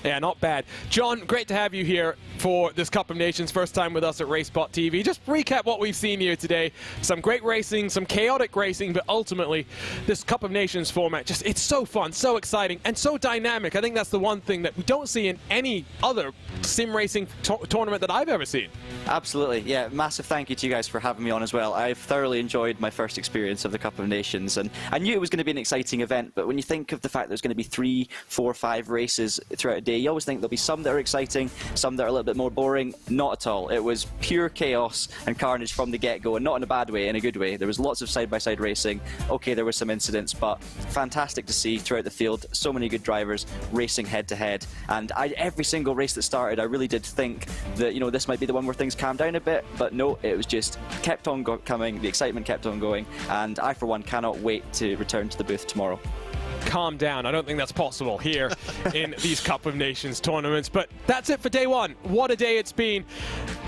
Yeah, not bad. John, great to have you here for this Cup of Nations. First time with us at RaceBot TV. Just recap what we've seen here today. Some great racing, some chaotic racing, but ultimately this Cup of Nations format, just, it's so fun, so exciting, and so dynamic. I think that's the one thing that we don't see in any other sim racing tournament that I've ever seen. Absolutely, yeah. Massive thank you to you guys for having me on as well. I've thoroughly enjoyed my first experience of the Cup of Nations, and I knew it was going to be an exciting event, but when you think of the fact there's going to be 3, 4, 5 races throughout a day day. You always think there'll be some that are exciting, some that are a little bit more boring. Not at all. It was pure chaos and carnage from the get-go, and not in a bad way, in a good way. There was lots of side-by-side racing. Okay, there were some incidents, but fantastic to see throughout the field. So many good drivers racing head-to-head. And every single race that started, I really did think that, you know, this might be the one where things calmed down a bit, but no, it was just kept on coming. The excitement kept on going, and I, for one, cannot wait to return to the booth tomorrow. Calm down. I don't think that's possible here in these Cup of Nations tournaments. But that's it for day one. What a day it's been.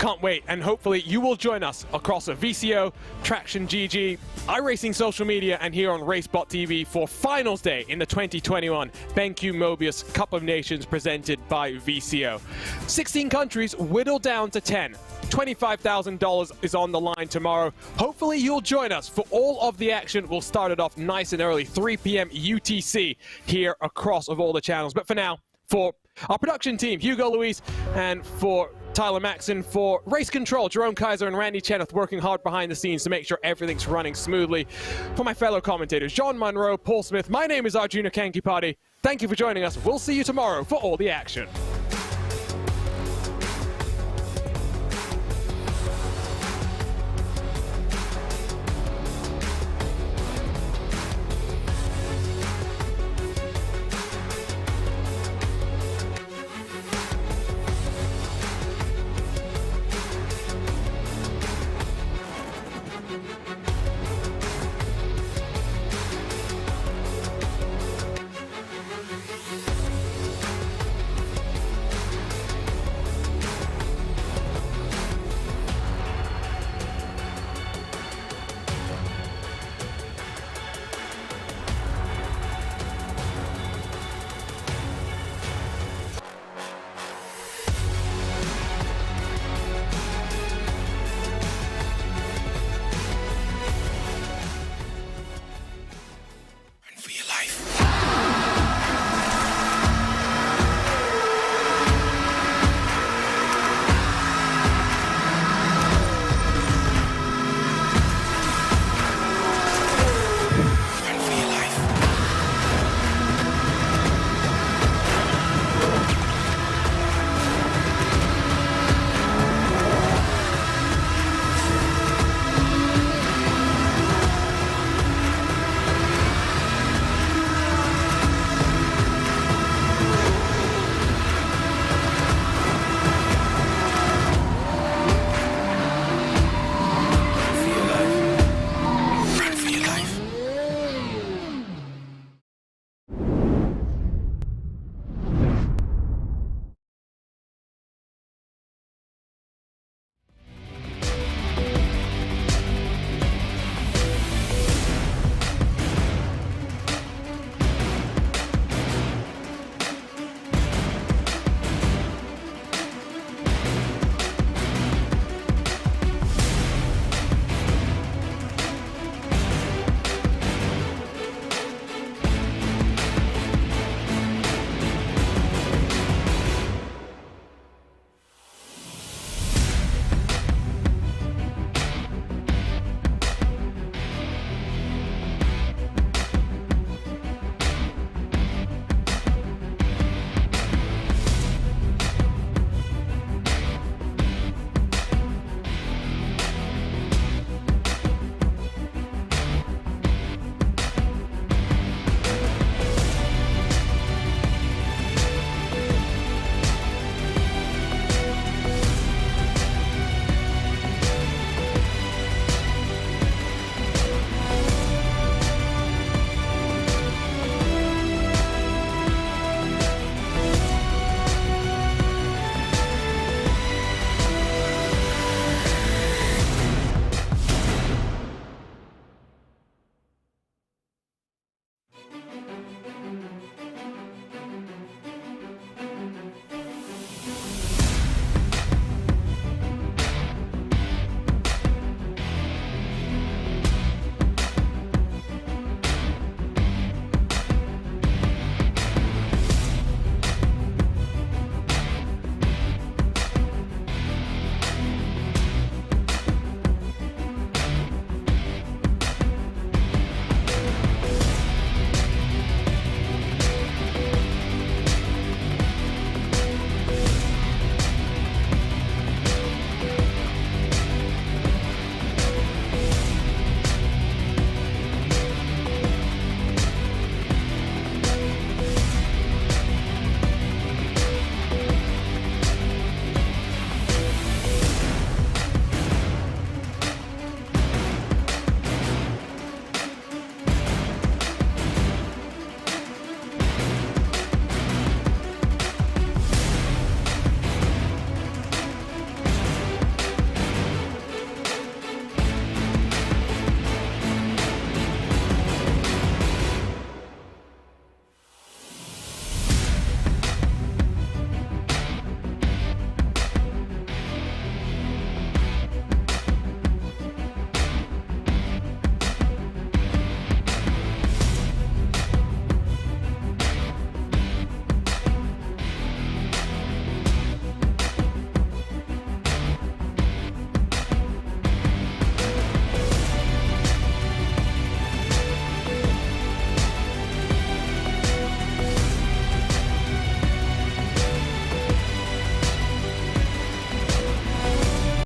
Can't wait. And hopefully you will join us across a VCO, Traction GG, iRacing social media, and here on RaceBot TV for finals day in the 2021 BenQ MOBIUZ Cup of Nations presented by VCO. 16 countries whittled down to 10. $25,000 is on the line tomorrow. Hopefully you'll join us for all of the action. We'll start it off nice and early, 3 p.m. UTC here across of all the channels. But for now, for our production team, Hugo Luis, and for Tyler Maxon, for Race Control, Jerome Kaiser and Randy Cheneth working hard behind the scenes to make sure everything's running smoothly. For my fellow commentators, John Monroe, Paul Smith, my name is Arjuna Kankipati. Thank you for joining us. We'll see you tomorrow for all the action.